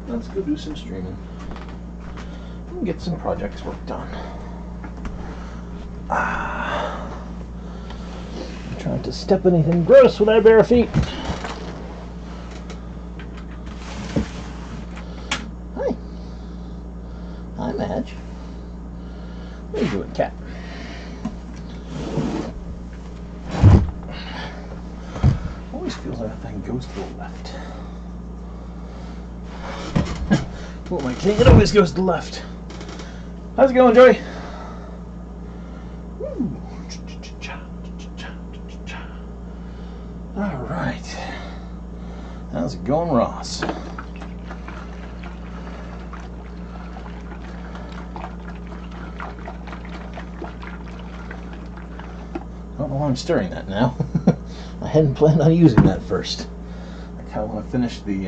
let's go do some streaming and get some projects worked on. I'm trying to step anything gross with my bare feet. Hi. Hi, Madge. What are you doing, cat? Always feels like that thing goes to the left. What am I kidding? It always goes to the left. How's it going, Joey? All right. How's it going, Ross? I don't know why I'm stirring that now. I hadn't planned on using that first. I kind of want to finish the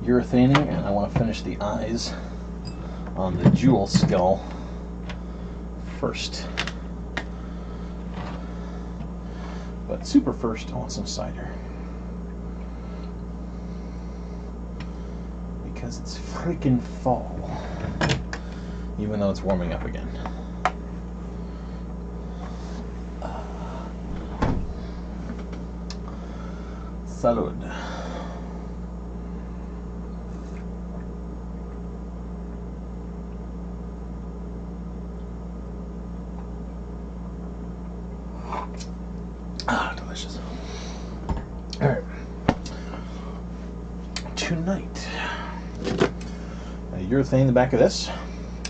urethaning, and I want to finish the eyes on the jewel skull first. But super first, I want some cider. Because it's freaking fall. Even though it's warming up again. Salud. Ah, delicious. Alright. Tonight, urethane the back of this,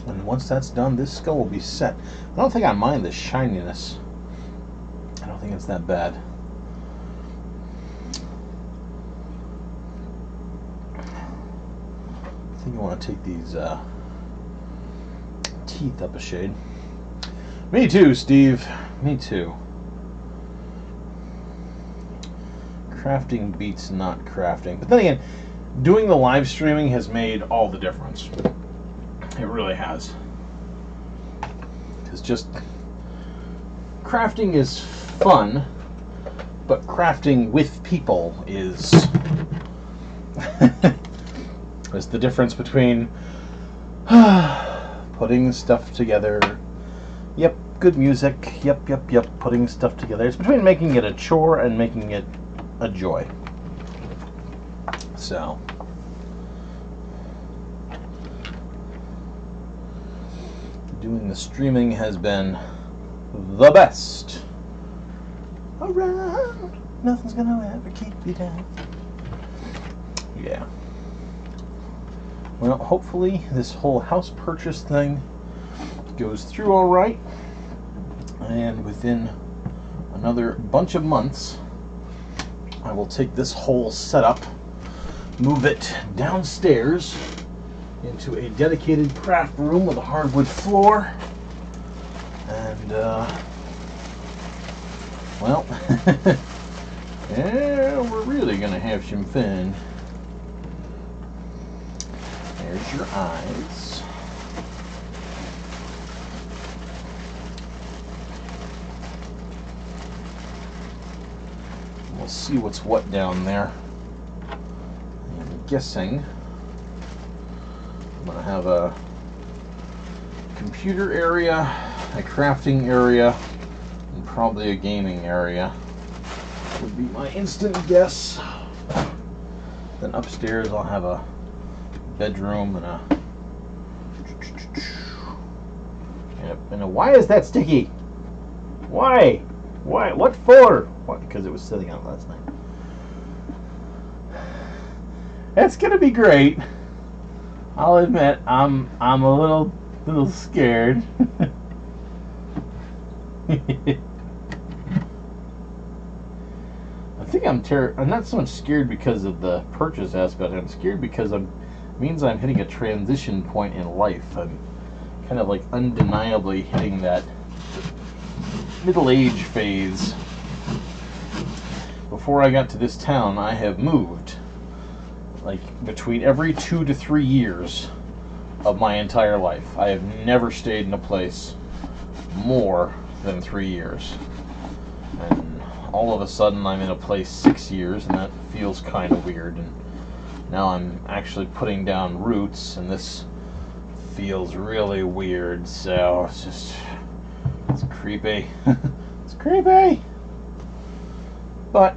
and once that's done, this skull will be set. I don't think I mind the shininess. I don't think it's that bad. I think I want to take these teeth up a shade. Me too, Steve. Me too. Crafting beats not crafting. But then again, doing the live streaming has made all the difference. It really has. Because just crafting is fun, but crafting with people is is the difference between putting stuff together. Yep, good music. Yep, putting stuff together. It's between making it a chore and making it a joy. So, doing the streaming has been the best. Around, nothing's gonna ever keep you down. Yeah. Well, hopefully this whole house purchase thing goes through all right, and within another bunch of months, I will take this whole setup, move it downstairs into a dedicated craft room with a hardwood floor, and well, yeah, we're really gonna have some fun. There's your eyes. We'll see what's what down there. I'm guessing I'm going to have a computer area, a crafting area, and probably a gaming area. Would be my instant guess. Then upstairs I'll have a bedroom and a why is that sticky? Why? What for? What? Because it was sitting out last night. It's gonna be great. I'll admit I'm a little scared. I think I'm not so much scared because of the purchase aspect. I'm scared because means I'm hitting a transition point in life. I'm kind of like undeniably hitting that middle age phase. Before I got to this town, I have moved like between every 2 to 3 years of my entire life. I have never stayed in a place more than 3 years. And all of a sudden I'm in a place 6 years, and that feels kind of weird. And Now I'm actually putting down roots, and this feels really weird, so it's creepy. It's creepy! But,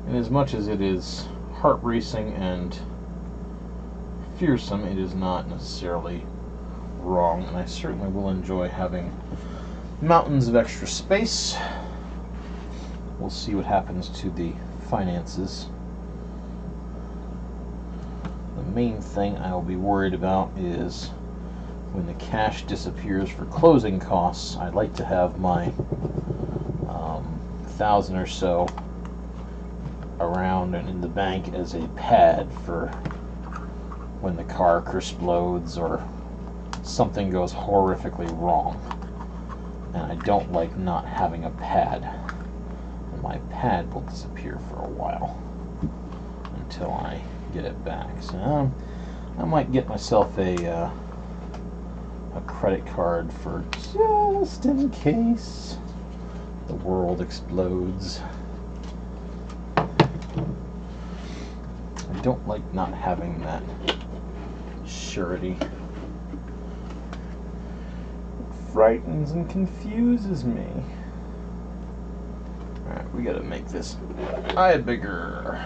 in as much as it is heart-racing and fearsome, it is not necessarily wrong, and I certainly will enjoy having mountains of extra space. We'll see what happens to the finances. The main thing I will be worried about is when the cash disappears for closing costs. I'd like to have my 1,000 or so around and in the bank as a pad for when the car explodes or something goes horrifically wrong. And I don't like not having a pad. And my pad will disappear for a while until I get it back. So I might get myself a credit card for just in case the world explodes. I don't like not having that surety. Frightens and confuses me. Alright, we gotta make this eye bigger.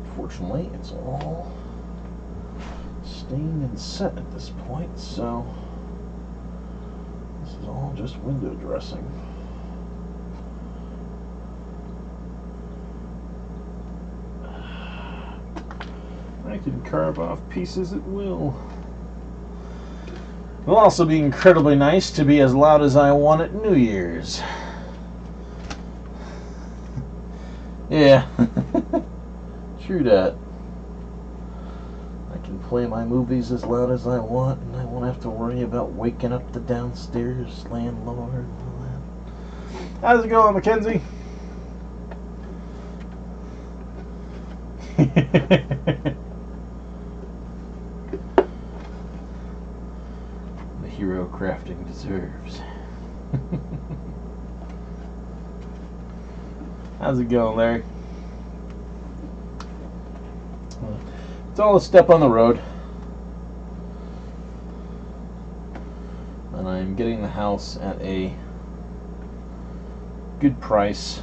Unfortunately, it's all stained and set at this point, so this is all just window dressing. I can carve off pieces at will. It'll also be incredibly nice to be as loud as I want at New Year's. Yeah, true that. I can play my movies as loud as I want, and I won't have to worry about waking up the downstairs landlord and all that. How's it going, Mackenzie? The hero crafting deserves. How's it going, Larry? It's all a step on the road. And I'm getting the house at a good price.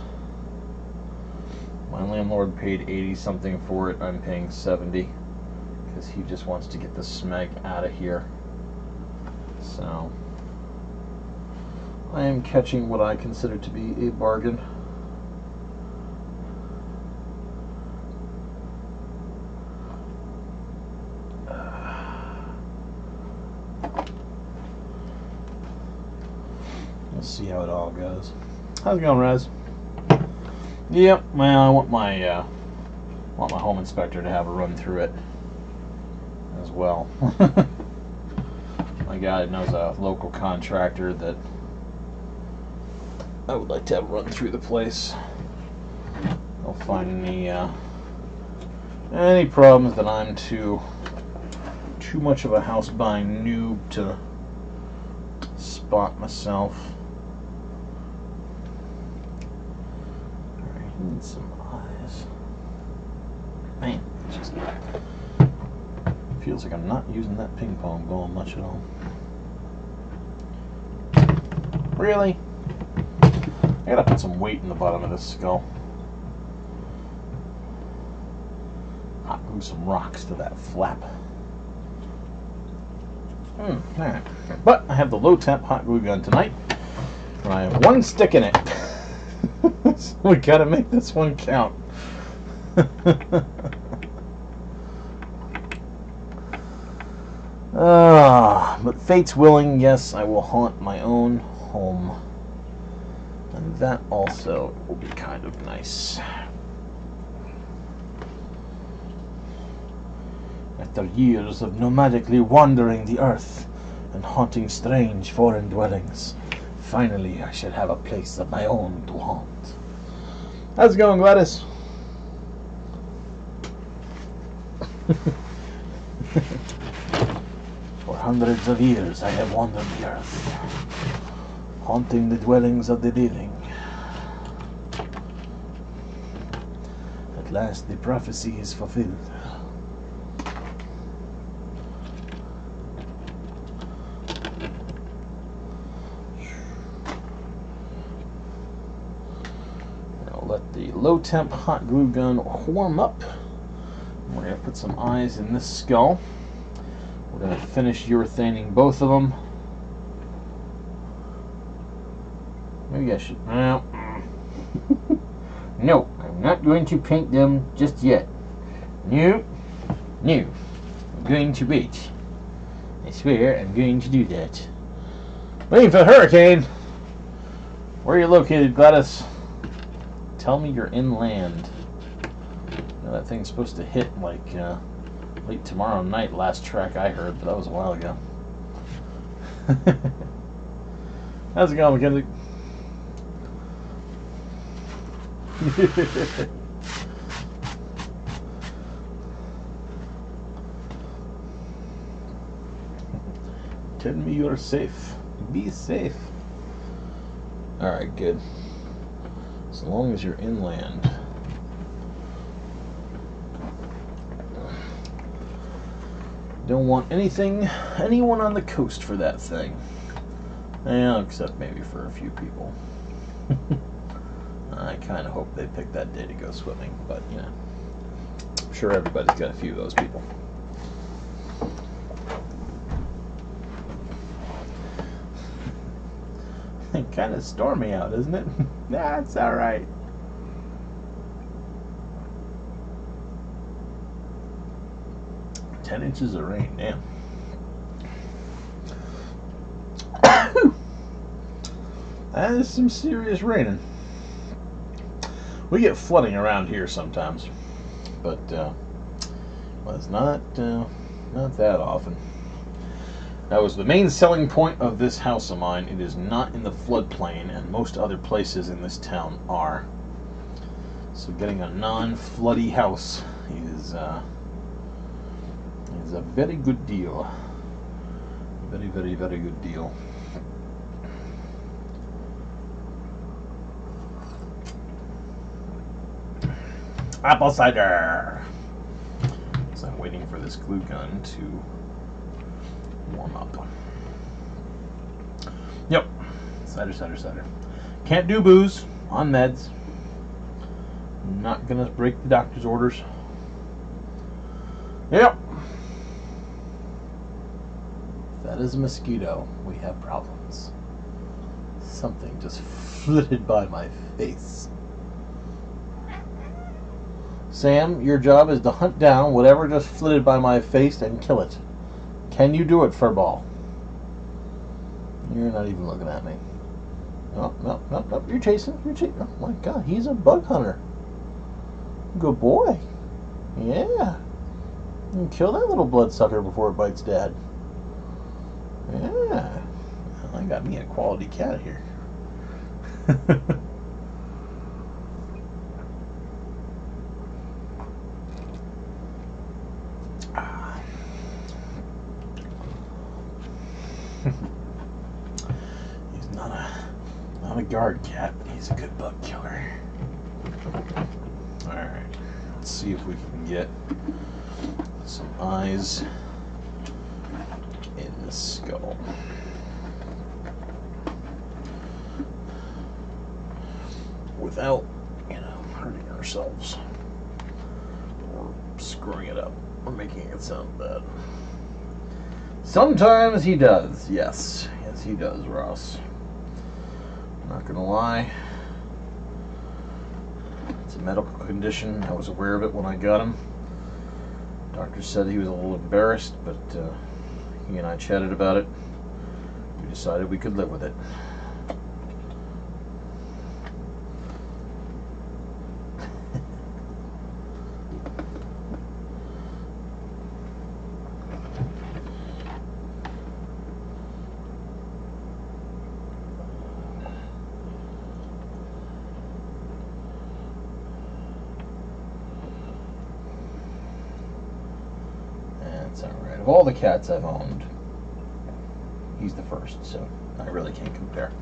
My landlord paid 80 something for it. I'm paying 70 because he just wants to get the smeg out of here. So I am catching what I consider to be a bargain. We'll see how it all goes. How's it going, Rez? Yep. Well, I want my home inspector to have a run through it as well. My guy knows a local contractor that I would like to have run through the place. I'll find any problems that I'm too much of a house buying noob to spot myself. Alright, need some eyes. Man, it just feels like I'm not using that ping pong ball much at all. Really? I gotta put some weight in the bottom of this skull. Hot glue some rocks to that flap. Alright. But I have the low temp hot glue gun tonight. And I have one stick in it. So we gotta make this one count. But fate's willing, yes, I will haunt my own home. And that also will be kind of nice. After years of nomadically wandering the earth and haunting strange foreign dwellings, finally I shall have a place of my own to haunt. How's it going, Gladys? For hundreds of years I have wandered the earth, haunting the dwellings of the living. At last the prophecy is fulfilled. Now let the low temp hot glue gun warm up. We're going to put some eyes in this skull. We're going to finish urethaning both of them. Maybe I should... No. No, I'm not going to paint them just yet. No. No. I'm going to wait. I swear I'm going to do that. Waiting for the hurricane! Where are you located, Gladys? Tell me you're inland. You know, that thing's supposed to hit like late tomorrow night, last track I heard, but that was a while ago. How's it going, Mackenzie? Tell me you're safe. Be safe. Alright, good. As long as you're inland. Don't want anyone on the coast for that thing. Yeah, except maybe for a few people. I kind of hope they pick that day to go swimming, but, you know, I'm sure everybody's got a few of those people. Kind of stormy out, isn't it? Nah, it's all right. $10 inches of rain, damn. That is some serious raining. We get flooding around here sometimes, but well, it's not that often. That was the main selling point of this house of mine. It is not in the floodplain, and most other places in this town are. So getting a non-floody house is a very good deal. Very, very, very good deal. Apple cider. So I'm waiting for this glue gun to warm up. Yep. Cider, cider, cider. Can't do booze on meds. Not gonna break the doctor's orders. Yep. If that is a mosquito, we have problems. Something just flitted by my face. Sam, your job is to hunt down whatever just flitted by my face and kill it. Can you do it, furball? You're not even looking at me. No, no, no, no. You're chasing. You're chasing. Oh my God, he's a bug hunter. Good boy. Yeah. You can kill that little bloodsucker before it bites Dad. Yeah. Well, I got me a quality cat here. He's not a guard cat, but he's a good bug killer. Alright, let's see if we can get some eyes in the skull. Without, you know, hurting ourselves or screwing it up or making it sound bad. Sometimes he does, yes. Yes, he does, Ross. I'm not gonna lie. It's a medical condition. I was aware of it when I got him. Doctor said he was a little embarrassed, but he and I chatted about it. We decided we could live with it. That's alright. Of all the cats I've owned, he's the first, so I really can't compare.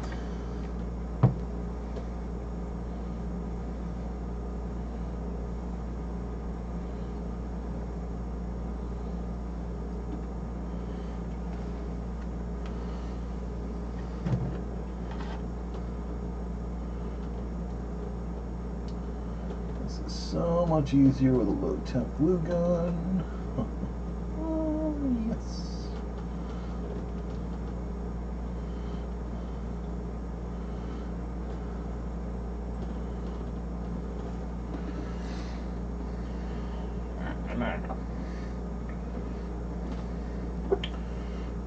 This is so much easier with a low temp glue gun. Oh, yes.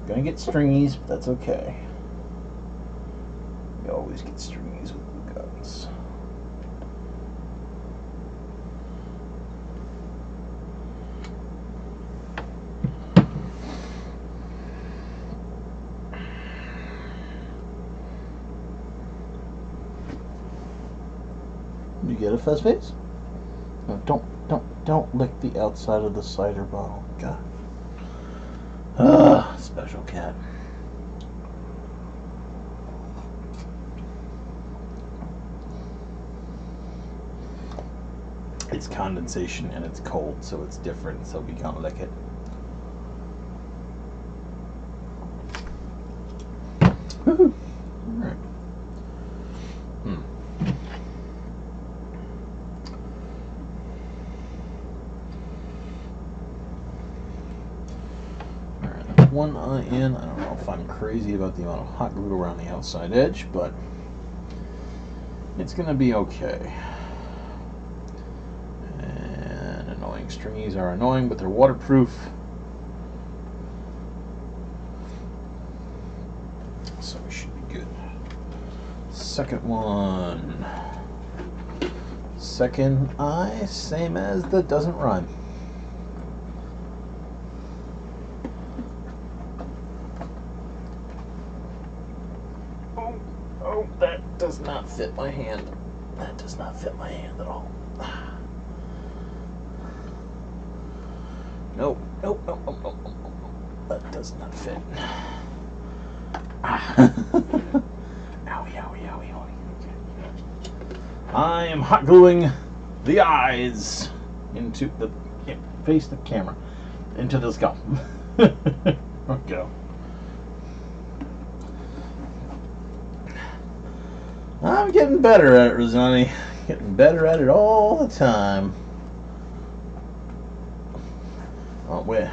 Gonna get stringies, but that's okay. You always get stringies with glue guns. You get a fuzz face? No, don't lick the outside of the cider bottle. God. Special cat. It's condensation and it's cold, so it's different, so we can't lick it. Woohoo! Alright. One eye in. I don't know if I'm crazy about the amount of hot glue around the outside edge, but it's gonna be okay. And annoying stringies are annoying, but they're waterproof, so we should be good. Second one. Second eye, same as the doesn't rhyme. Oh, that does not fit my hand. That does not fit my hand at all. Nope. That does not fit. Owie. Okay. I am hot gluing the eyes into the face the camera into the skull. There we go. I'm getting better at it, Rosani. Getting better at it all the time. Oh, wait,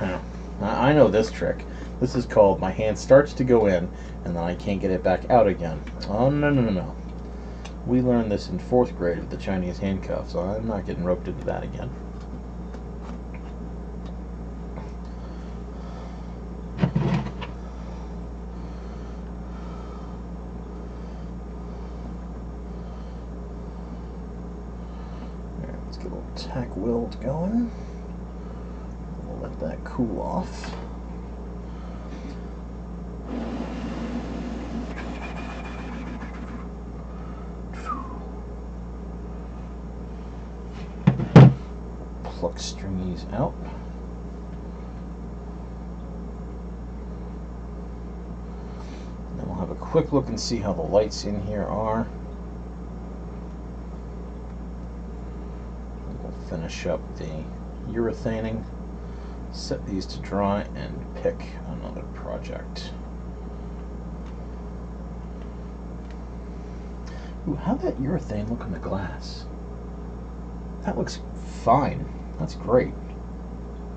I know this trick. This is called my hand starts to go in, and then I can't get it back out again. Oh, no. We learned this in 4th grade with the Chinese handcuff, so I'm not getting roped into that again. Let's get a little tack weld going. We'll let that cool off. Pluck stringies out. Then we'll have a quick look and see how the lights in here are. Finish up the urethaning, set these to dry, and pick another project. Ooh, how'd that urethane look in the glass? That looks fine. That's great.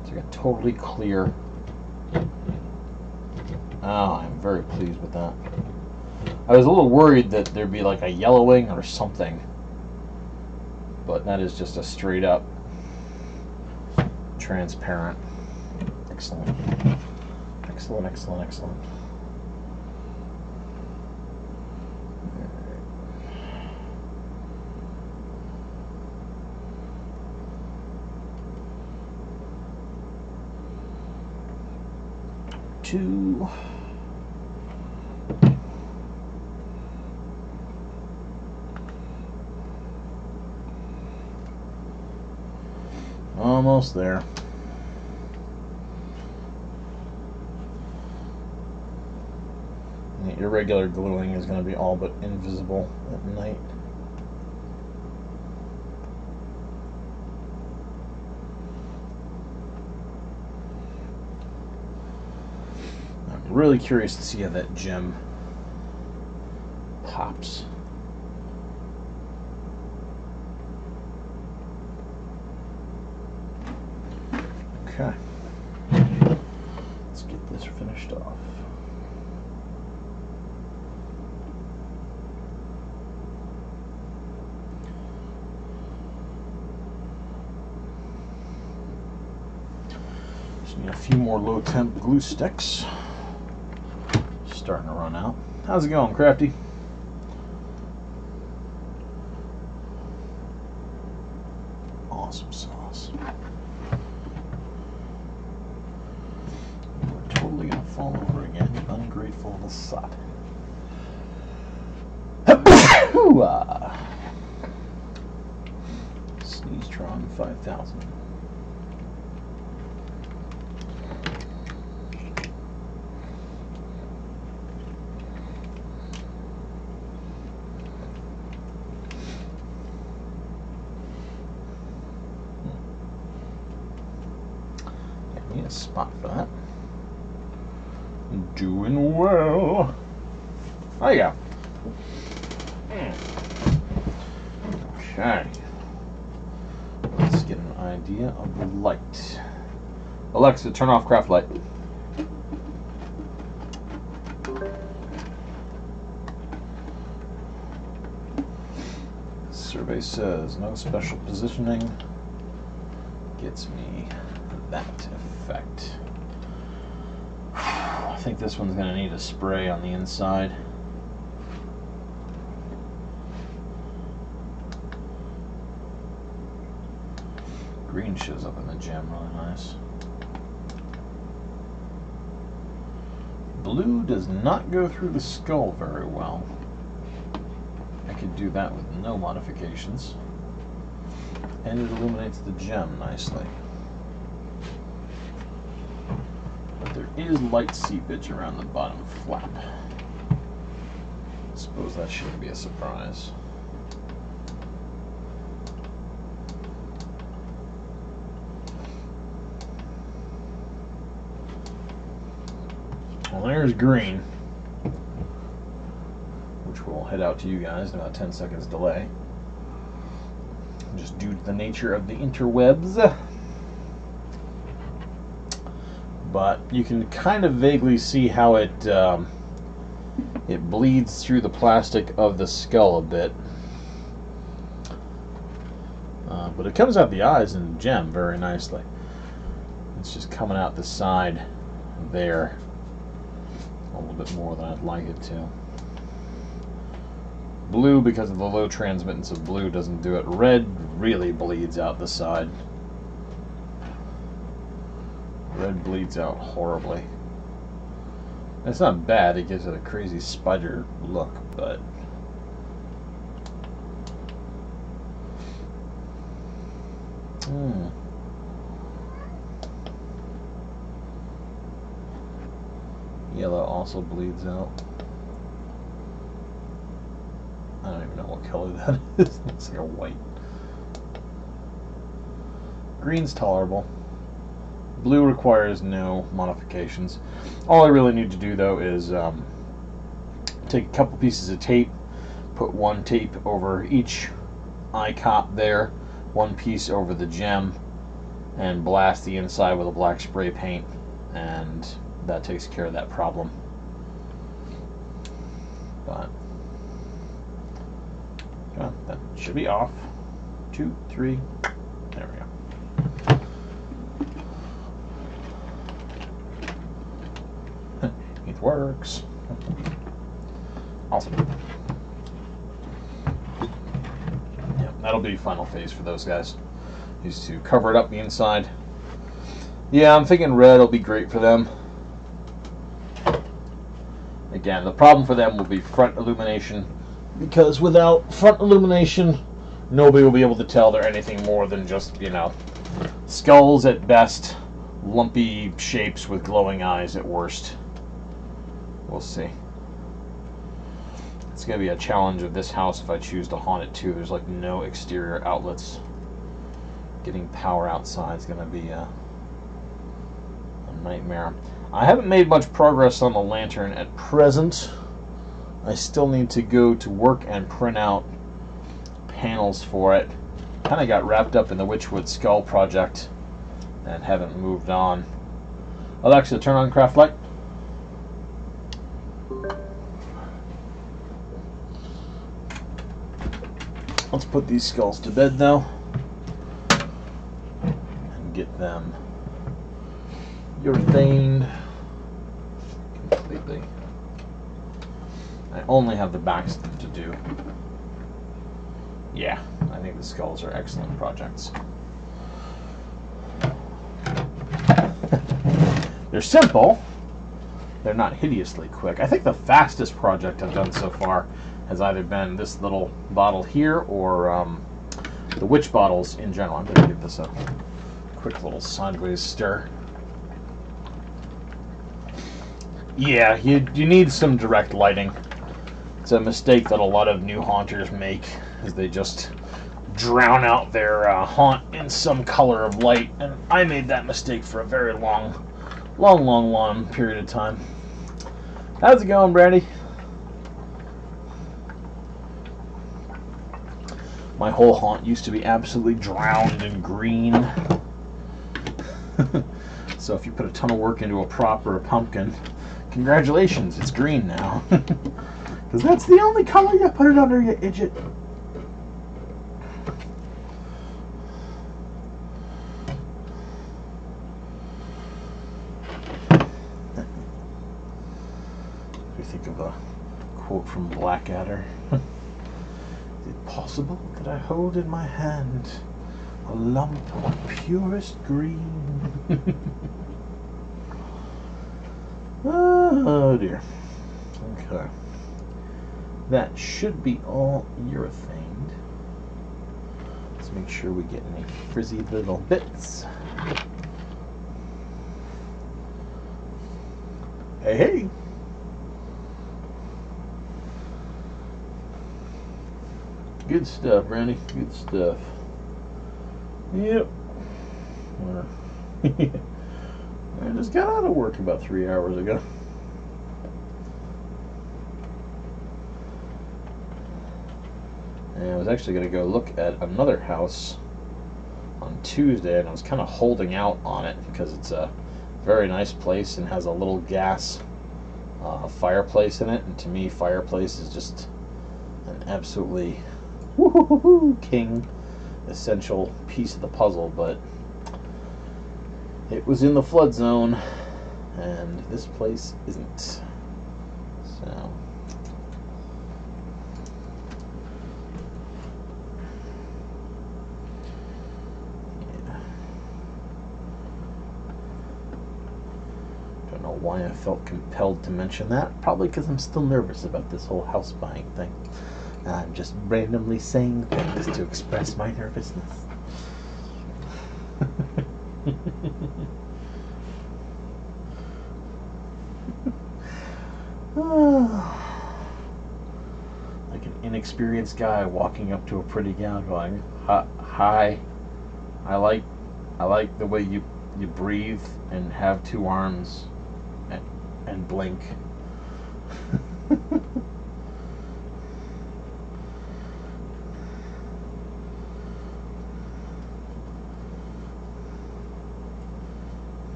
It's like a totally clear. Oh, I'm very pleased with that. I was a little worried that there'd be like a yellowing or something, but that is just a straight up transparent. Excellent. Excellent. Two. Almost there. irregular gluing is going to be all but invisible at night. I'm really curious to see how that gem pops. Okay. Let's get this finished off. Just need a few more low temp glue sticks. Starting to run out. How's it going, Crafty? Awesome sauce. We're totally gonna fall over again. Ungrateful little sot. Sneezetron 5000. Need a spot for that. Doing well. There you go. Okay. Let's get an idea of the light. Alexa, turn off craft light. Survey says no special positioning gets me that effect. I think this one's going to need a spray on the inside. Green shows up in the gem really nice. Blue does not go through the skull very well. I could do that with no modifications. And it illuminates the gem nicely. But there is light seepage around the bottom flap. I suppose that shouldn't be a surprise. Well, there's green, which will head out to you guys in about 10 seconds delay, just due to the nature of the interwebs. But you can kind of vaguely see how it bleeds through the plastic of the skull a bit. But it comes out the eyes and the gem very nicely. It's just coming out the side there a little bit more than I'd like it to. Blue, because of the low transmittance of blue, doesn't do it. Red really bleeds out the side. Red bleeds out horribly. It's not bad, it gives it a crazy spider look, but yellow also bleeds out. I don't even know what color that is. It looks like a white. Green's tolerable. Blue requires no modifications. All I really need to do, though, is take a couple pieces of tape, put one tape over each eye cop there, one piece over the gem, and blast the inside with a black spray paint, and that takes care of that problem. But that should be off. 2, 3, there we go. It works. Awesome. Yeah, that'll be final phase for those guys. Is to cover it up the inside. Yeah, I'm thinking red will be great for them. Again, the problem for them will be front illumination, because without front illumination, nobody will be able to tell they're anything more than just, you know, skulls at best, lumpy shapes with glowing eyes at worst. We'll see. It's going to be a challenge of this house if I choose to haunt it too. There's like no exterior outlets. Getting power outside is going to be a nightmare. I haven't made much progress on the lantern at present. I still need to go to work and print out panels for it. Kind of got wrapped up in the Witchwood Skull project and haven't moved on. Alexa, turn on craft light. Let's put these skulls to bed though and get them urethane completely. I only have the backs to do. Yeah, I think the skulls are excellent projects. They're simple. They're not hideously quick. I think the fastest project I've done so far has either been this little bottle here or the witch bottles in general. I'm going to give this a quick little sideways stir. Yeah, you need some direct lighting. It's a mistake that a lot of new haunters make, is they just drown out their haunt in some color of light, and I made that mistake for a very long period of time. How's it going, Brandy? My whole haunt used to be absolutely drowned in green. So if you put a ton of work into a prop or a pumpkin, congratulations, it's green now. Because that's the only color you put it under, you idiot. We think of a quote from Blackadder. Is it possible that I hold in my hand a lump of purest green? Oh dear. Okay. That should be all urethaned. Let's make sure we get any frizzy little bits. Hey, hey! Good stuff, Randy. Good stuff. Yep. I just got out of work about 3 hours ago. And I was actually going to go look at another house on Tuesday, and I was kind of holding out on it because it's a very nice place and has a little gas fireplace in it. And to me, fireplace is just an absolutely king essential piece of the puzzle, but it was in the flood zone and this place isn't. So yeah. Don't know why I felt compelled to mention that. Probably because I'm still nervous about this whole house buying thing. I'm just randomly saying things to express my nervousness. Like an inexperienced guy walking up to a pretty gal going, "Hi, I like the way you breathe and have two arms and blink."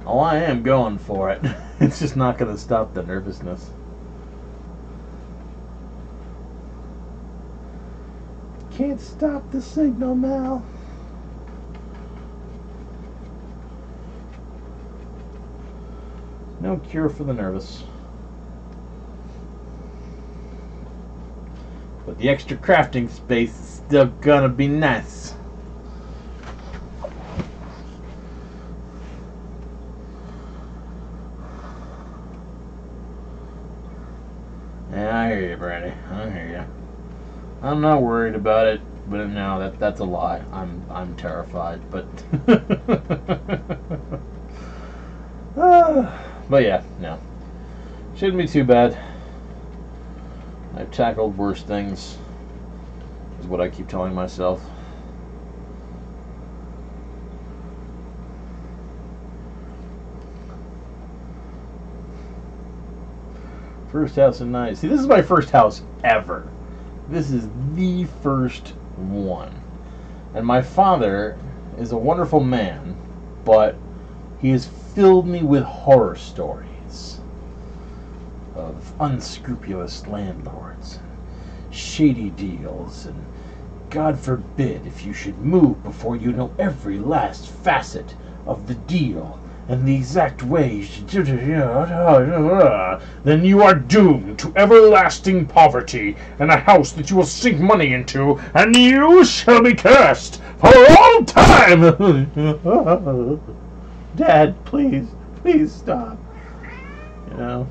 Oh, I am going for it. It's just not going to stop the nervousness. Can't stop the signal, Mal. No cure for the nervous. But the extra crafting space is still gonna be nice. Yeah, I hear you, Brandy. I hear you. I'm not worried about it. But no, that's a lie. I'm terrified, but but yeah, no. Shouldn't be too bad. I've tackled worse things, is what I keep telling myself. First house in 9. See, this is my first house ever. This is the first one. And my father is a wonderful man, but he has filled me with horror stories of unscrupulous landlords and shady deals, and God forbid if you should move before you know every last facet of the deal and the exact way you should do it, then you are doomed to everlasting poverty and a house that you will sink money into, and you shall be cursed for all time. Dad, please stop. You know,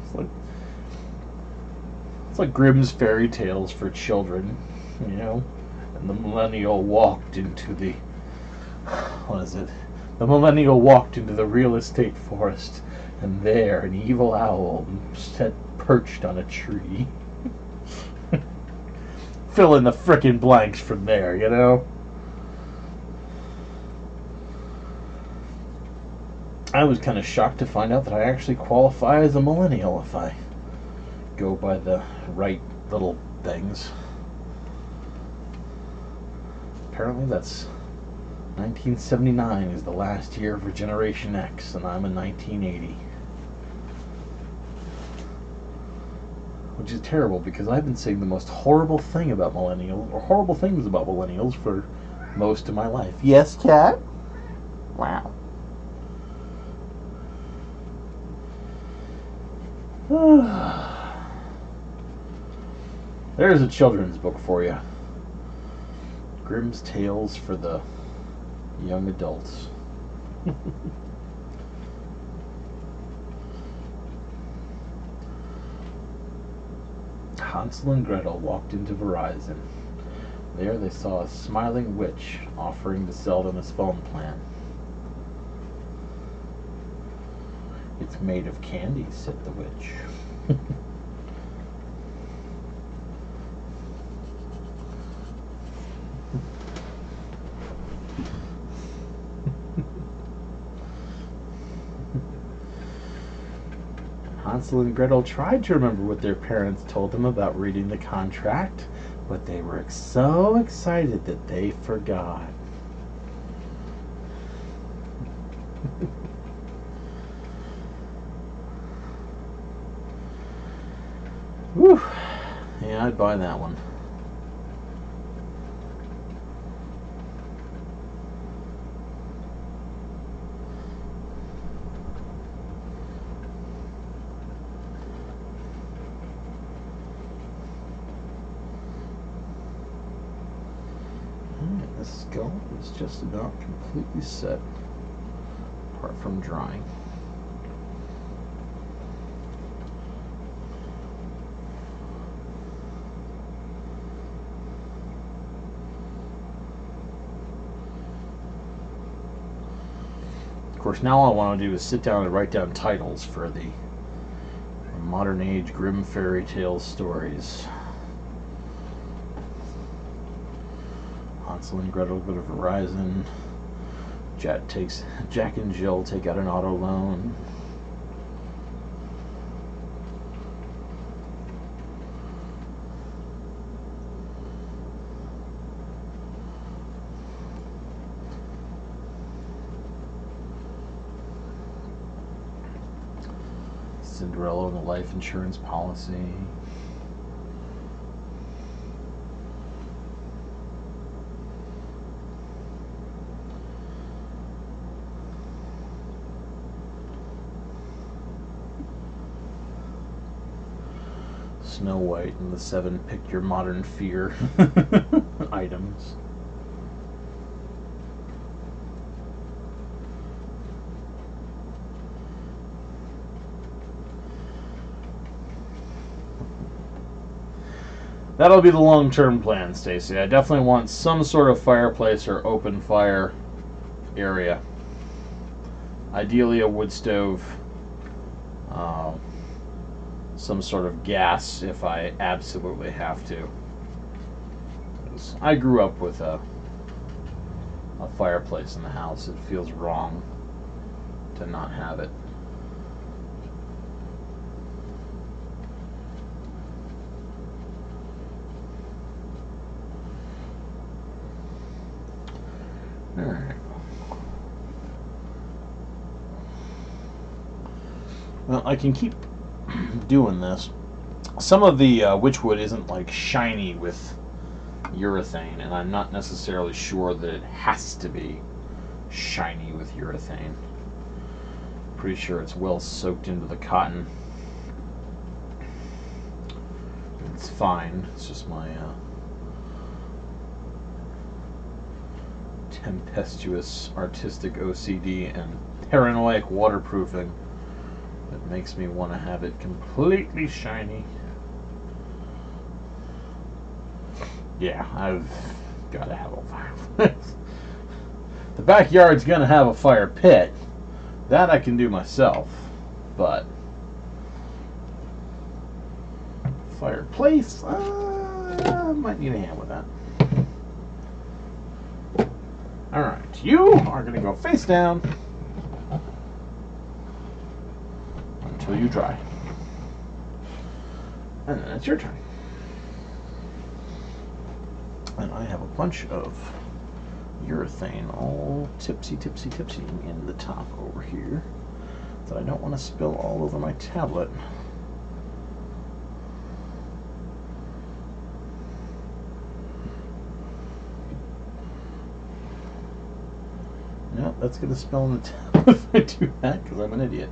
it's like Grimm's fairy tales for children, you know. And the millennial walked into the, what is it? The millennial walked into the real estate forest, and there an evil owl sat perched on a tree. Fill in the frickin' blanks from there, you know? I was kind of shocked to find out that I actually qualify as a millennial if I go by the right little things. Apparently that's 1979 is the last year for Generation X, and I'm in 1980. Which is terrible, because I've been saying the most horrible thing about millennials, or horrible things about millennials, for most of my life. Yes, cat? Wow. There's a children's book for you. Grimm's Tales for the Young Adults. Hansel and Gretel walked into Verizon. There they saw a smiling witch offering to sell them his phone plan. It's made of candy, said the witch. Hansel and Gretel tried to remember what their parents told them about reading the contract, but they were so excited that they forgot. Whew. Yeah, I'd buy that one. Alright, this skull is just about completely set, apart from drying. Of course, now all I want to do is sit down and write down titles for the modern age Grimm fairy tale stories. Hansel and Gretel go to Verizon. Jack and Jill take out an auto loan. Cinderella and the life insurance policy. Snow White and the 7 pick your modern fear items. That'll be the long-term plan, Stacy. I definitely want some sort of fireplace or open fire area. Ideally a wood stove. Some sort of gas if I absolutely have to. I grew up with a fireplace in the house. It feels wrong to not have it. Alright. Well, I can keep doing this. Some of the witchwood isn't like shiny with urethane, and I'm not necessarily sure that it has to be shiny with urethane. Pretty sure it's well soaked into the cotton. It's fine. It's just my tempestuous artistic OCD and paranoid waterproofing that makes me want to have it completely shiny. Yeah, I've got to have a fireplace. The backyard's going to have a fire pit. That I can do myself, but fireplace, I might need a hand with that. Alright, you are going to go face down until you dry. And then it's your turn. And I have a bunch of urethane all tipsy in the top over here that I don't want to spill all over my tablet. No, that's going to spill in the tablet if I do that, because I'm an idiot.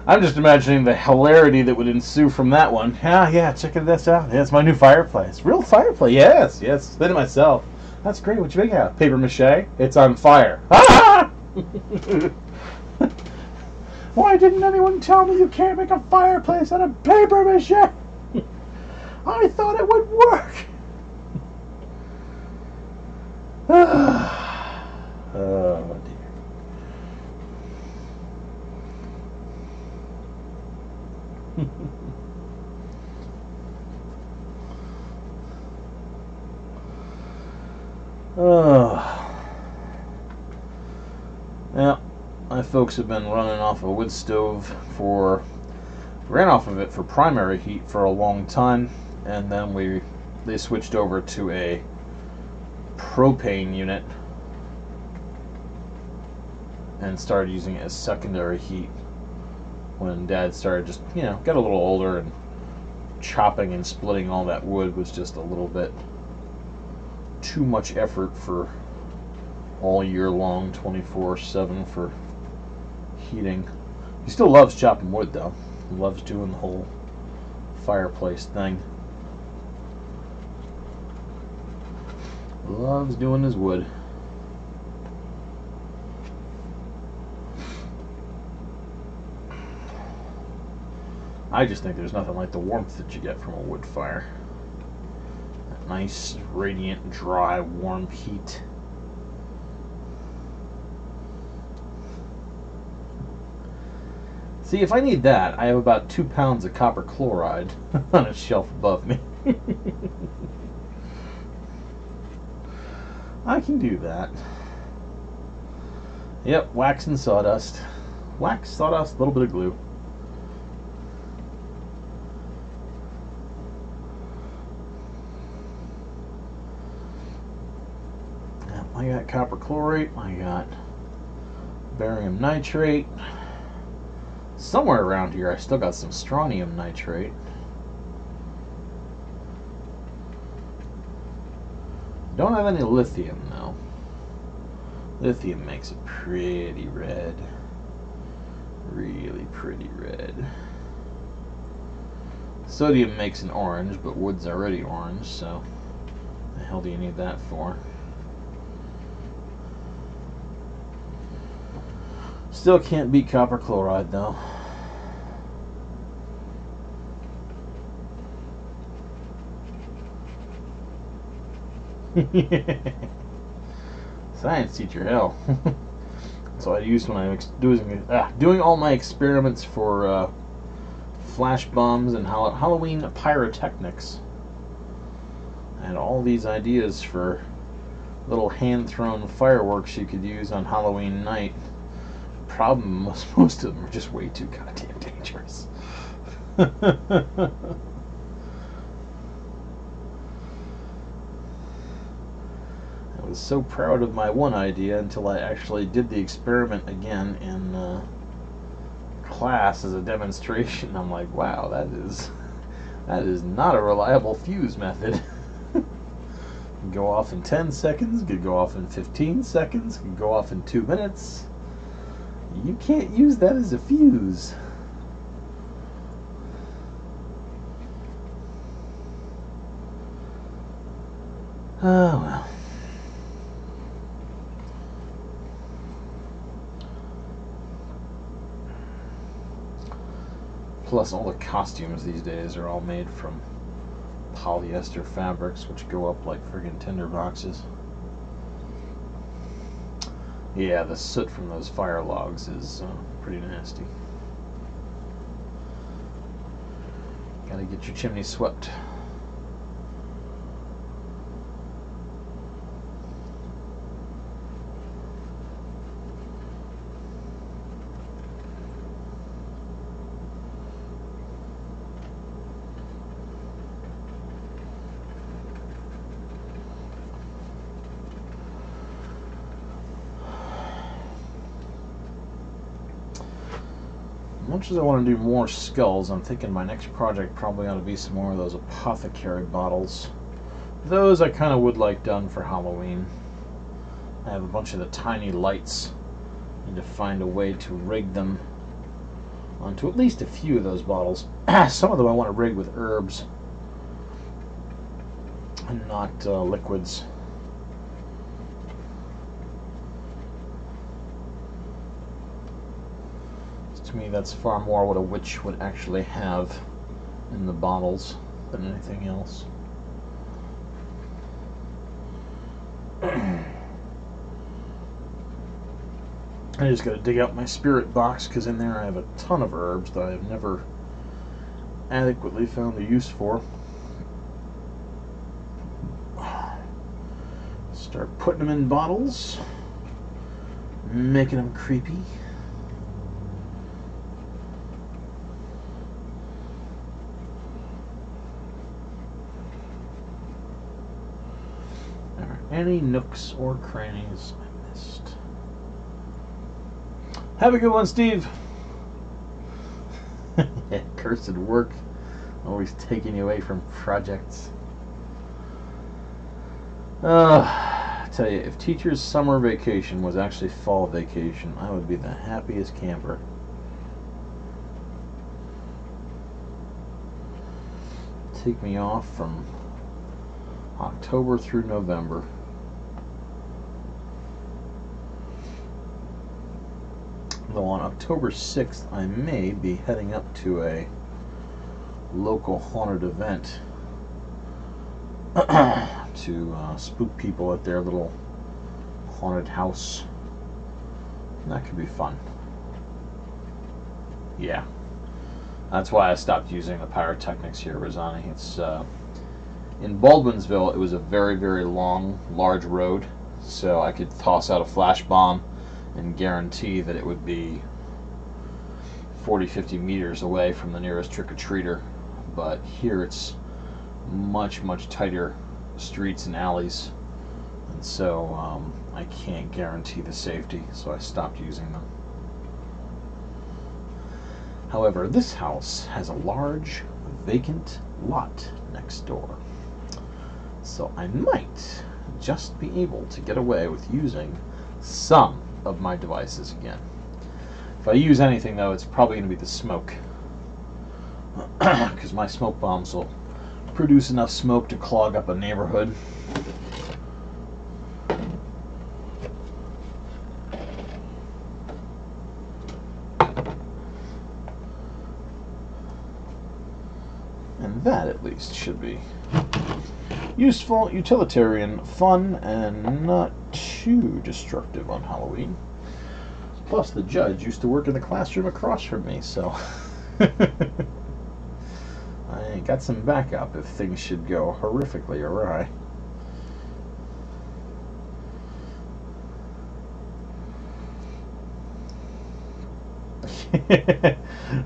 I'm just imagining the hilarity that would ensue from that one. Yeah, check this out. Yeah, it's my new fireplace. Real fireplace. Yes. Did it myself. That's great. What you make out of? Paper mache? It's on fire. Ah! Why didn't anyone tell me you can't make a fireplace out of paper mache? I thought it would work. Oh dear. Yeah, my folks have been running off a wood stove ran off of it for primary heat for a long time, and then they switched over to a propane unit and started using it as secondary heat when Dad started just, got a little older, and chopping and splitting all that wood was just a little bit too much effort for all year long, 24/7 for heating. He still loves chopping wood though. He loves doing the whole fireplace thing. Loves doing his wood. I just think there's nothing like the warmth that you get from a wood fire. That nice, radiant, dry, warm heat. See, if I need that, I have about 2 pounds of copper chloride on a shelf above me. I can do that. Yep, wax and sawdust. Wax, sawdust, a little bit of glue. Yep, I got copper chlorate, I got barium nitrate. Somewhere around here I still got some strontium nitrate. Don't have any lithium though. Lithium makes it pretty red. Really pretty red. Sodium makes an orange, but wood's already orange, so The hell do you need that for? Still can't beat copper chloride, though. Science teacher, hell. That's what I used when I was doing all my experiments for flash bombs and Halloween pyrotechnics. I had all these ideas for little hand-thrown fireworks you could use on Halloween night. Problem was, most of them are just way too goddamn dangerous. I was so proud of my one idea until I actually did the experiment again in class as a demonstration. I'm like, wow, that is not a reliable fuse method. Could go off in 10 seconds, could go off in 15 seconds, could go off in 2 minutes. You can't use that as a fuse. Oh well. Plus, all the costumes these days are all made from polyester fabrics, which go up like friggin' tinder boxes. Yeah, the soot from those fire logs is pretty nasty. Gotta get your chimney swept. Much as I want to do more skulls, I'm thinking my next project probably ought to be some more of those apothecary bottles. Those I kind of would like done for Halloween. I have a bunch of the tiny lights. Need to find a way to rig them onto at least a few of those bottles. Some of them I want to rig with herbs and not liquids. To me, that's far more what a witch would actually have in the bottles than anything else. I just got to dig out my spirit box, because in there I have a ton of herbs that I have never adequately found a use for. Start putting them in bottles, making them creepy. Any nooks or crannies I missed? Have a good one, Steve. Cursed work, always taking you away from projects. I tell you, if teachers' summer vacation was actually fall vacation, I would be the happiest camper. Take me off from October through November. Though on October 6th, I may be heading up to a local haunted event to spook people at their little haunted house. That could be fun. Yeah. That's why I stopped using the pyrotechnics here, Rosani. It's in Baldwinsville, it was a very, very long, large road, so I could toss out a flash bomb and guarantee that it would be 40-50 meters away from the nearest trick-or-treater. But here it's much, much tighter streets and alleys, and so I can't guarantee the safety, so I stopped using them. However, this house has a large vacant lot next door, so I might just be able to get away with using some of my devices again. If I use anything, though, it's probably going to be the smoke, because my smoke bombs will produce enough smoke to clog up a neighborhood. And that, at least, should be useful, utilitarian, fun, and not too destructive on Halloween. Plus, the judge used to work in the classroom across from me, so I got some backup if things should go horrifically awry.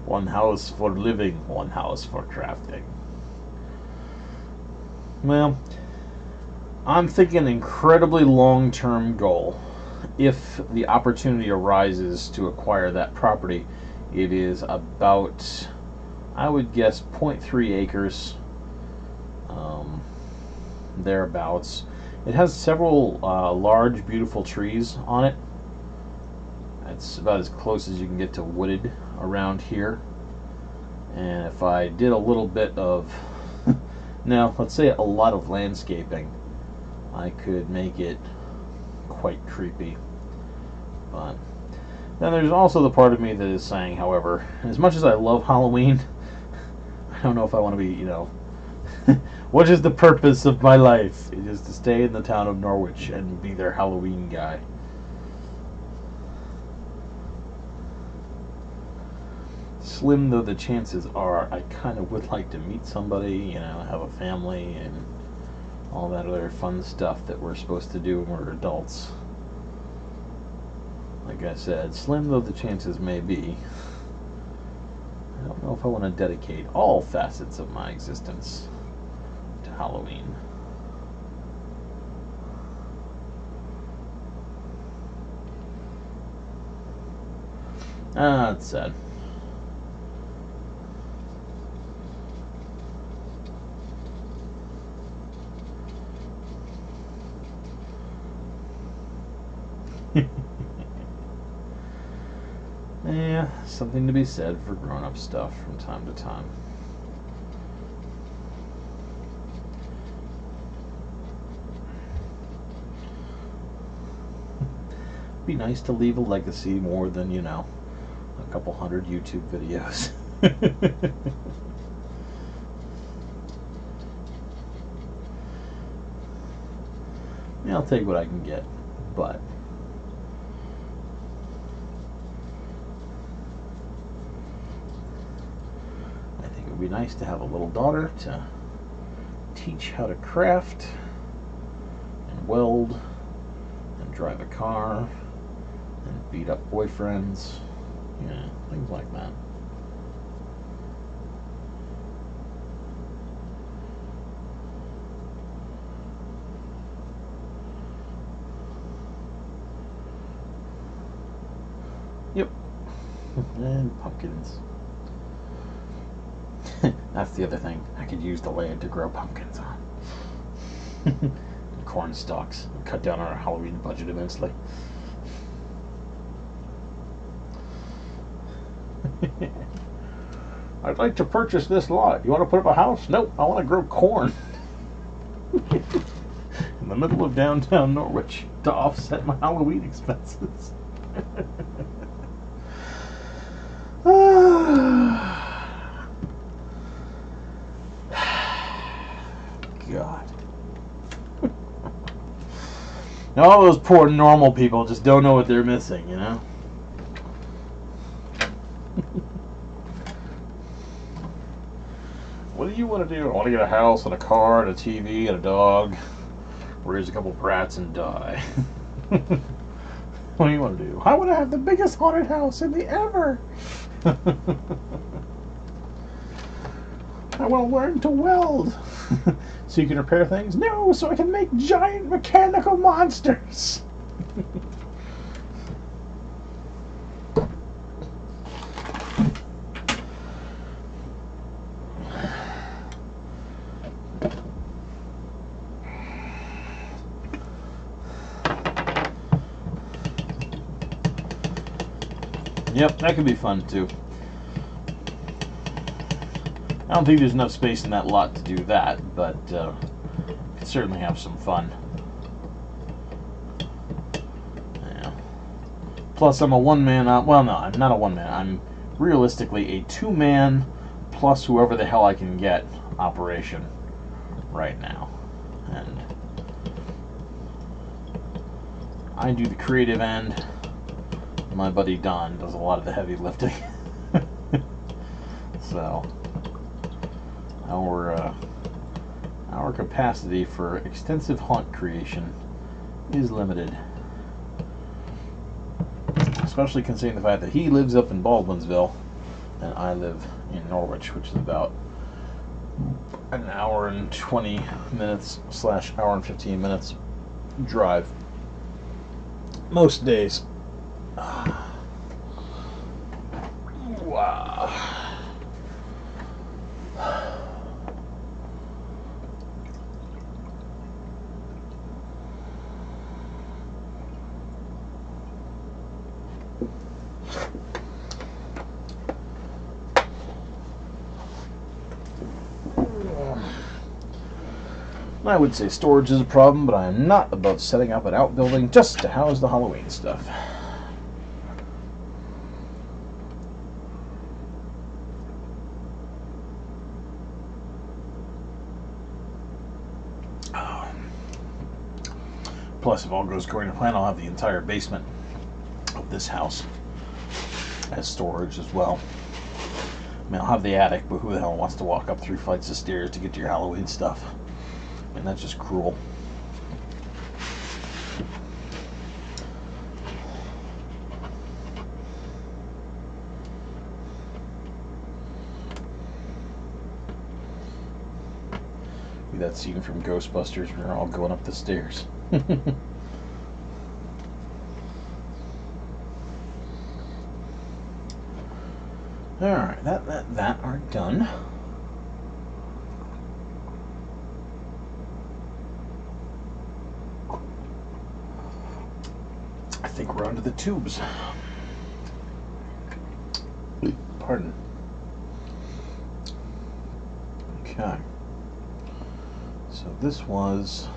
One house for living, one house for crafting. Well, I'm thinking incredibly long-term goal. If the opportunity arises to acquire that property, it is about, I would guess, 0.3 acres, thereabouts. It has several large, beautiful trees on it. It's about as close as you can get to wooded around here. And if I did a little bit of, now let's say a lot of landscaping, I could make it quite creepy. But then there's also the part of me that is saying, however, as much as I love Halloween, I don't know if I want to be, you know, what is the purpose of my life? It is to stay in the town of Norwich and be their Halloween guy. Slim though the chances are, I kind of would like to meet somebody, you know, have a family and all that other fun stuff that we're supposed to do when we're adults. Like I said, slim though the chances may be, I don't know if I want to dedicate all facets of my existence to Halloween. Ah, that's sad. Yeah, something to be said for grown-up stuff from time to time. Be nice to leave a legacy more than, you know, a couple hundred YouTube videos. Yeah, I'll take what I can get, but I think it would be nice to have a little daughter to teach how to craft and weld and drive a car and beat up boyfriends, yeah, things like that. Yep. And pumpkins. That's the other thing. I could use the land to grow pumpkins on. Corn stalks. Cut down on our Halloween budget immensely. I'd like to purchase this lot. You want to put up a house? Nope, I want to grow corn. In the middle of downtown Norwich to offset my Halloween expenses. God. All those poor normal people just don't know what they're missing, you know? What do you want to do? I want to get a house and a car and a TV and a dog, raise a couple brats and die. What do you want to do? I want to have the biggest haunted house in the ever. I want to learn to weld. So you can repair things? No, so I can make giant mechanical monsters. Yep, that could be fun too. I don't think there's enough space in that lot to do that, but if certainly have some fun. Yeah. Plus, I'm a one-man. Well, no, I'm not a one-man. I'm realistically a two-man plus whoever the hell I can get operation right now, and I do the creative end. My buddy Don does a lot of the heavy lifting. So our capacity for extensive haunt creation is limited, especially considering the fact that he lives up in Baldwinsville and I live in Norwich, which is about an hour and 20 minutes / hour and 15 minutes drive most days. Wow. I would say storage is a problem, but I am not above setting up an outbuilding just to house the Halloween stuff. Plus, if all goes according to plan, I'll have the entire basement of this house as storage as well. I mean, I'll have the attic, but who the hell wants to walk up 3 flights of stairs to get to your Halloween stuff? I mean, that's just cruel. That scene from Ghostbusters where they're all going up the stairs. Alright, that are done. I think we're onto the tubes. Pardon. Okay. So this was,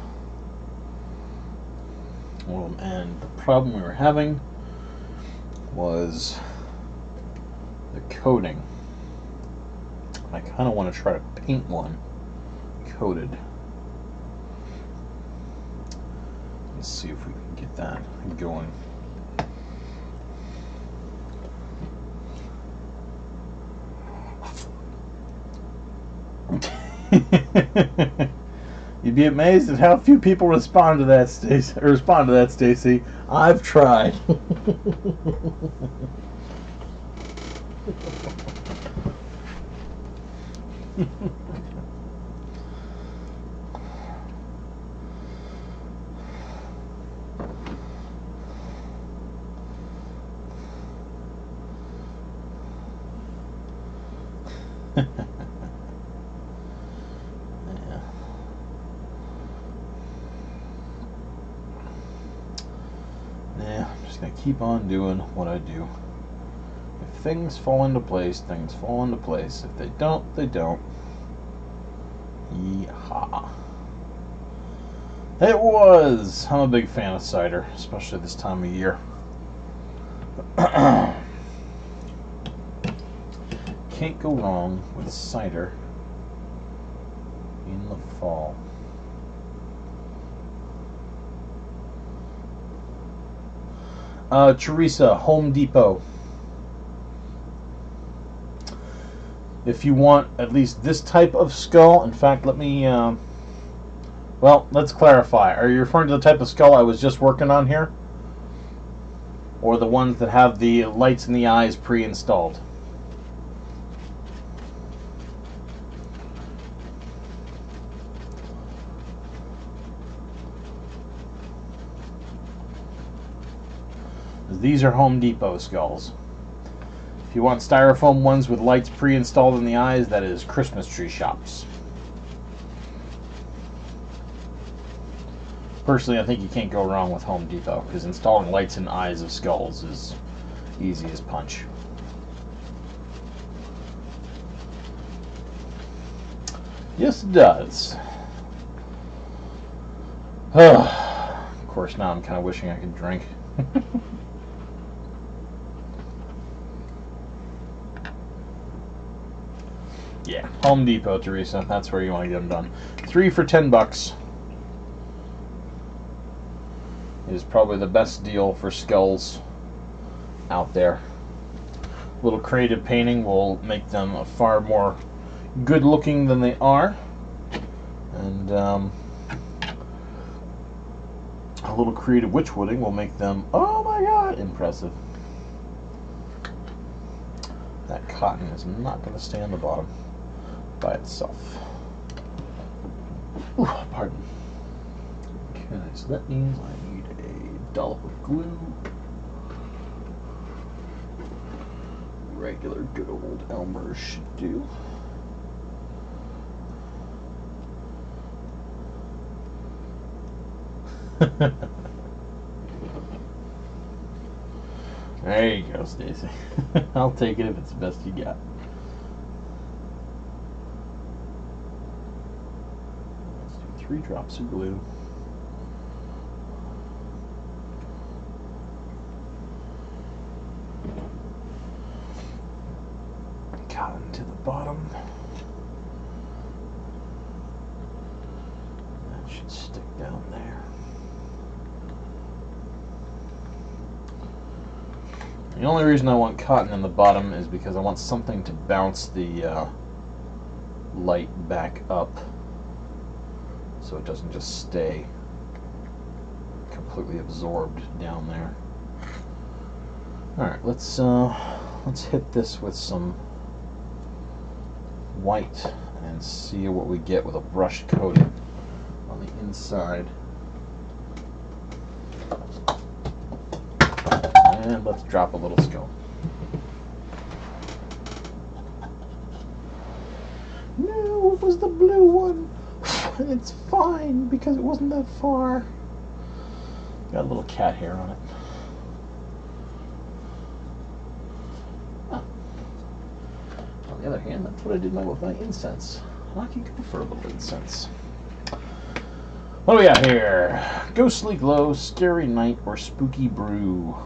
well, and the problem we were having was the coating. I kind of want to try to paint one coated. Let's see if we can get that going. You'd be amazed at how few people respond to that, Stacy. I've tried. Keep on doing what I do. If things fall into place, things fall into place. If they don't, they don't. Yeehaw. It was. I'm a big fan of cider, especially this time of year. Can't go wrong with cider in the fall. Teresa, Home Depot. If you want at least this type of skull, in fact, let me, well, let's clarify. Are you referring to the type of skull I was just working on here? Or the ones that have the lights in the eyes pre-installed? These are Home Depot skulls. If you want styrofoam ones with lights pre-installed in the eyes, that is Christmas tree shops. Personally, I think you can't go wrong with Home Depot, because installing lights in the eyes of skulls is easy as punch. Yes, it does. Of course, now I'm kind of wishing I could drink. Yeah, Home Depot, Teresa. That's where you want to get them done. 3 for $10 is probably the best deal for skulls out there. A little creative painting will make them far more good looking than they are, and a little creative witchwooding will make them, oh my god, impressive. That cotton is not going to stay on the bottom by itself. Ooh, pardon. Okay, so that means I need a dollop of glue. Regular good old Elmer's should do. There you go, Stacy. I'll take it if it's the best you got. Let's do 3 drops of glue. Cotton to the bottom. That should stick down there. The only reason I want cotton in the bottom is because I want something to bounce the light back up so it doesn't just stay completely absorbed down there. Alright, let's hit this with some white and see what we get with a brush coating on the inside. And let's drop a little skull. No, it was the blue one. And it's fine because it wasn't that far. Got a little cat hair on it. Ah. On the other hand, that's what I did with my incense. I could go for a little incense. What do we got here? Ghostly Glow, Scary Night, or Spooky Brew?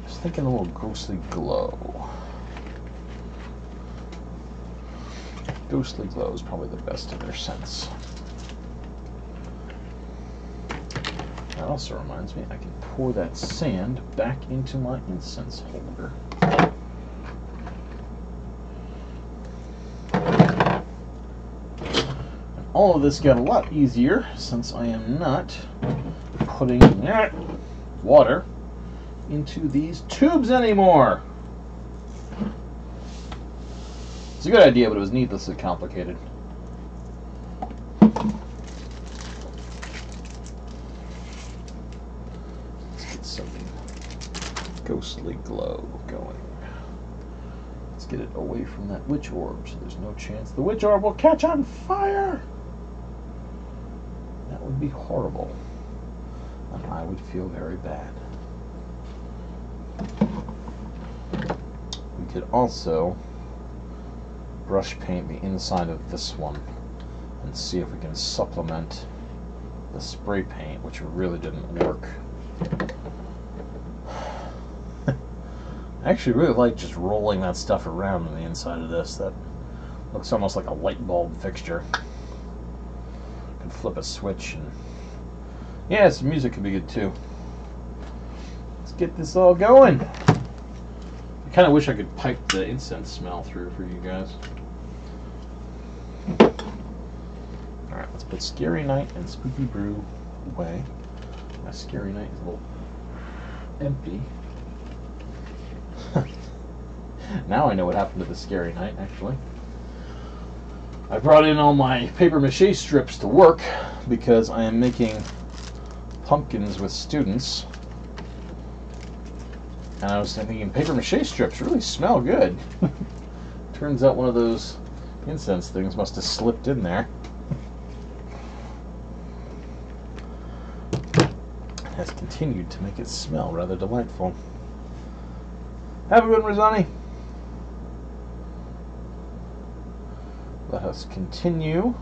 Just thinking a little Ghostly Glow. Ghostly Glow is probably the best in their sense. That also reminds me, I can pour that sand back into my incense holder. And all of this got a lot easier since I am not putting water into these tubes anymore. It's a good idea, but it was needlessly complicated. Let's get some Ghostly Glow going. Let's get it away from that witch orb so there's no chance the witch orb will catch on fire. That would be horrible. And I would feel very bad. We could also brush paint the inside of this one and see if we can supplement the spray paint, which really didn't work. I actually really like just rolling that stuff around on the inside of this. That looks almost like a light bulb fixture. You can flip a switch and yeah, some music could be good too. Let's get this all going. I kind of wish I could pipe the incense smell through for you guys. Alright, let's put Scary Night and Spooky Brew away. My Scary Night is a little empty. Now I know what happened to the Scary Night, actually. I brought in all my paper mache strips to work because I am making pumpkins with students. And I was thinking paper mache strips really smell good. Turns out one of those incense things must have slipped in there. It has continued to make it smell rather delightful. Have a good one, Rosani. Let us continue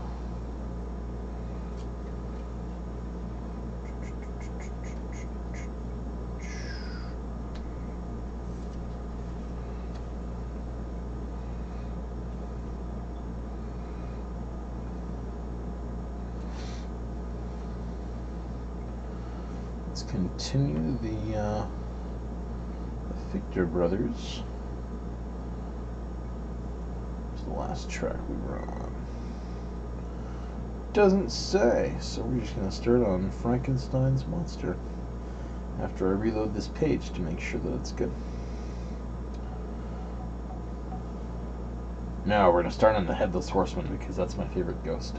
let's continue the Victor Brothers. It's the last track we were on. Doesn't say, so we're just going to start on Frankenstein's Monster after I reload this page to make sure that it's good. Now we're going to start on the Headless Horseman because that's my favorite ghost.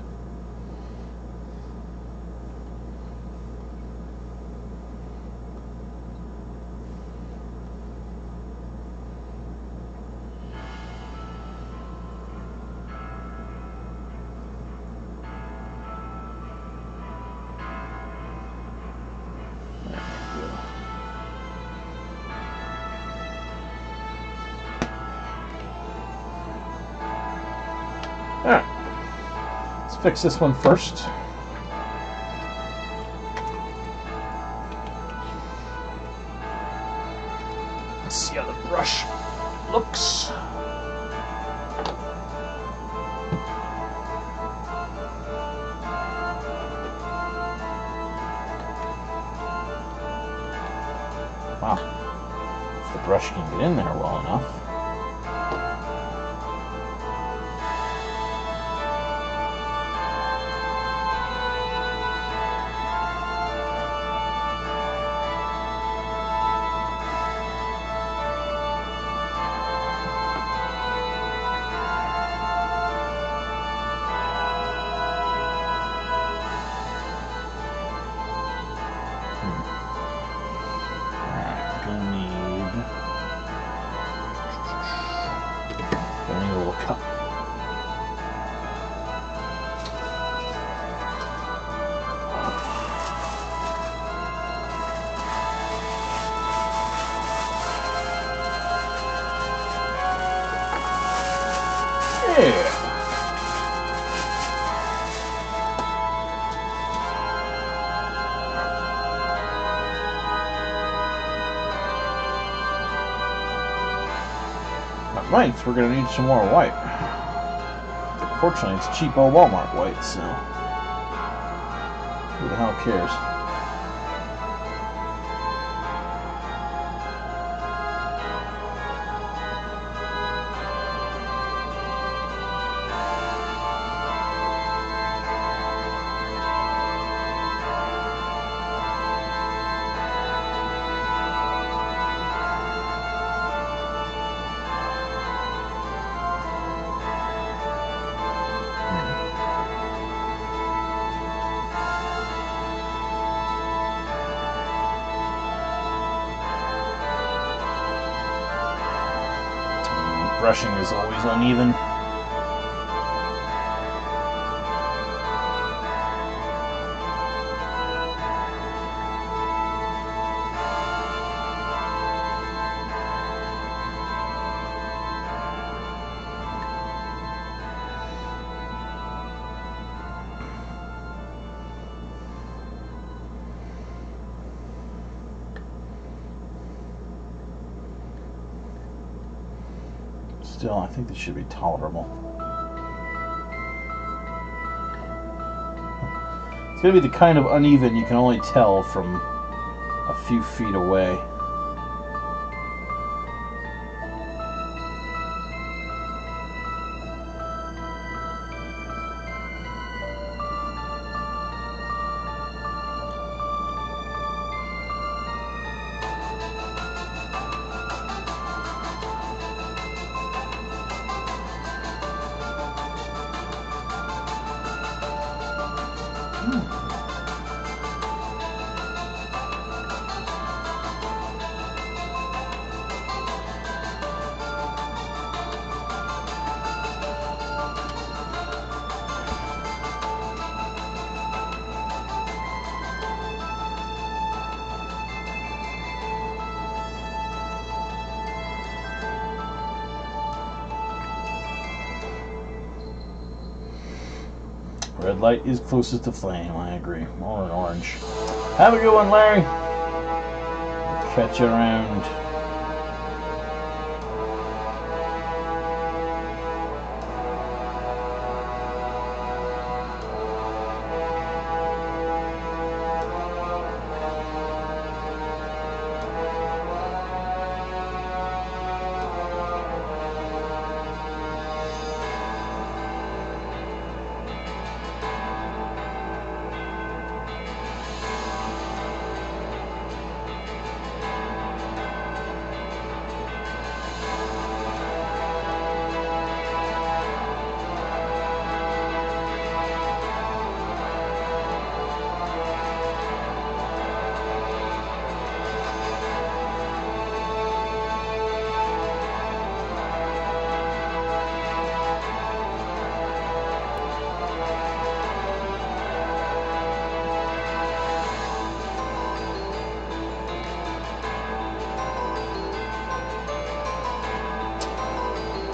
Alright, let's fix this one first. Let's see how the brush looks. Wow, if the brush can get in there well enough. Yeah. At length, we're going to need some more white. Fortunately, it's cheap old Walmart white, so who the hell cares? Brushing is always uneven. Still, I think this should be tolerable. It's going to be the kind of uneven you can only tell from a few feet away. Red light is closest to flame, I agree. Or an orange. Have a good one, Larry. Catch you around.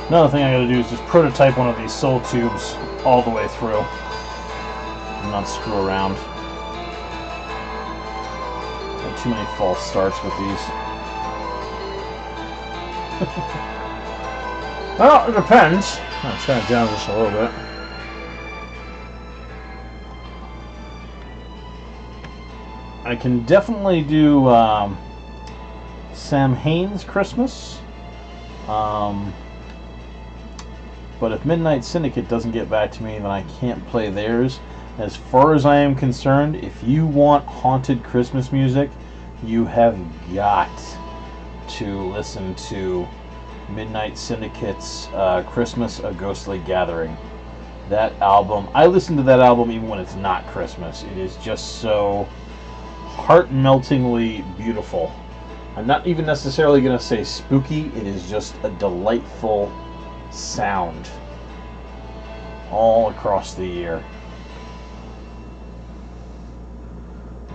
Another thing I gotta do is just prototype one of these soul tubes all the way through and not screw around. Got too many false starts with these. Well, it depends. I'll turn it down just a little bit. I can definitely do Sam Hain's Christmas. But if Midnight Syndicate doesn't get back to me, then I can't play theirs. As far as I am concerned, if you want haunted Christmas music, you have got to listen to Midnight Syndicate's Christmas: A Ghostly Gathering. That album, I listen to that album even when it's not Christmas. It is just so heart-meltingly beautiful. I'm not even necessarily going to say spooky, it is just a delightful sound all across the year.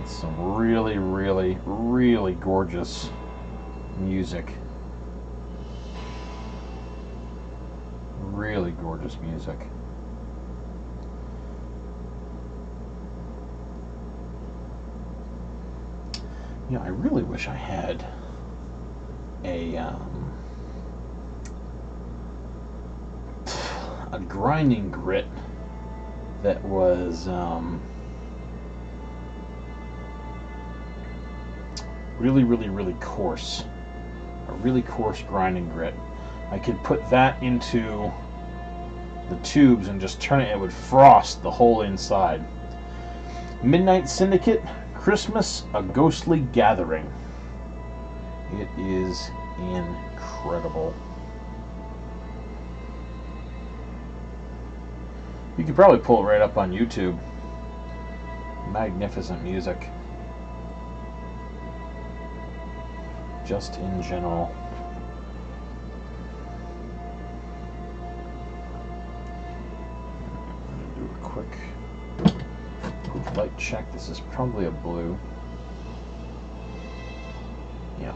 It's some really, really, really gorgeous music. Really gorgeous music. You know, I really wish I had a grinding grit that was really, really, really coarse. A really coarse grinding grit. I could put that into the tubes and just turn it, it would frost the whole inside. Midnight Syndicate, Christmas: A Ghostly Gathering. It is incredible. You could probably pull it right up on YouTube. Magnificent music. Just in general. I'm going to do a quick light check. This is probably a blue. Yeah.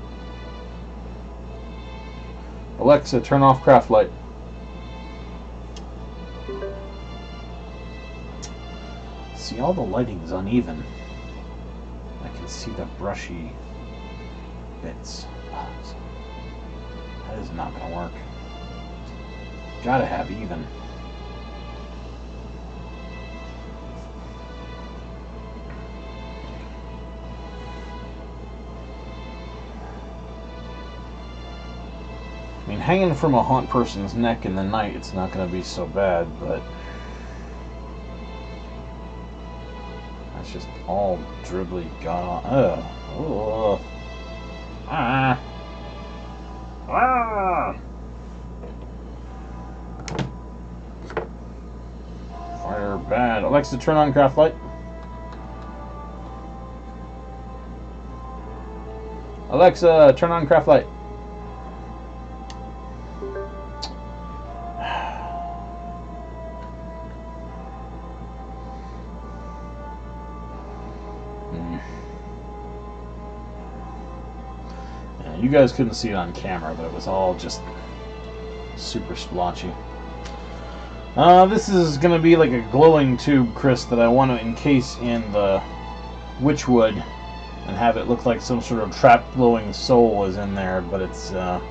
Alexa, turn off craft light. See, all the lighting is uneven. I can see the brushy bits. That is not going to work. Gotta have even. I mean, hanging from a haunt person's neck in the night, it's not going to be so bad, but that's just all dribbly gone. Oh. Ah. Ah. Fire bad. Alexa, turn on craft light. Alexa, turn on craft light. You guys couldn't see it on camera, but it was all just super splotchy. This is going to be like a glowing tube, Chris, that I want to encase in the witchwood and have it look like some sort of trapped glowing soul is in there, but it's in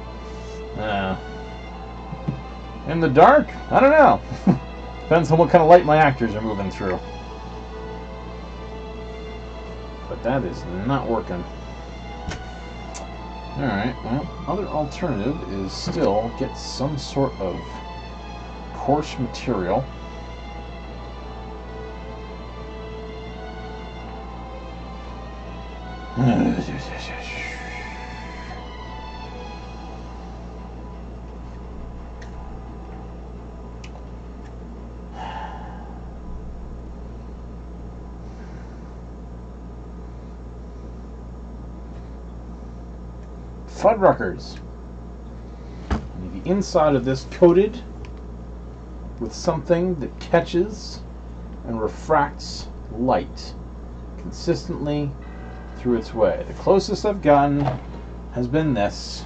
the dark? I don't know. Depends on what kind of light my actors are moving through. But that is not working. Alright, well, other alternative is still get some sort of coarse material. Fuddruckers. And the inside of this coated with something that catches and refracts light consistently through its way. The closest I've gotten has been this,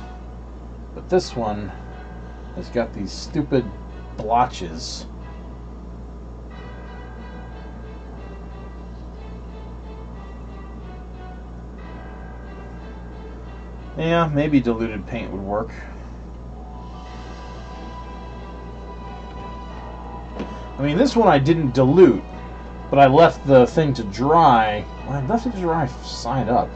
but this one has got these stupid blotches. Yeah, maybe diluted paint would work. I mean, this one I didn't dilute, but I left the thing to dry. Well, I left it to dry side up.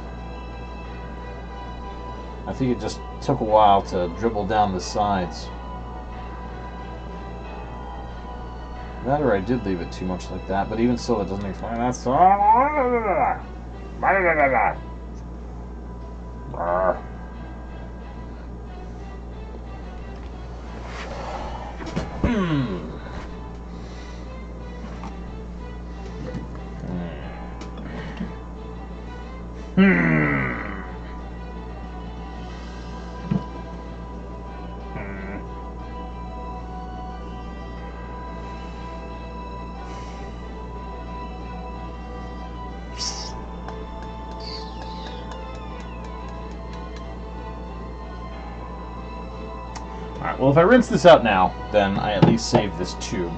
I think it just took a while to dribble down the sides. That or I did leave it too much like that, but even so, that doesn't explain that. So, Alright, well, if I rinse this out now, then I at least save this tube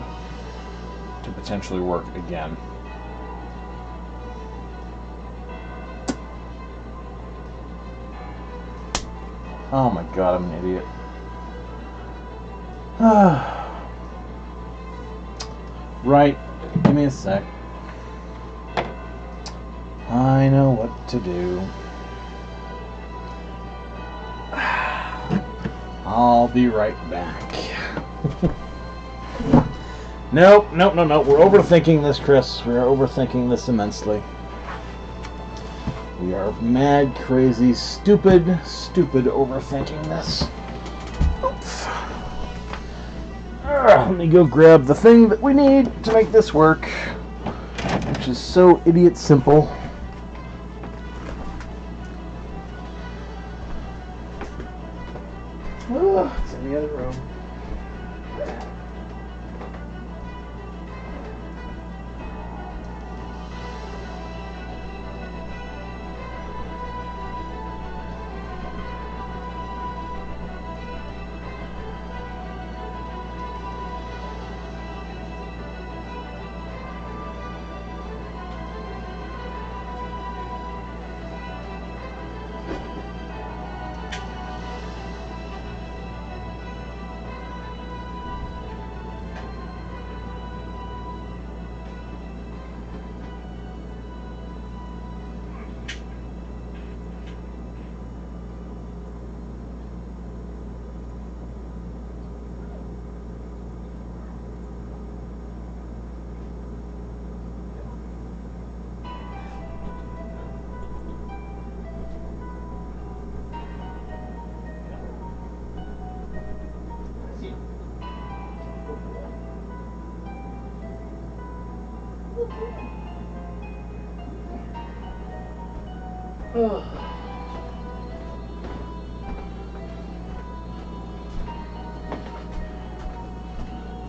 to potentially work again. Oh my god, I'm an idiot. Right, give me a sec. I know what to do. I'll be right back. Nope. We're overthinking this, Chris. We're overthinking this immensely. We are mad, crazy, stupid overthinking this. Oops. Let me go grab the thing that we need to make this work, which is so idiot simple. Oh, it's in the other room.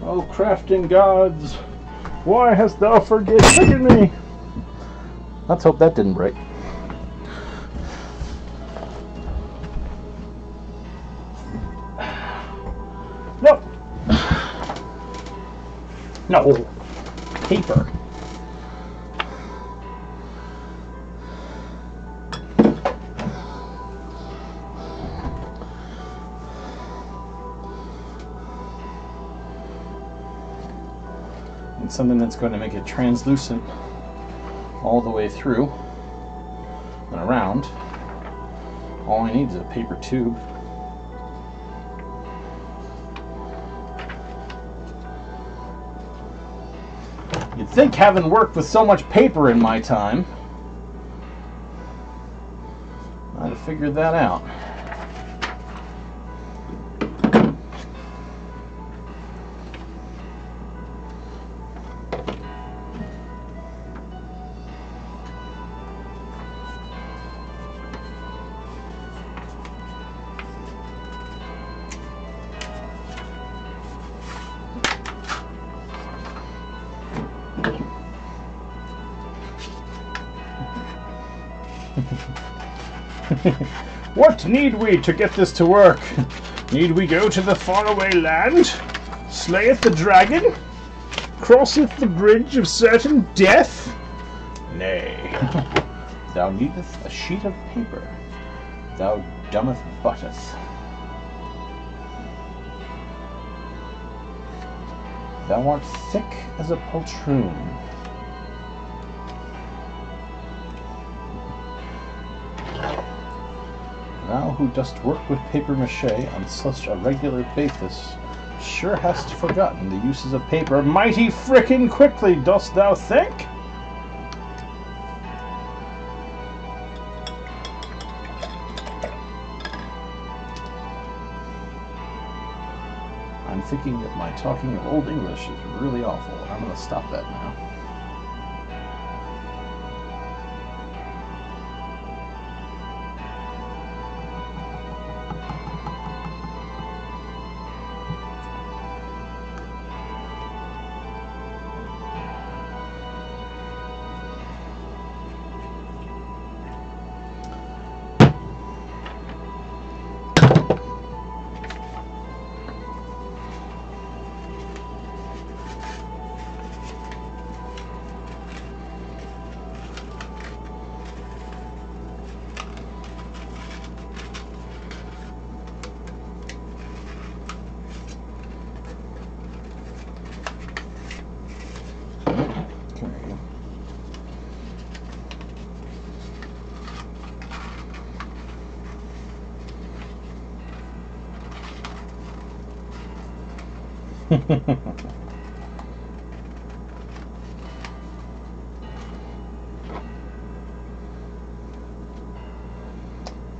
Oh, crafting gods, why hast thou forsaken me? Let's hope that didn't break. Nope. No. Paper. And something that's going to make it translucent all the way through and around. All I need is a paper tube. You'd think, having worked with so much paper in my time, I'd have figured that out. What need we to get this to work? Need we go to the faraway land? Slayeth the dragon? Crosseth the bridge of certain death? Nay. Thou needest a sheet of paper. Thou dumbeth butteth. Thou art thick as a poltroon. Thou who dost work with papier-mâché on such a regular basis, sure hast forgotten the uses of paper. Mighty frickin' quickly, dost thou think? I'm thinking that my talking of Old English is really awful. I'm going to stop that now.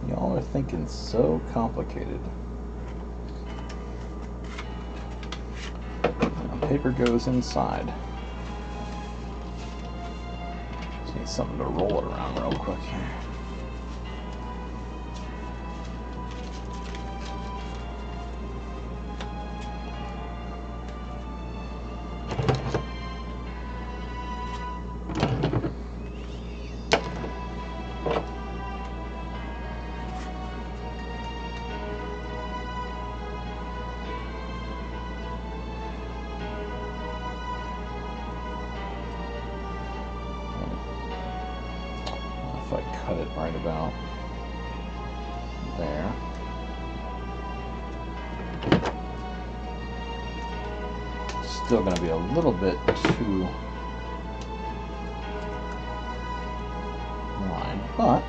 Y'all are thinking so complicated. Now, paper goes inside. Just need something to roll it around real quick here. If I cut it right about there. Still going to be a little bit too wide, but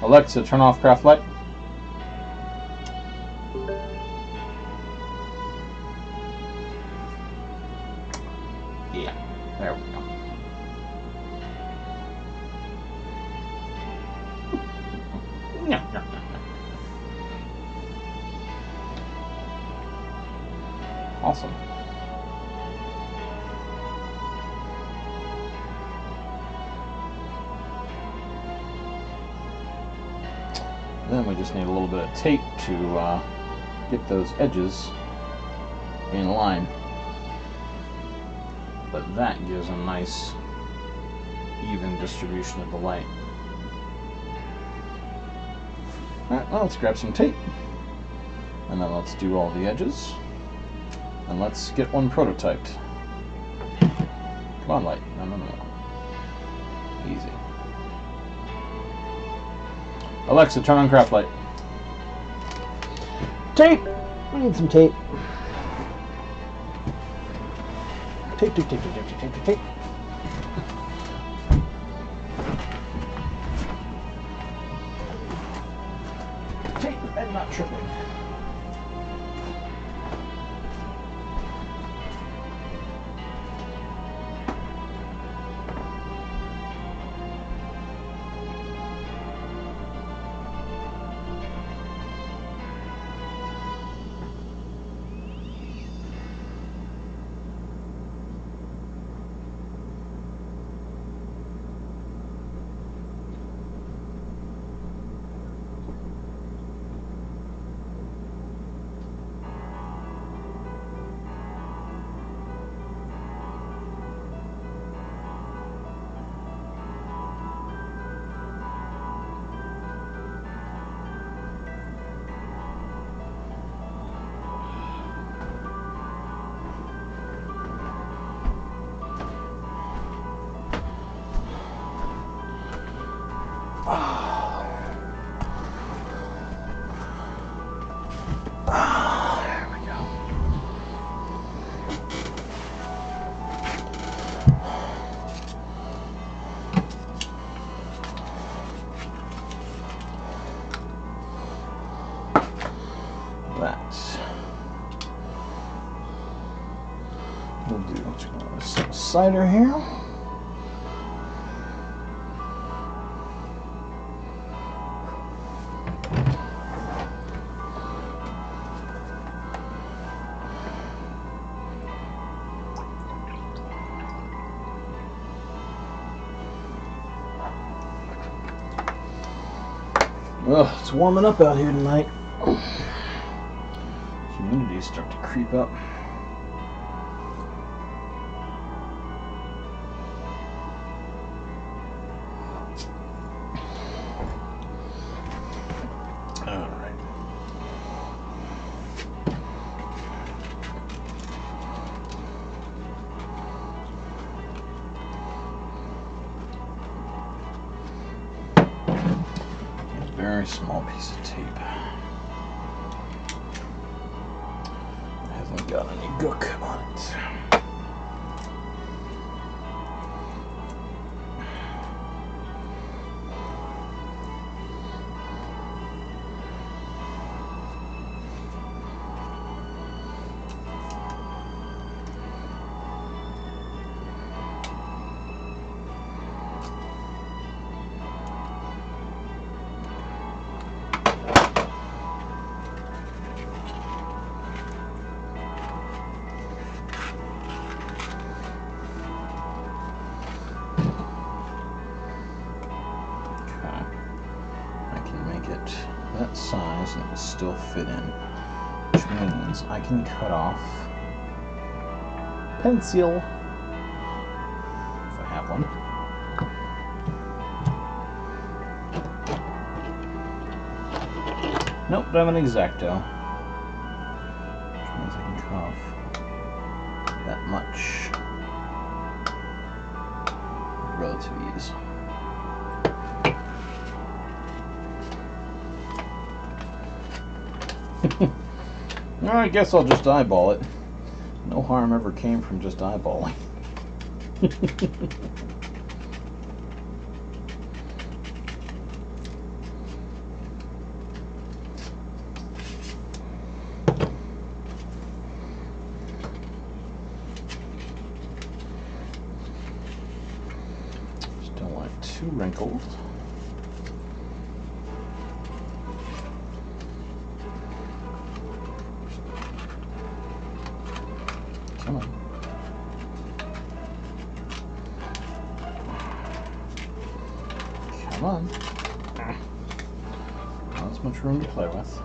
Alexa, turn off craft light. Yeah, there we go. Awesome. Then we just need a little bit of tape to get those edges in line. But that gives a nice even distribution of the light. Alright, well, let's grab some tape. And then let's do all the edges. And let's get one prototyped. Come on, light. No, no, no. Easy. Alexa, turn on craft light. Tape! We need some tape. Tape, tape, tape, tape, tape, tape, tape, tape. Tape and not tripping. cider here. Well, it's warming up out here tonight. Humidity's starting to creep up. Very small piece of tape. It hasn't got any gook on it. That size and it will still fit in, which means I can cut off pencil if I have one. Nope, don't have an X-Acto, which means I can cut off that much with relative ease. I guess I'll just eyeball it. No harm ever came from just eyeballing. Just don't want it too wrinkled. Come on. Come on. Not as much room to play with.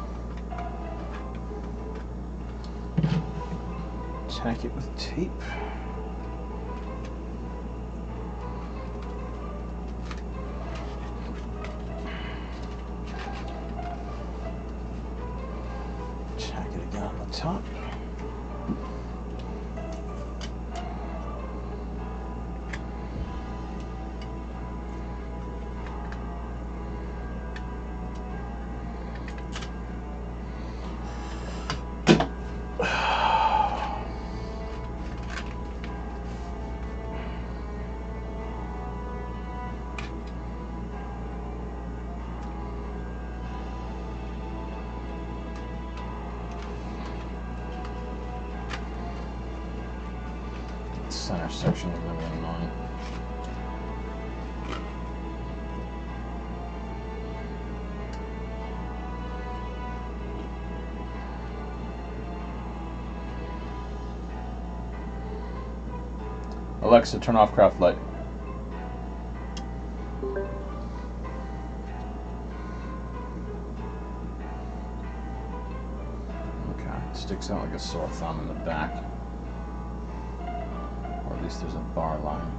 Tack it with tape. Tack it again on the top. Center section is going to be annoying. Alexa, turn off craft light. Okay, it sticks out like a sore thumb in the back. Or at least there's a bar line.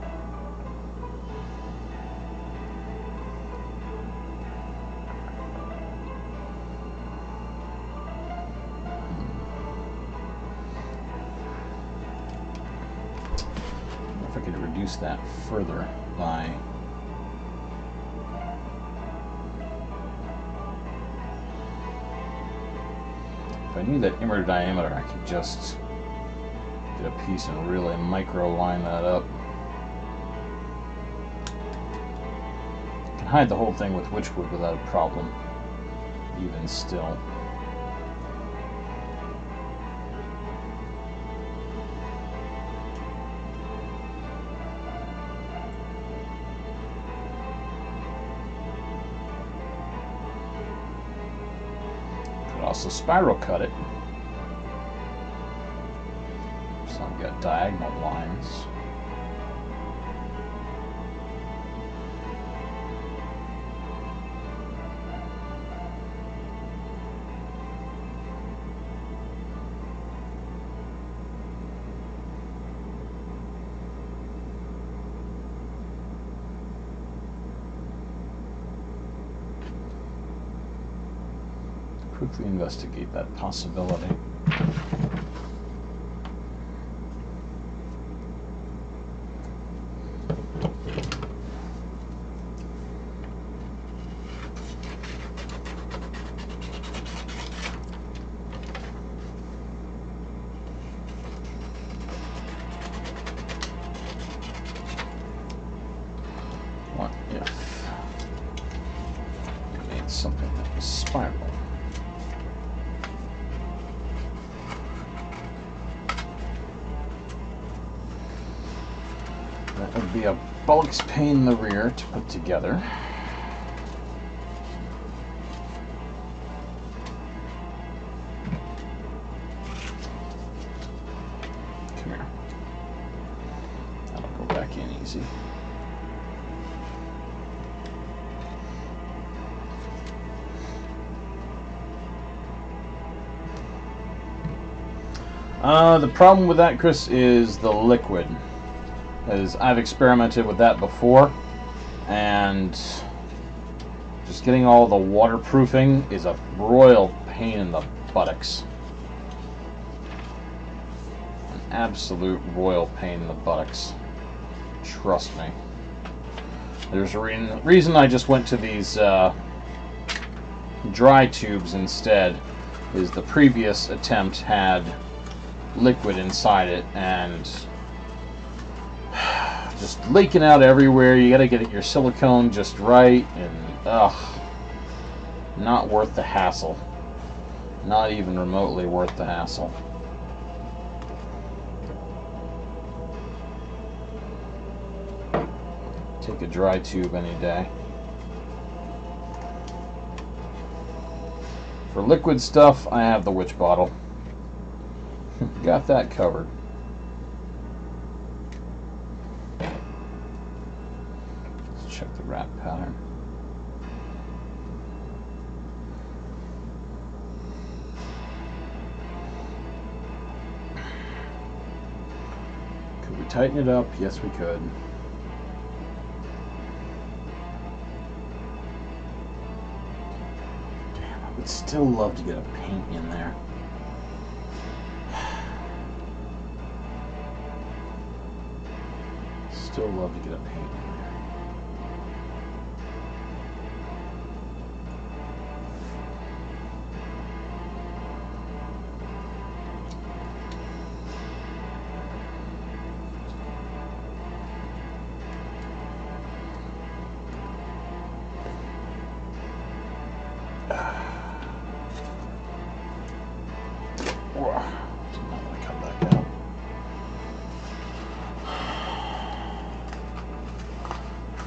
If I could reduce that further by if I knew that inner diameter, I could just get a piece and really micro line that up. I can hide the whole thing with witchwood without a problem, even still. also spiral cut it. So I've got diagonal lines. Quickly investigate that possibility. What if we made something that was spiral? That would be a bollocks pain in the rear to put together. Come here. That'll go back in easy. The problem with that, Chris, is the liquid. As I've experimented with that before, and just getting all the waterproofing is a royal pain in the buttocks. An absolute royal pain in the buttocks. Trust me. There's a reason I just went to these dry tubes instead, is the previous attempt had liquid inside it, and just leaking out everywhere. You gotta get your silicone just right, and not worth the hassle. Not even remotely worth the hassle. Take a dry tube any day. For liquid stuff, I have the witch bottle. Got that covered. Check the wrap pattern. Could we tighten it up? Yes, we could. Damn, I would still love to get a paint in there. Still love to get a paint in there.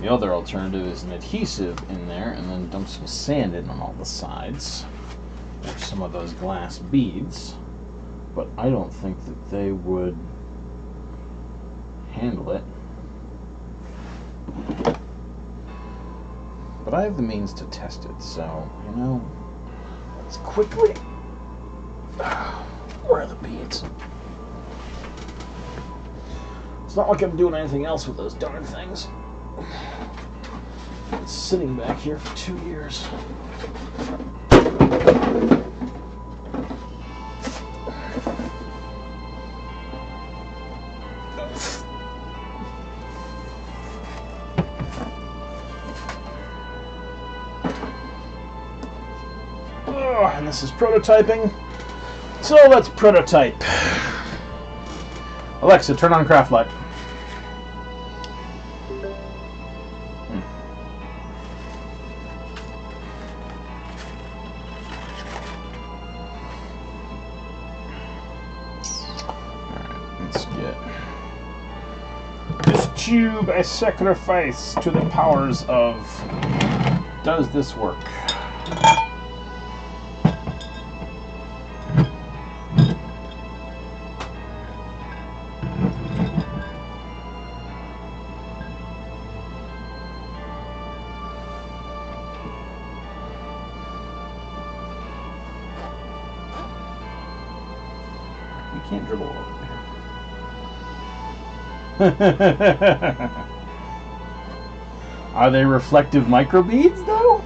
The other alternative is an adhesive in there and then dump some sand in on all the sides, or some of those glass beads, but I don't think that they would handle it. But I have the means to test it, so, you know, let's quickly... Where are the beads? It's not like I'm doing anything else with those darn things. It's sitting back here for 2 years. Oh, and this is prototyping. So let's prototype. Alexa, turn on craft light. Tube a sacrifice to the powers of... Does this work? can't dribble over there. Are they reflective microbeads, though?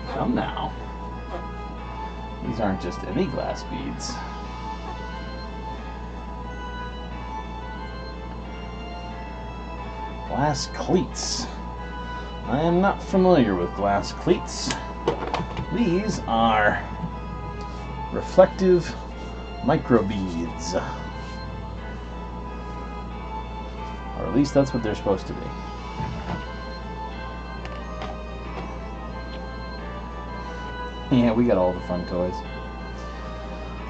Come now. These aren't just any glass beads. Glass cleats. I am not familiar with glass cleats. These are reflective microbeads. Or at least that's what they're supposed to be. Yeah, we got all the fun toys.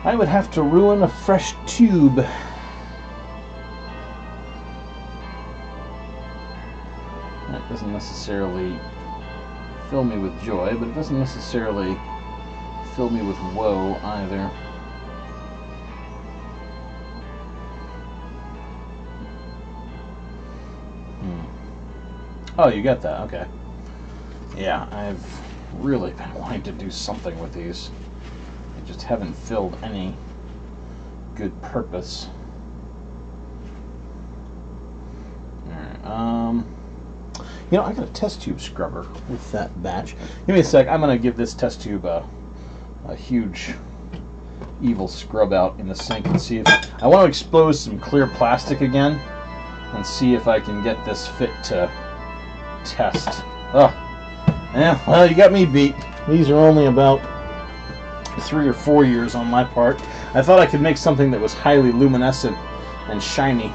I would have to ruin a fresh tube. That doesn't necessarily fill me with joy, but it doesn't necessarily fill me with woe either. Oh, you got that, okay. Yeah, I've really been wanting to do something with these. I just haven't filled any good purpose. Alright, you know, I got a test tube scrubber with that batch. Give me a sec, I'm gonna give this test tube a huge evil scrub out in the sink and see if I want to expose some clear plastic again and see if I can get this fit to test. Oh, yeah, well, you got me beat. These are only about 3 or 4 years on my part. I thought I could make something that was highly luminescent and shiny.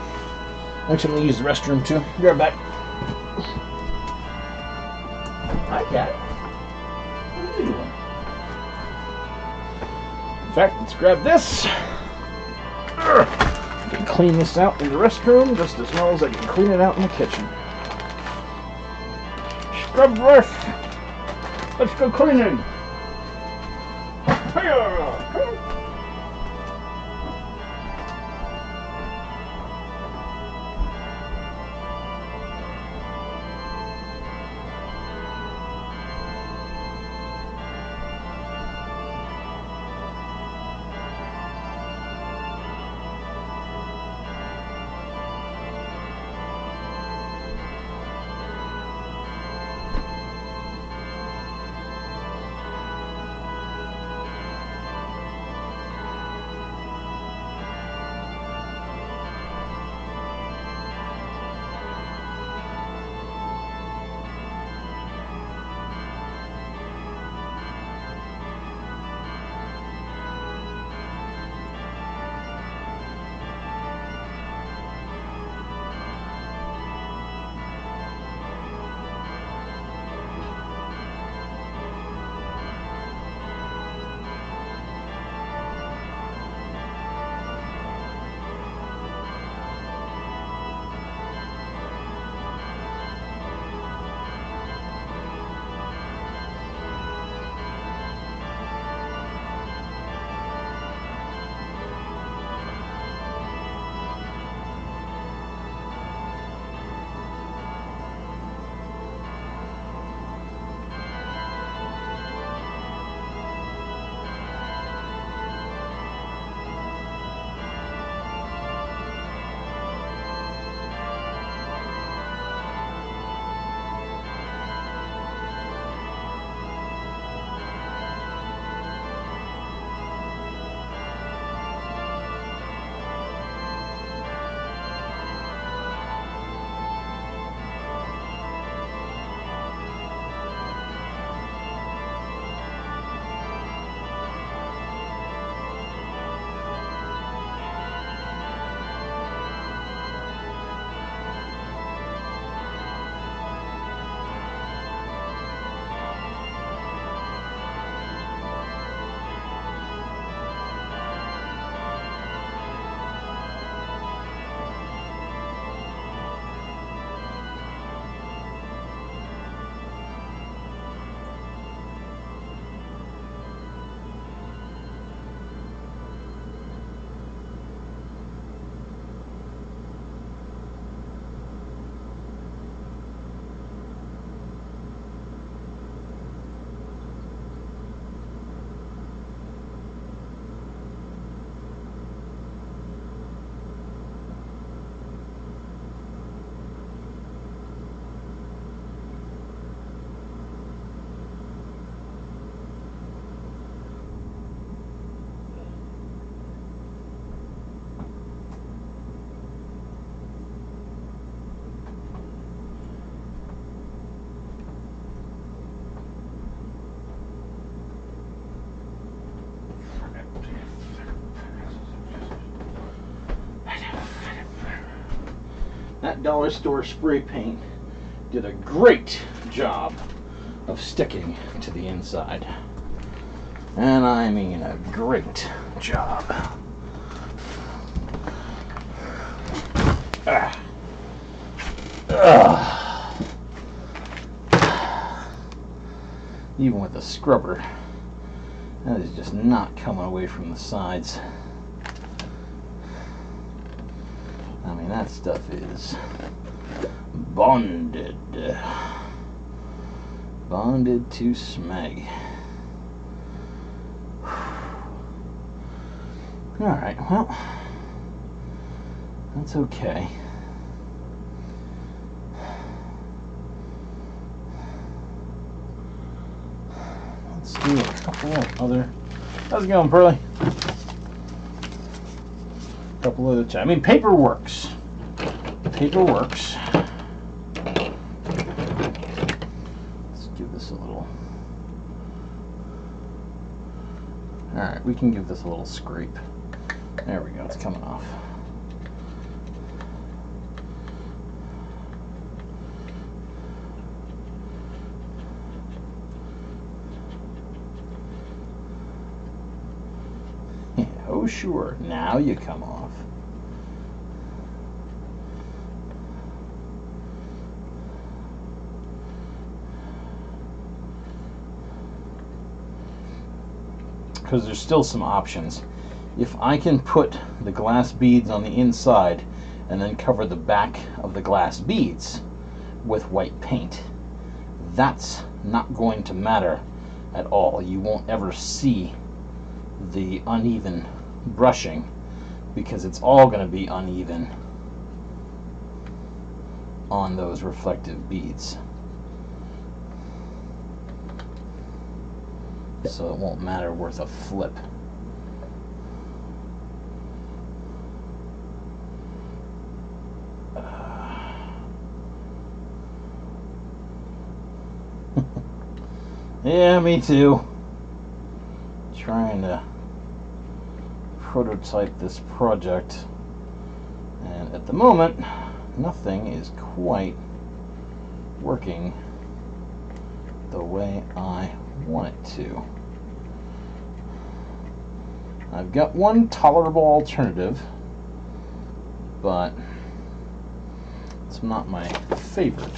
Actually, I'm gonna use the restroom too. Be right back. Hi, cat. What are you doing? In fact, let's grab this. I can clean this out in the restroom just as well as I can clean it out in the kitchen. Scrub brush. Let's go cleaning. Hiya! That dollar store spray paint did a great job of sticking to the inside. And I mean a great job. Even with the scrubber, that is just not coming away from the sides. I mean, that stuff is bonded. Bonded to smeg. Alright, well, that's okay. Let's do a couple of other... How's it going, Pearly? A couple other... I mean, paper works. Paper works. Let's give this a little... Alright, we can give this a little scrape. There we go, it's coming off. Oh sure, now you come off. Because there's still some options. If I can put the glass beads on the inside and then cover the back of the glass beads with white paint, that's not going to matter at all. You won't ever see the uneven brushing because it's all going to be uneven on those reflective beads. So it won't matter worth a flip. Yeah, me too. Trying to prototype this project, and at the moment nothing is quite working the way I want it to. I've got one tolerable alternative, but it's not my favorite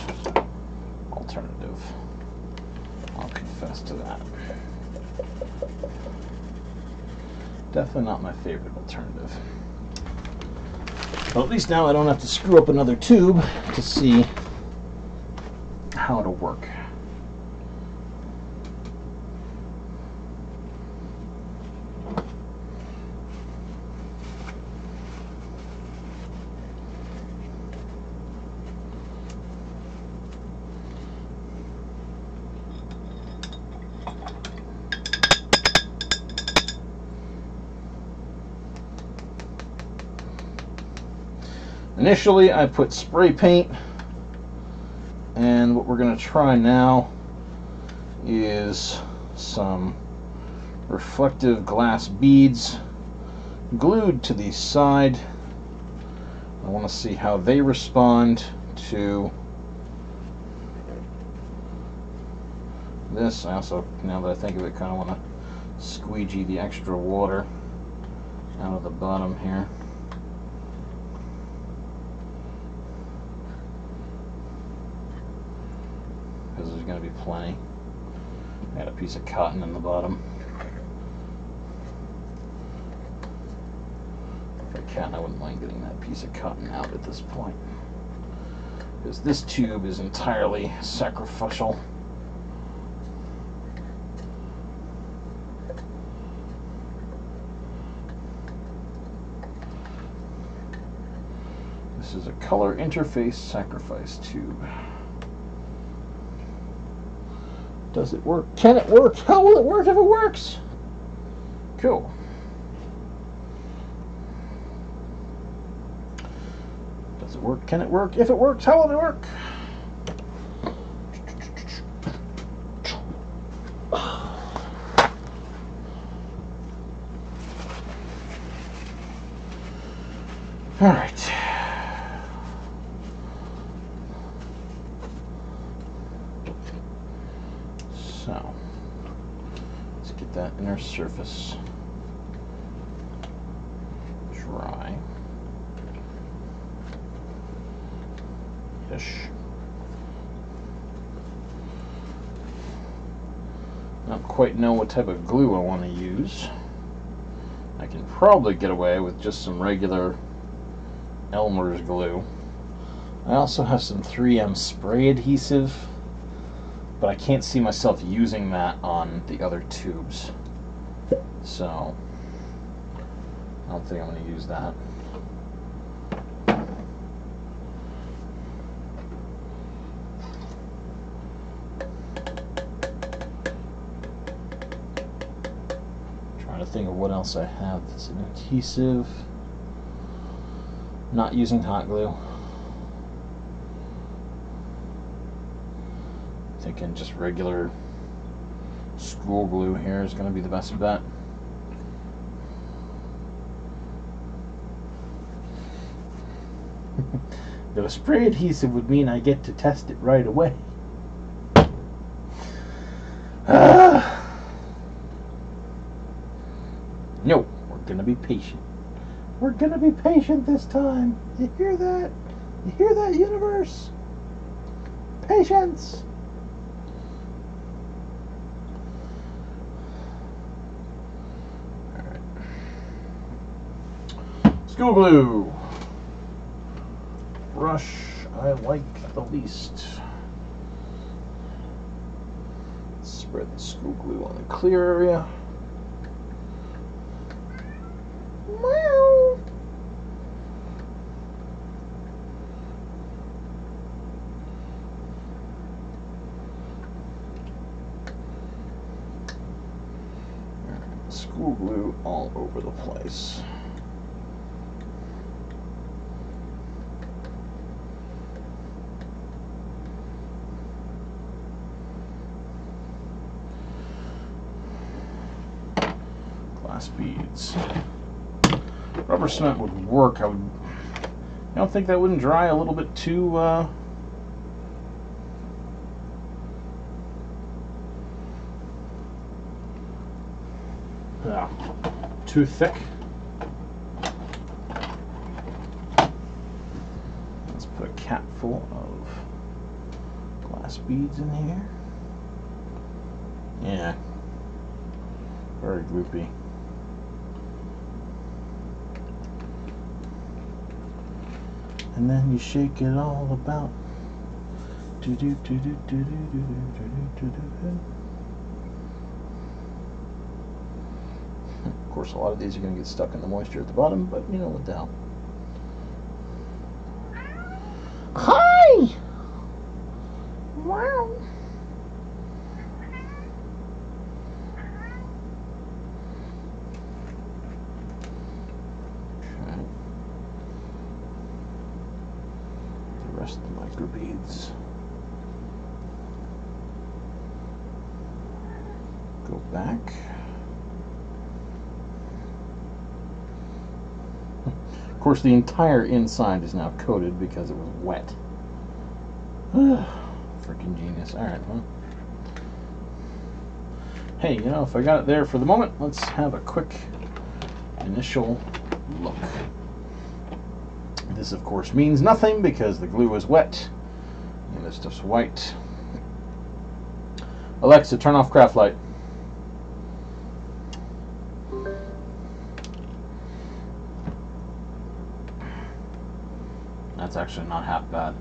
alternative. I'll confess to that. Definitely not my favorite alternative. But at least now I don't have to screw up another tube to see how to work. Initially, I put spray paint, and what we're going to try now is some reflective glass beads glued to the side. I want to see how they respond to this. I also, now that I think of it, kind of want to squeegee the extra water out of the bottom here. Because there's going to be plenty. I got a piece of cotton in the bottom. If I can, I wouldn't mind getting that piece of cotton out at this point. Because this tube is entirely sacrificial. This is a color interface sacrifice tube. Does it work? Can it work? How will it work if it works? Cool. Does it work? Can it work? If it works, how will it work? All right. surface dry. Ish. I don't quite know what type of glue I want to use. I can probably get away with just some regular Elmer's glue. I also have some 3M spray adhesive, but I can't see myself using that on the other tubes. So, I don't think I'm going to use that. Trying to think of what else I have that's an adhesive. Not using hot glue. Thinking just regular school glue here is going to be the best bet. The spray adhesive would mean I get to test it right away. No, we're going to be patient. We're going to be patient this time. You hear that? You hear that, universe? Patience! Alright. School glue. Brush I like the least. Spread the school glue on the clear area. Meow. School glue all over the place. Glass beads. Rubber cement would work. I don't think that wouldn't dry a little bit too too thick. Let's put a cap full of glass beads in here. Yeah, very gloopy. And then you shake it all about. Of course, a lot of these are going to get stuck in the moisture at the bottom, but you know what the hell. Hi! Wow! Okay. The rest of the micro beads. Go back. Of course, the entire inside is now coated because it was wet. Freaking genius. Alright, well. Hey, you know, if I got it there for the moment, let's have a quick initial look. This, of course, means nothing because the glue is wet and this stuff's white. Alexa, turn off craft light. That's actually not half bad.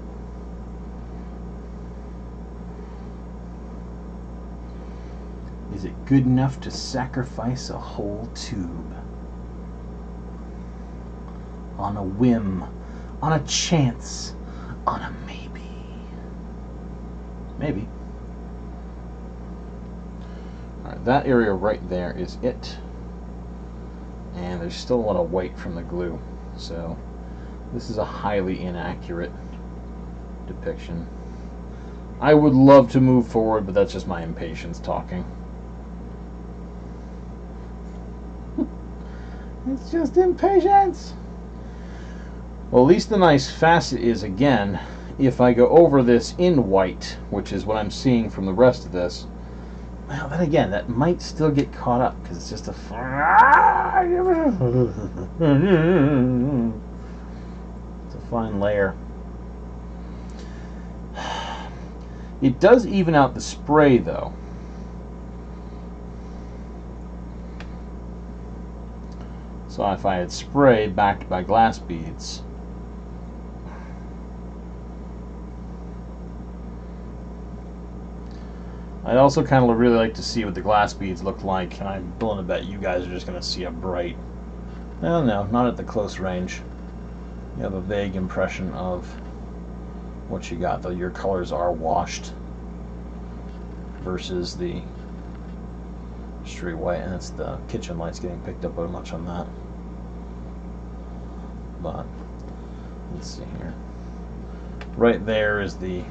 Is it good enough to sacrifice a whole tube? On a whim, on a chance, on a maybe. Maybe. Alright, that area right there is it. And there's still a lot of white from the glue, so this is a highly inaccurate depiction. I would love to move forward, but that's just my impatience talking. It's just impatience! Well, at least the nice facet is, again, if I go over this in white, which is what I'm seeing from the rest of this, Well, then again, that might still get caught up because it's just a. It's a fine layer. It does even out the spray, though. So if I had spray backed by glass beads, I'd also kind of really like to see what the glass beads look like, and I'm willing to bet you guys are just going to see a bright. Well, no, not at the close range. You have a vague impression of what you got, though your colors are washed versus the straight white, and it's the kitchen lights getting picked up very much on that. But let's see here. Right there is the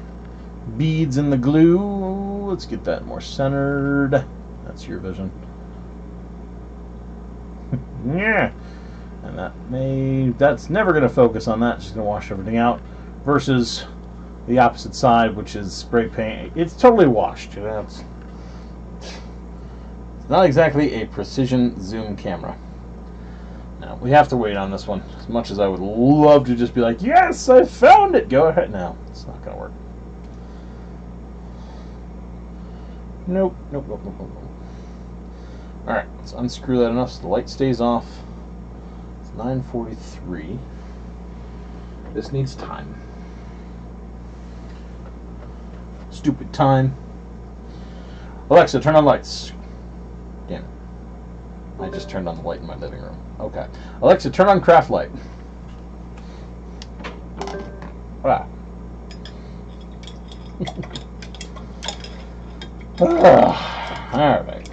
beads and the glue. Let's get that more centered. That's your vision. Yeah. And that's never going to focus on that. It's just going to wash everything out. Versus the opposite side, which is spray paint. It's totally washed. You know, it's not exactly a precision zoom camera. Now, we have to wait on this one. As much as I would love to just be like, yes, I found it. Go ahead. No, it's not going to work. Nope. Alright, let's unscrew that enough so the light stays off. It's 9:43. This needs time. Stupid time. Alexa, turn on lights. Damn it. I just turned on the light in my living room. Okay. Alexa, turn on craft light. Ah. Alright.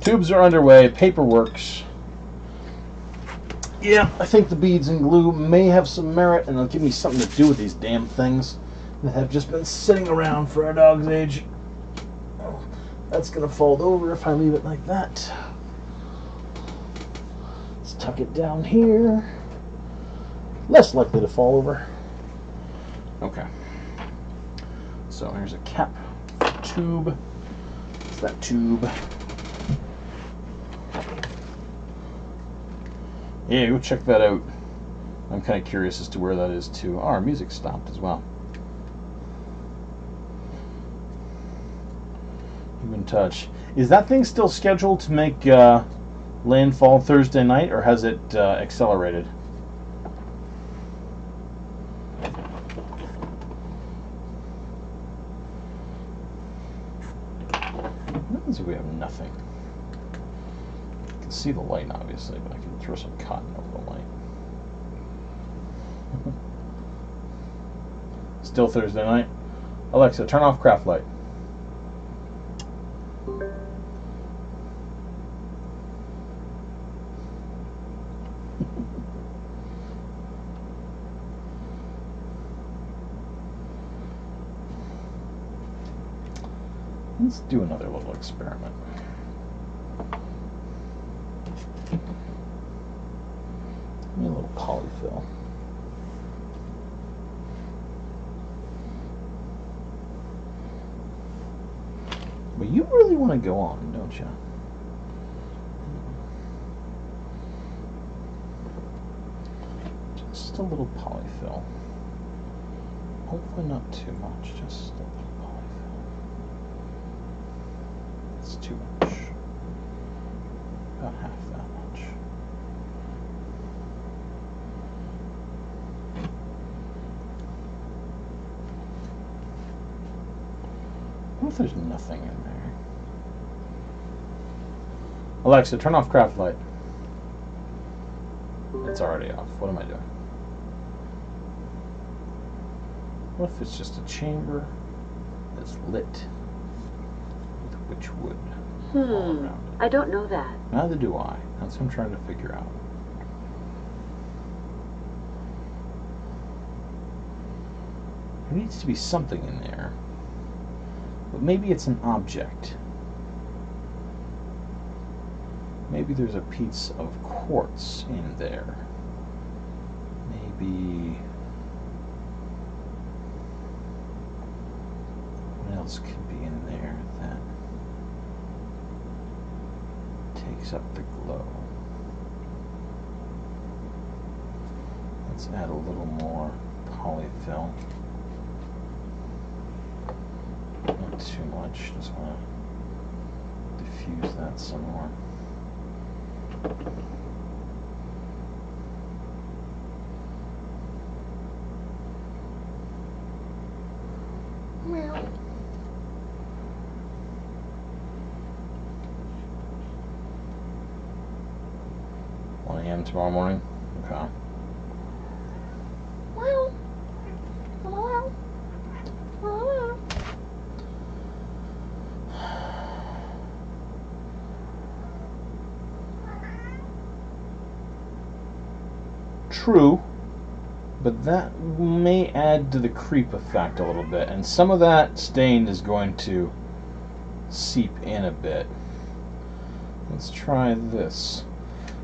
Tubes are underway. Paper works. Yeah, I think the beads and glue may have some merit, and they'll give me something to do with these damn things that have just been sitting around for a dog's age. Oh, that's going to fold over if I leave it like that. Let's tuck it down here. Less likely to fall over. Okay. So here's a cap tube. It's that tube. Yeah, go check that out. I'm kind of curious as to where that is too. Oh, our music stopped as well. Human touch. Is that thing still scheduled to make landfall Thursday night, or has it accelerated? We have nothing. You can see the light, obviously, but I can throw some cotton over the light. Still Thursday night. Alexa, turn off craft light. Let's do another little experiment. Give me a little polyfill. But you really want to go on, don't you? Just a little polyfill. Hopefully not too much, just a little polyfill. It's too much. About half that much. What if there's nothing in there? Alexa, turn off craft light. It's already off. What am I doing? What if it's just a chamber that's lit with witch wood all around it? I don't know that. Neither do I. That's what I'm trying to figure out. There needs to be something in there. But maybe it's an object. Maybe there's a piece of quartz in there. Maybe... what else could be in there that... takes up the glow. Let's add a little more polyfill. Not too much, just want to diffuse that some more. Meow. 1 a.m. tomorrow morning? Okay. True, but that may add to the creep effect a little bit, and some of that stain is going to seep in a bit. Let's try this.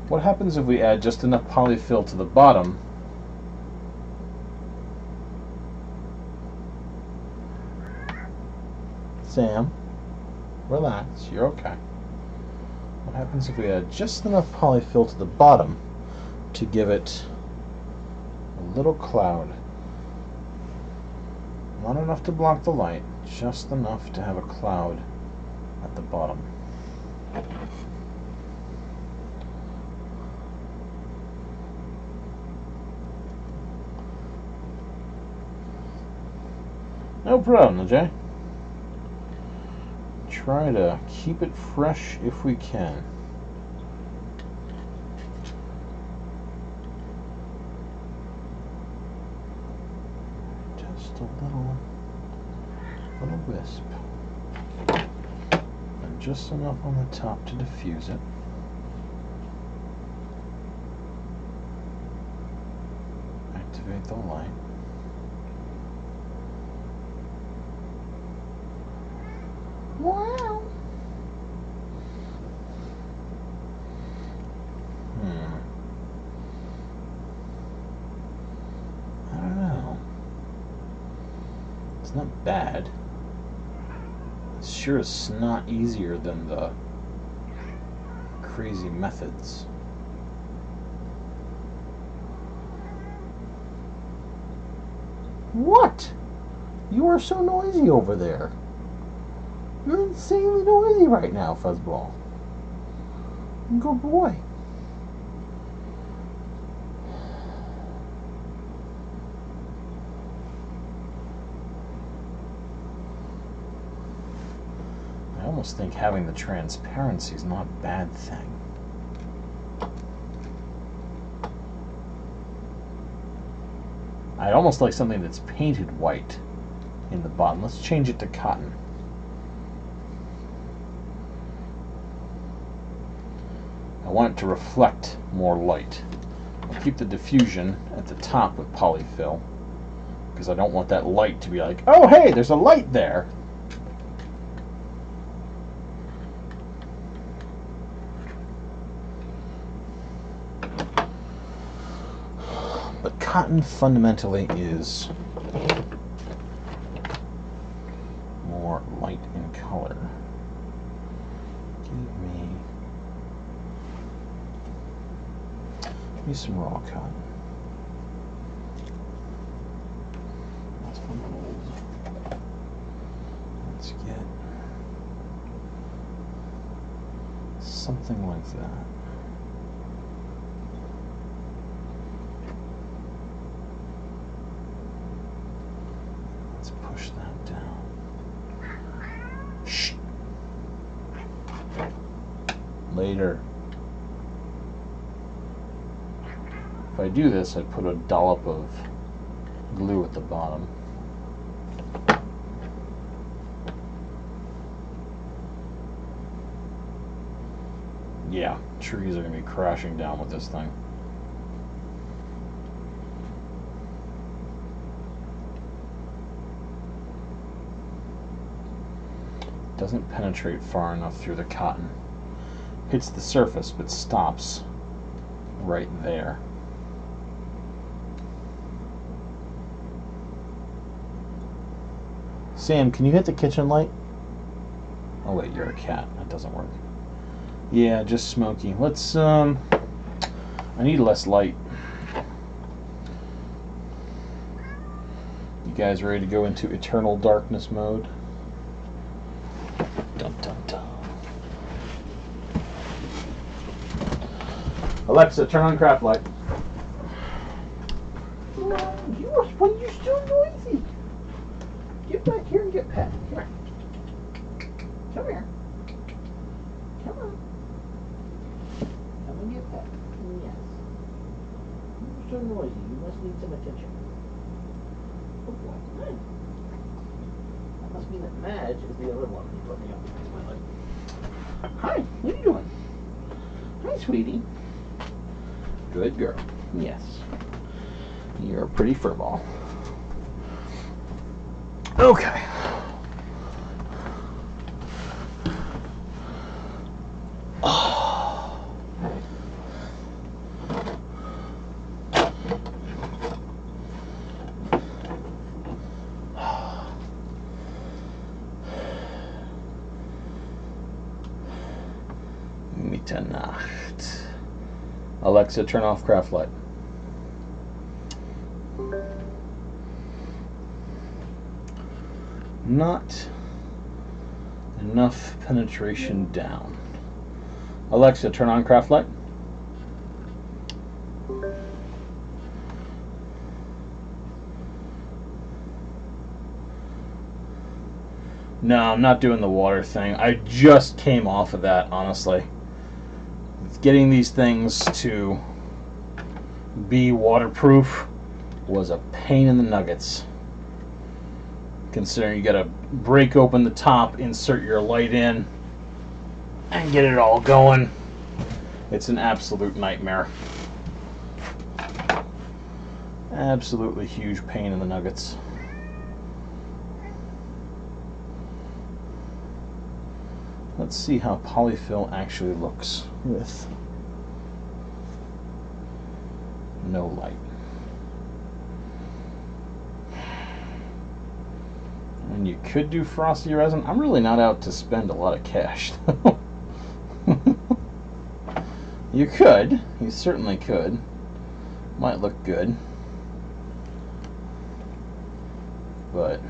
What happens if we add just enough polyfill to the bottom? Sam, relax, you're okay. What happens if we add just enough polyfill to the bottom to give it a little cloud? Not enough to block the light, just enough to have a cloud at the bottom. No problem, Jay. Try to keep it fresh if we can. Just a little wisp. And just enough on the top to diffuse it. Activate the light. Wow. I don't know. It's not bad. It's sure as not easier than the crazy methods. What? You are so noisy over there. You're insanely noisy right now, Fuzzball. Good boy. I almost think having the transparency is not a bad thing. I'd almost like something that's painted white in the bottom. Let's change it to cotton. I want it to reflect more light. I'll keep the diffusion at the top with polyfill, because I don't want that light to be like, oh hey, there's a light there. But cotton fundamentally is more light in color. Give me some raw cotton. That's from old. Let's get something like that. Let's push that down. Shh. Later. If I do this, I'd put a dollop of glue at the bottom. Yeah, trees are going to be crashing down with this thing. Doesn't penetrate far enough through the cotton. Hits the surface, but stops right there. Sam, can you hit the kitchen light? Oh wait, you're a cat. That doesn't work. Yeah, just smoky. Let's, I need less light. You guys ready to go into eternal darkness mode? Dun, dun, dun. Alexa, turn on craft light. You're so noisy. Get back here and get pet. Here. Come here. Come on. Come and get pet. Yes. You're so noisy. You must need some attention. Oh boy. Good. That must mean that Madge is the other one. Let me up my light. Hi. What are you doing? Hi, sweetie. Good girl. Yes. You're a pretty furball. Okay. Mitternacht. Alexa, turn off craft light. Not enough penetration down. Alexa, turn on craft light. No, I'm not doing the water thing. I just came off of that, honestly. Getting these things to be waterproof was a pain in the nuggets. Considering you gotta break open the top, insert your light in, and get it all going. It's an absolute nightmare. Absolutely huge pain in the nuggets. Let's see how polyfill actually looks with no light. And you could do frosty resin. I'm really not out to spend a lot of cash. You could. You certainly could. Might look good. But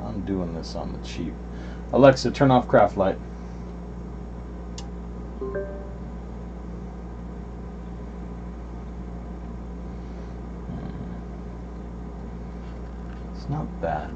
I'm doing this on the cheap. Alexa, turn off craft light. It's not bad.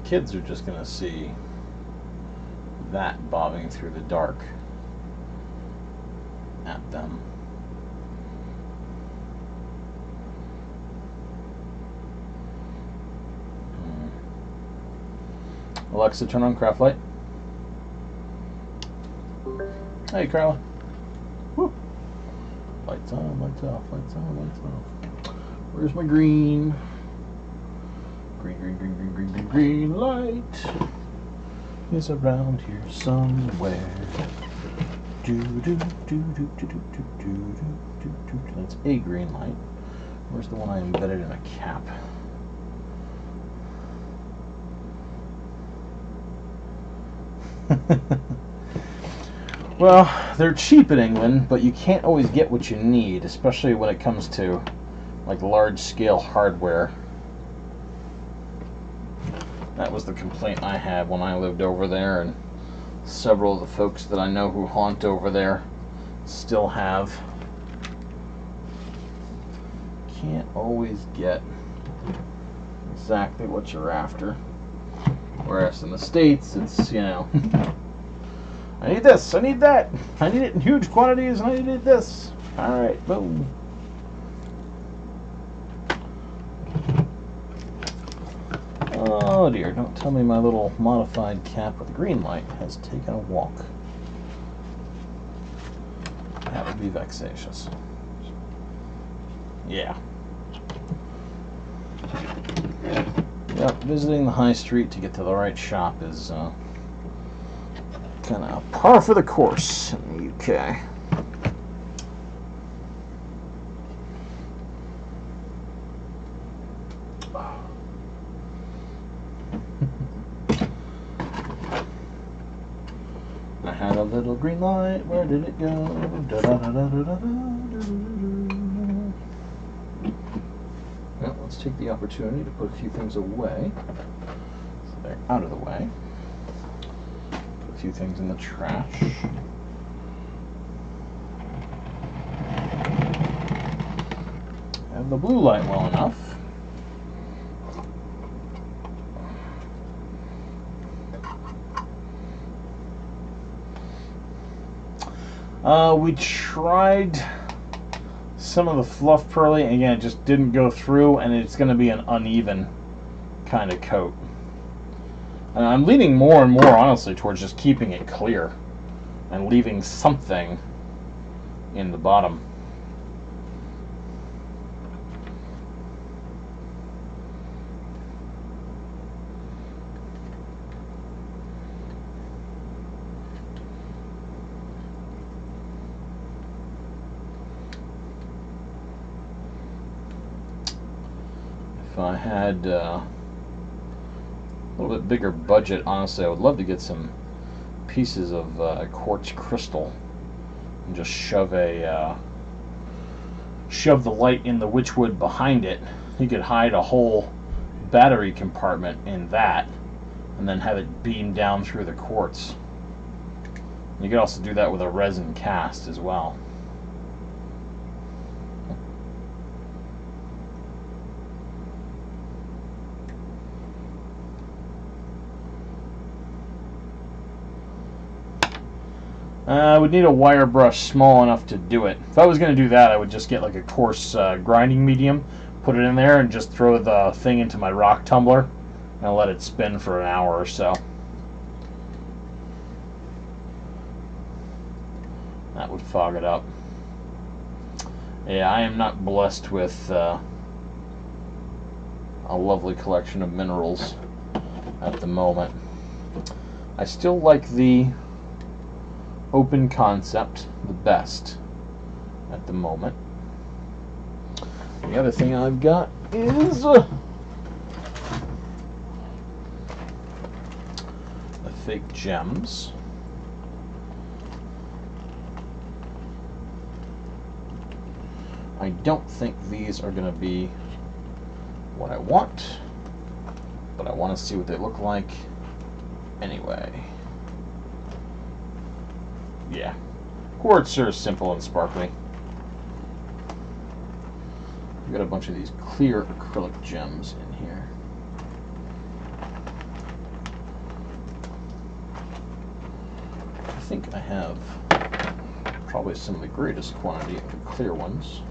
Kids are just going to see that bobbing through the dark at them. Alexa, turn on craft light. Hey, Carla. Woo. Lights on, lights off, lights on, lights off. Where's my green? Green, green, green, green, green, green, green light is around here somewhere. Do do do do do do do do do do. That's a green light. Where's the one I embedded in a cap? Well, they're cheap in England, but you can't always get what you need, especially when it comes to like large-scale hardware. That was the complaint I had when I lived over there, and several of the folks that I know who haunt over there still have. Can't always get exactly what you're after. Whereas in the States, it's, you know, I need this, I need that, I need it in huge quantities, and I need this. Alright, boom. Oh dear, don't tell me my little modified cap with a green light has taken a walk. That would be vexatious. Yeah. Yep, visiting the high street to get to the right shop is kind of par for the course in the UK. I had a little green light, where did it go? Da -da -da -da -da -da -da. Well, let's take the opportunity to put a few things away. So they're out of the way. Put a few things in the trash. Have the blue light well enough. We tried some of the fluff pearly, and again, it just didn't go through, and it's going to be an uneven kind of coat. And I'm leaning more and more, honestly, towards just keeping it clear and leaving something in the bottom. If I had a little bit bigger budget, honestly, I would love to get some pieces of quartz crystal and just shove the light in the witchwood behind it. You could hide a whole battery compartment in that, and then have it beam down through the quartz. You could also do that with a resin cast as well. I would need a wire brush small enough to do it. If I was going to do that, I would just get like a coarse grinding medium, put it in there, and just throw the thing into my rock tumbler and let it spin for an hour or so. That would fog it up. Yeah, I am not blessed with a lovely collection of minerals at the moment. I still like the open concept the best at the moment. The other thing I've got is the fake gems. I don't think these are going to be what I want, but I want to see what they look like anyway. Yeah, quartz are simple and sparkly. We've got a bunch of these clear acrylic gems in here. I think I have probably some of the greatest quantity of the clear ones.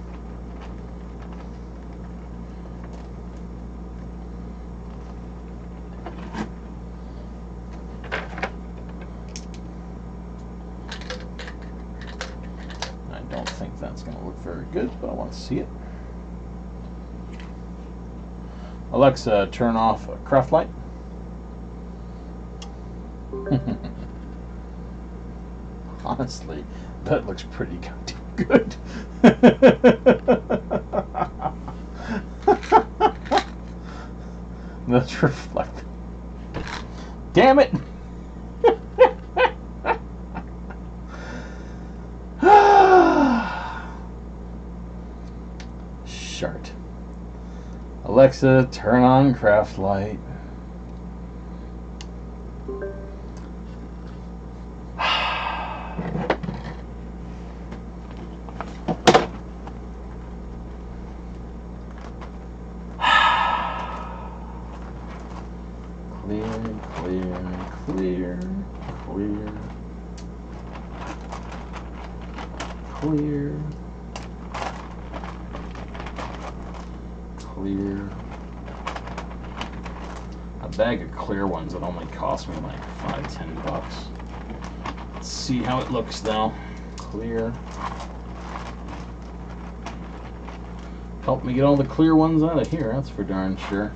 That's going to look very good, but I want to see it. Alexa, turn off a craft light. Honestly, that looks pretty good. Let's reflect. Damn it! Shart. Alexa, turn on craft light. Clear. bag of clear ones that only cost me like $5-10. Let's see how it looks though. Clear. Help me get all the clear ones out of here, that's for darn sure.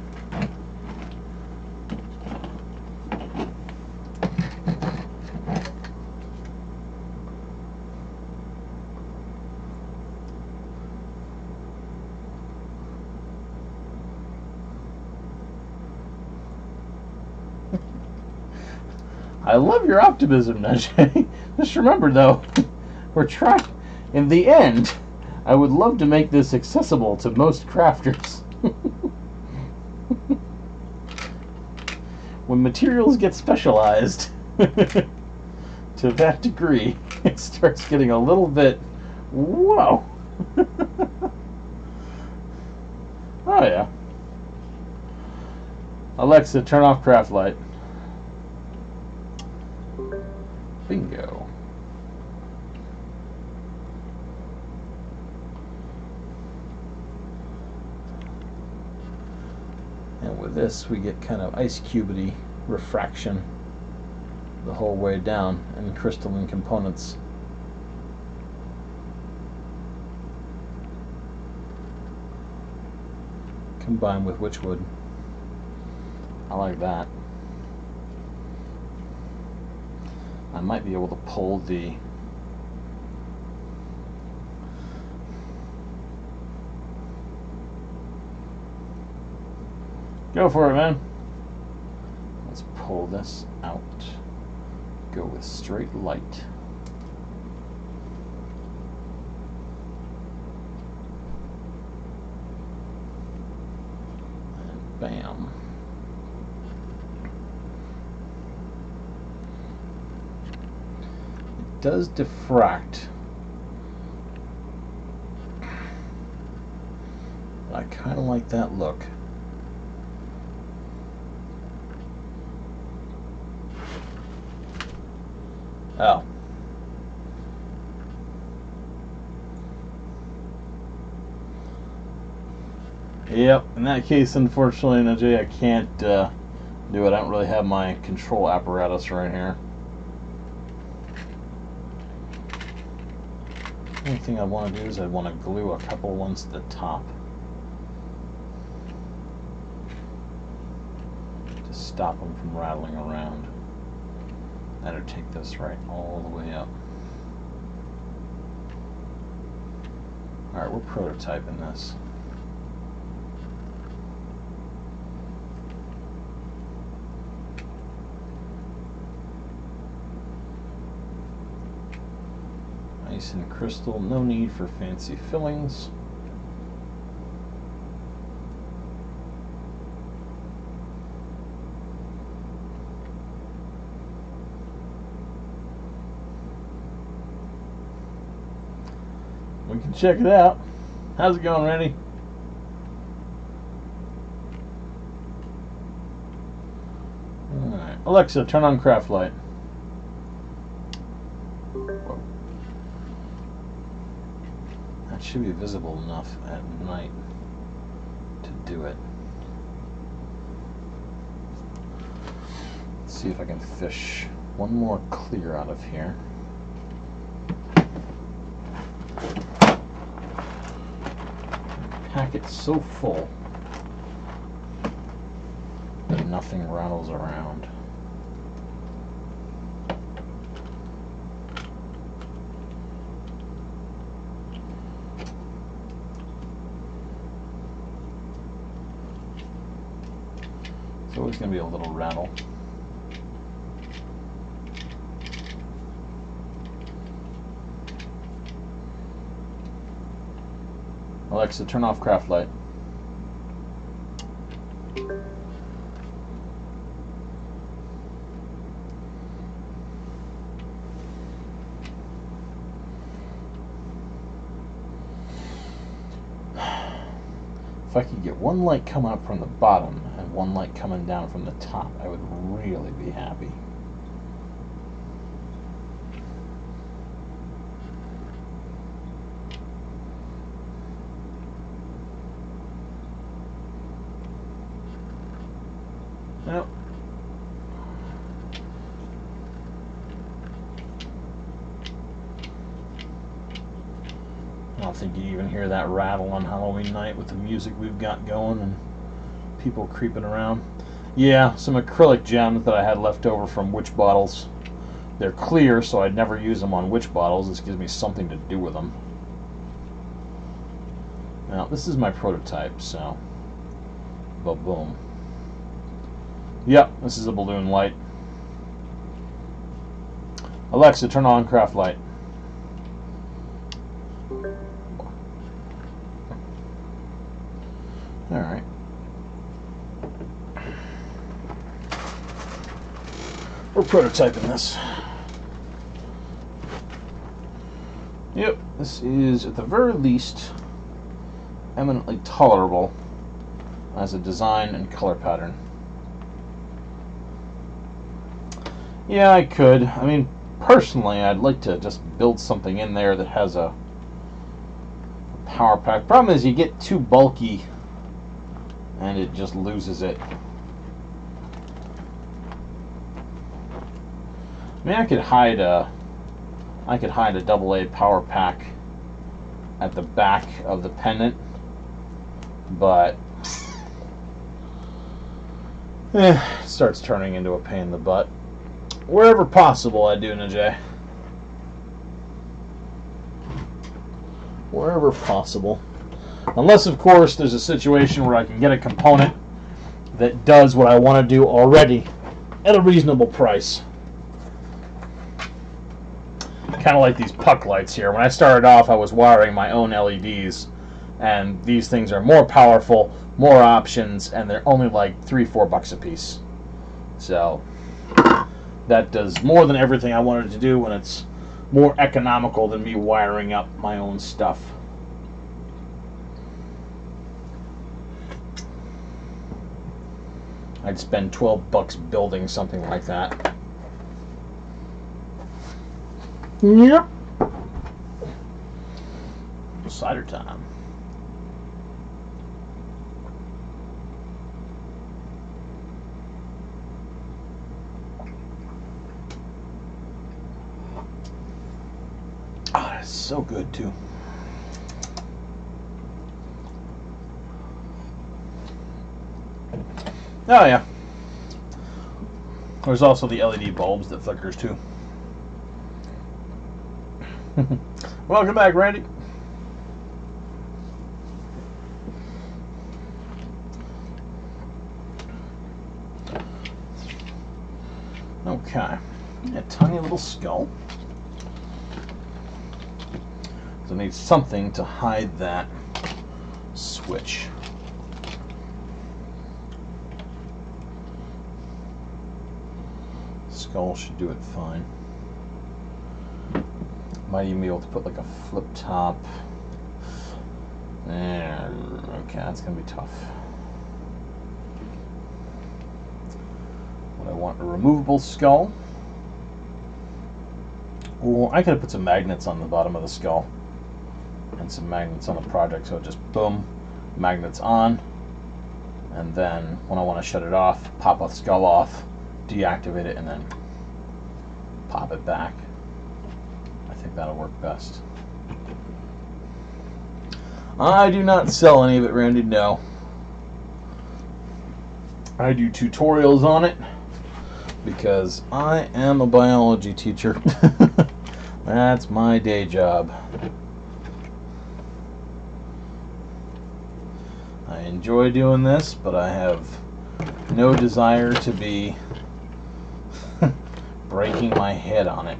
I love your optimism, Najee. Just remember, though, we're trying. In the end, I would love to make this accessible to most crafters. When materials get specialized to that degree, it starts getting a little bit, whoa. Oh, yeah. Alexa, turn off craft light. Bingo. And with this, we get kind of ice cubity refraction the whole way down in crystalline components. Combined with witchwood. I like that. I might be able to pull the go for it, man. Let's pull this out. Go with straight light. And bam. Does diffract. I kind of like that look. Oh. Yep, in that case, unfortunately, Najee, I can't do it. I don't really have my control apparatus right here. The only thing I want to do is I want to glue a couple ones to the top to stop them from rattling around. That'll take this right all the way up. Alright, we're prototyping this. Nice and crystal, no need for fancy fillings. We can check it out. How's it going, Randy? Alright, Alexa, turn on craft light. Whoa. That should be visible enough at night to do it. Let's see if I can fish one more clear out of here. Pack it so full that nothing rattles around. It's always going to be a little rattle. Alexa, turn off craft light. If I could get one light coming up from the bottom and one light coming down from the top, I would really be happy. Yep. I don't think you even hear that rattle on Halloween night with the music we've got going and people creeping around. Yeah, some acrylic gems that I had left over from witch bottles. They're clear, so I'd never use them on witch bottles. This gives me something to do with them. Now, this is my prototype, so... Ba-boom. Yep, this is a balloon light. Alexa, turn on craft light. Alright. We're prototyping this. Yep, this is at the very least eminently tolerable as a design and color pattern. Yeah, I could. I mean, personally, I'd like to just build something in there that has a power pack. Problem is, you get too bulky and it just loses it. I mean, I could hide a AA power pack at the back of the pendant, but it starts turning into a pain in the butt. Wherever possible, I do, Najee. Wherever possible. Unless, of course, there's a situation where I can get a component that does what I want to do already at a reasonable price. Kind of like these puck lights here. When I started off, I was wiring my own LEDs, and these things are more powerful, more options, and they're only like $3-4 a piece. So that does more than everything I wanted to do, when it's more economical than me wiring up my own stuff. I'd spend $12 building something like that. Yep. Cider time. Ah, it's so good too. Oh yeah. There's also the LED bulbs that flickers too. Welcome back, Randy. Okay. A tiny little skull. So I need something to hide that switch. Skull should do it fine. Might even be able to put like a flip top. Okay, that's gonna be tough. What I want, a removable skull. Or I could have put some magnets on the bottom of the skull and some magnets on the project, so it just boom, magnets on, and then when I want to shut it off, pop a skull off, deactivate it, and then pop it back. I think that'll work best. I do not sell any of it, Randy, no. I do tutorials on it because I am a biology teacher. That's my day job. I enjoy doing this, but I have no desire to be breaking my head on it.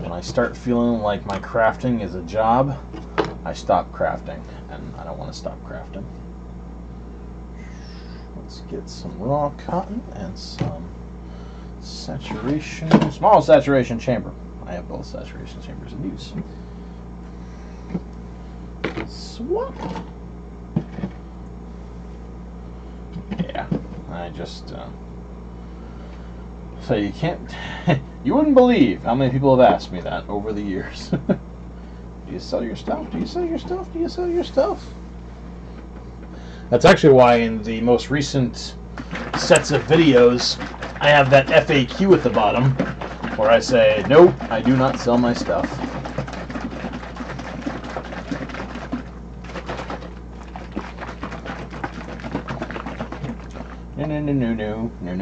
When I start feeling like my crafting is a job, I stop crafting, and I don't want to stop crafting. Let's get some raw cotton and some saturation, small saturation chamber. I have both saturation chambers in use. Swap. Yeah, I just so you can't. You wouldn't believe how many people have asked me that over the years. Do you sell your stuff? Do you sell your stuff? Do you sell your stuff? That's actually why in the most recent sets of videos, I have that FAQ at the bottom where I say, nope, I do not sell my stuff.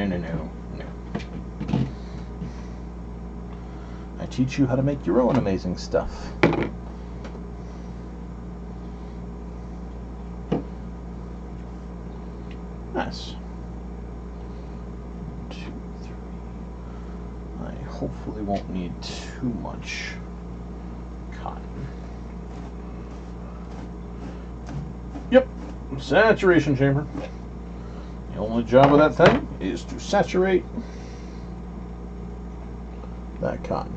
No. I teach you how to make your own amazing stuff. Nice. 2, 3. I hopefully won't need too much cotton. Yep, saturation chamber. The only job of that thing is to saturate that cotton.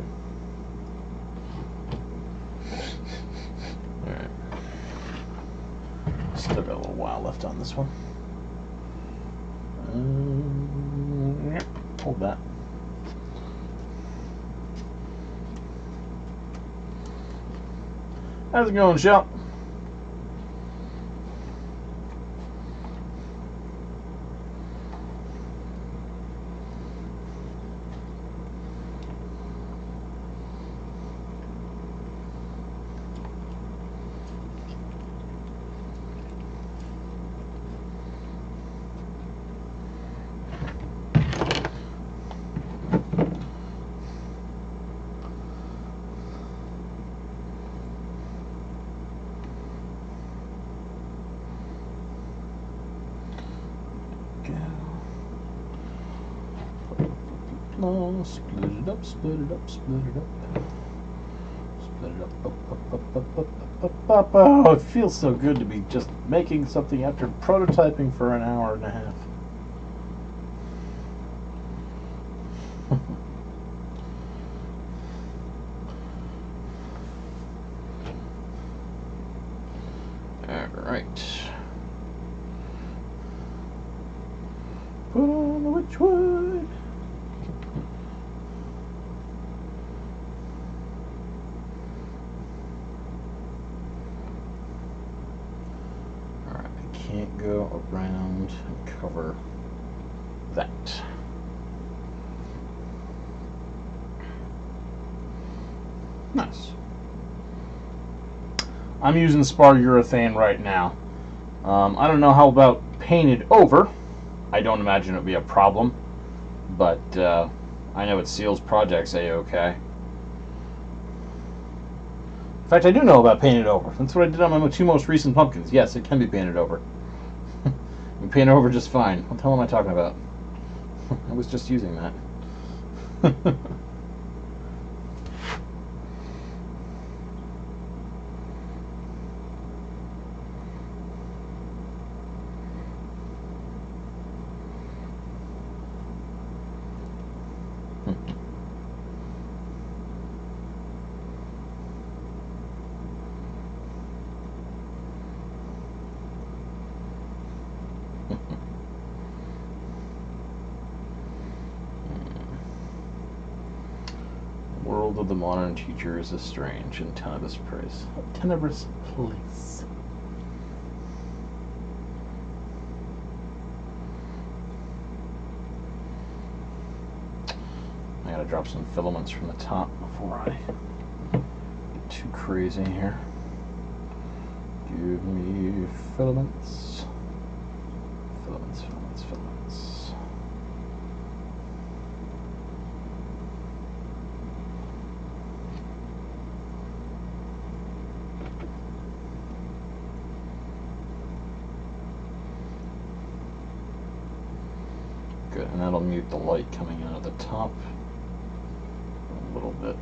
Alright. Still got a little while left on this one. Yep, hold that. How's it going, Shell? Split it up, split it up, split it up. Split it up. Oh, it feels so good to be just making something after prototyping for an hour and a half. Alright. Put on the witchwood. Can't go around and cover that. Nice. I'm using spar urethane right now. I don't know how about painted over. I don't imagine it would be a problem, but I know it seals projects a-okay. In fact, I do know about painted over. That's what I did on my 2 most recent pumpkins. Yes, it can be painted over. You paint over just fine. What the hell am I talking about? I was just using that. The world of the modern teacher is a strange and tenebrous place. I gotta drop some filaments from the top before I get too crazy here. Give me filaments. Filaments. Good, and that'll mute the light coming out of the top a little bit.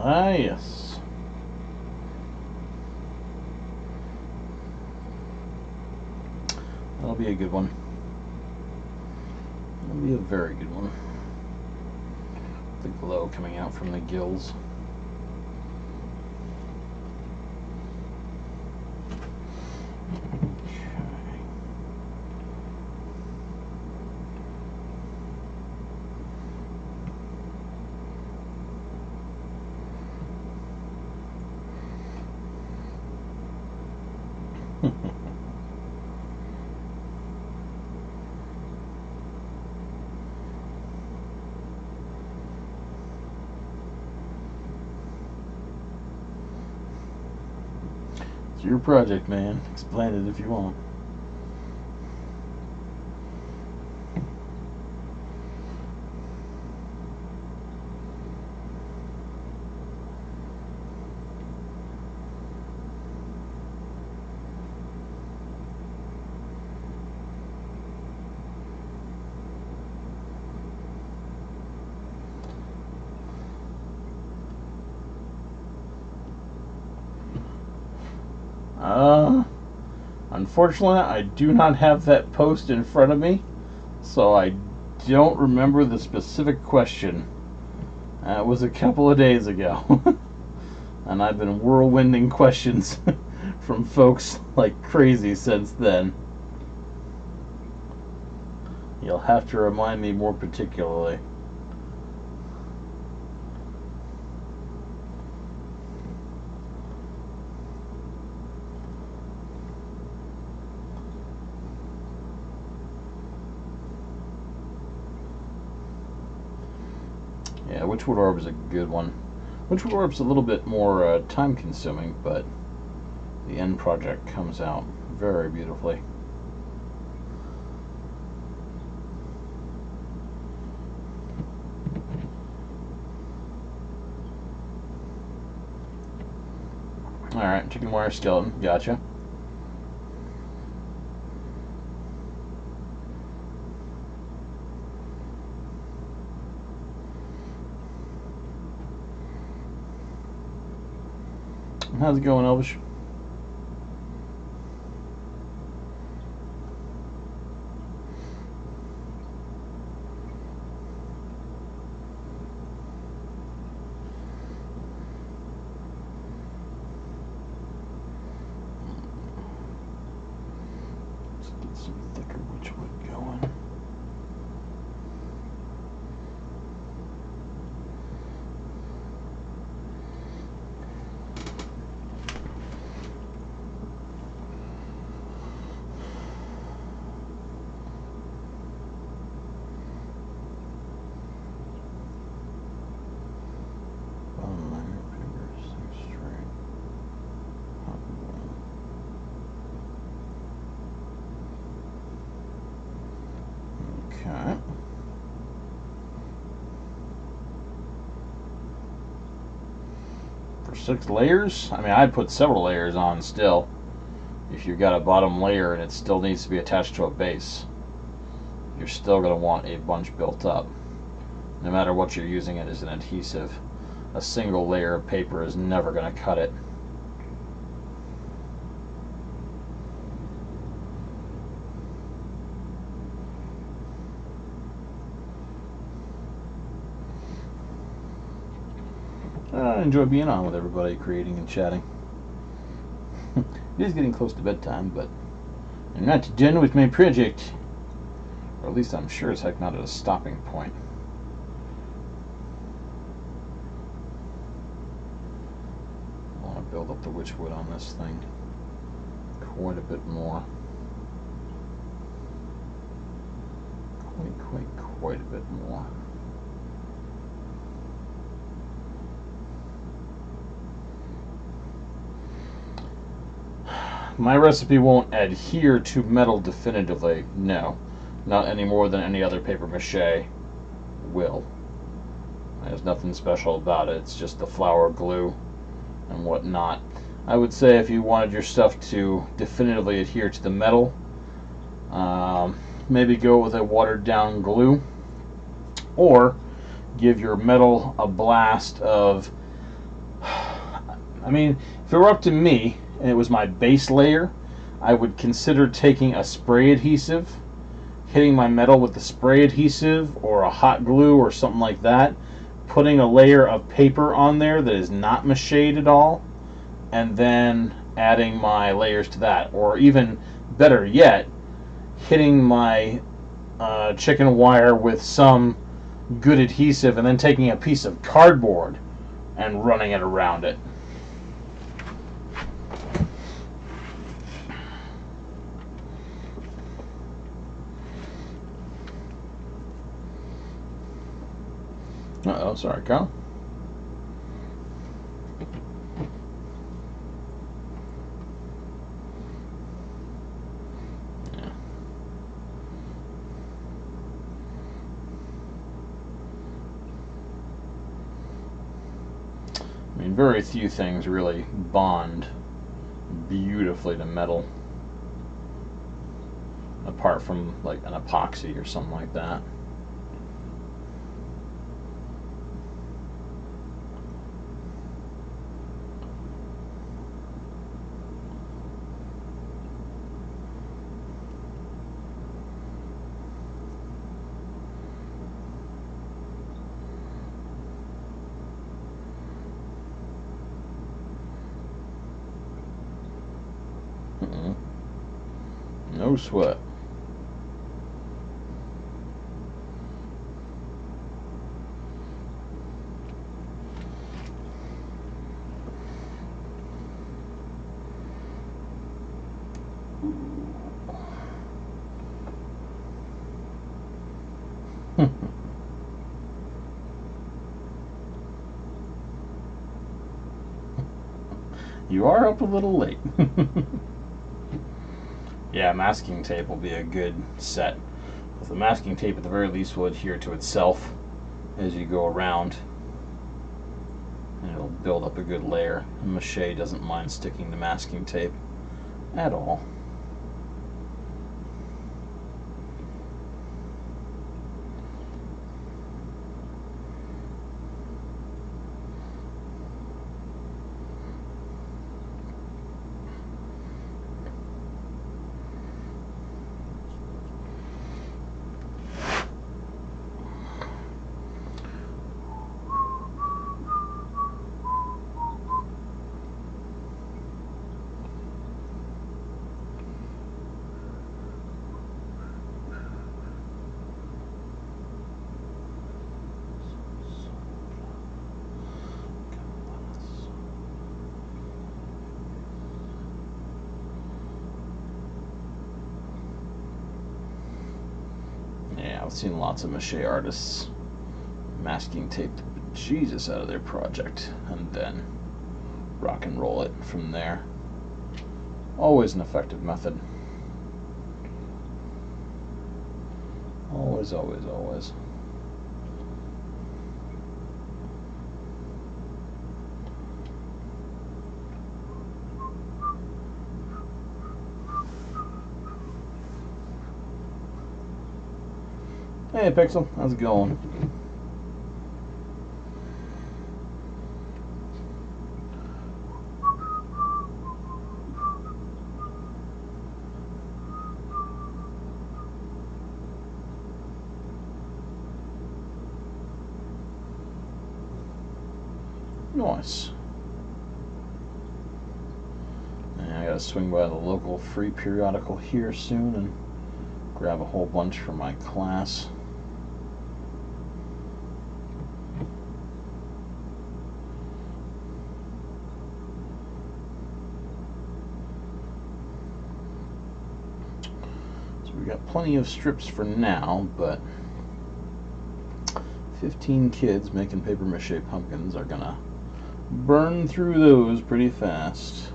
Ah, yes. That'll be a good one. That'll be a very good one. The glow coming out from the gills. It's your project, man. Explain it if you want. Unfortunately, I do not have that post in front of me, so I don't remember the specific question. It was a couple of days ago, and I've been whirlwinding questions from folks like crazy since then. You'll have to remind me more particularly. Yeah, Witchwood Orb is a good one. Witchwood Orb's a little bit more time consuming, but the end project comes out very beautifully. Alright, chicken wire skeleton, gotcha. How's it going, Elvish? Let's get some thicker witchwood going. Okay. For 6 layers, I mean, I'd put several layers on still. If you've got a bottom layer and it still needs to be attached to a base, you're still going to want a bunch built up. No matter what you're using it as an adhesive, a single layer of paper is never going to cut it. I enjoy being on with everybody, creating and chatting. It is getting close to bedtime, but I'm not done with my project. Or at least I'm sure as heck not at a stopping point. I want to build up the witchwood on this thing quite a bit more. Quite a bit more. My recipe won't adhere to metal definitively, no. Not any more than any other paper mache will. There's nothing special about it, it's just the flour glue and whatnot. I would say if you wanted your stuff to definitively adhere to the metal, maybe go with a watered down glue, or give your metal a blast of I mean, if it were up to me and it was my base layer, I would consider taking a spray adhesive, hitting my metal with the spray adhesive or a hot glue or something like that, putting a layer of paper on there that is not macheted at all, and then adding my layers to that. Or even better yet, hitting my chicken wire with some good adhesive and then taking a piece of cardboard and running it around it. Uh-oh, sorry, Carl. Yeah. I mean, very few things really bond beautifully to metal, apart from like an epoxy or something like that. No sweat. You are up a little late. Yeah, masking tape will be a good set. But the masking tape at the very least will adhere to itself as you go around, and it'll build up a good layer. And Mache doesn't mind sticking the masking tape at all. I've seen lots of Mache artists masking tape the Jesus out of their project and then rock and roll it from there. Always an effective method. Always, always, always. Hey Pixel, how's it going? Nice. And I gotta swing by the local free periodical here soon and grab a whole bunch for my class. We got plenty of strips for now, but 15 kids making paper mache pumpkins are gonna burn through those pretty fast.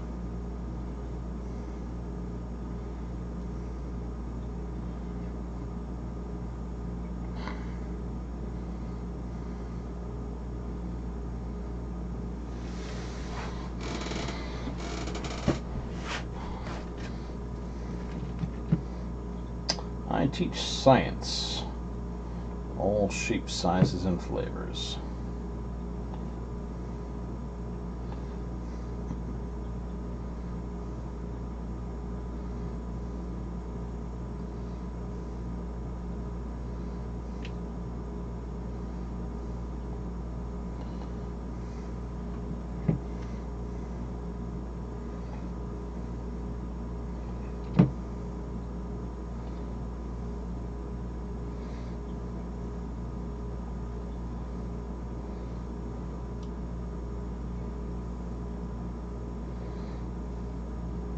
I teach science, all shapes, sizes, and flavors.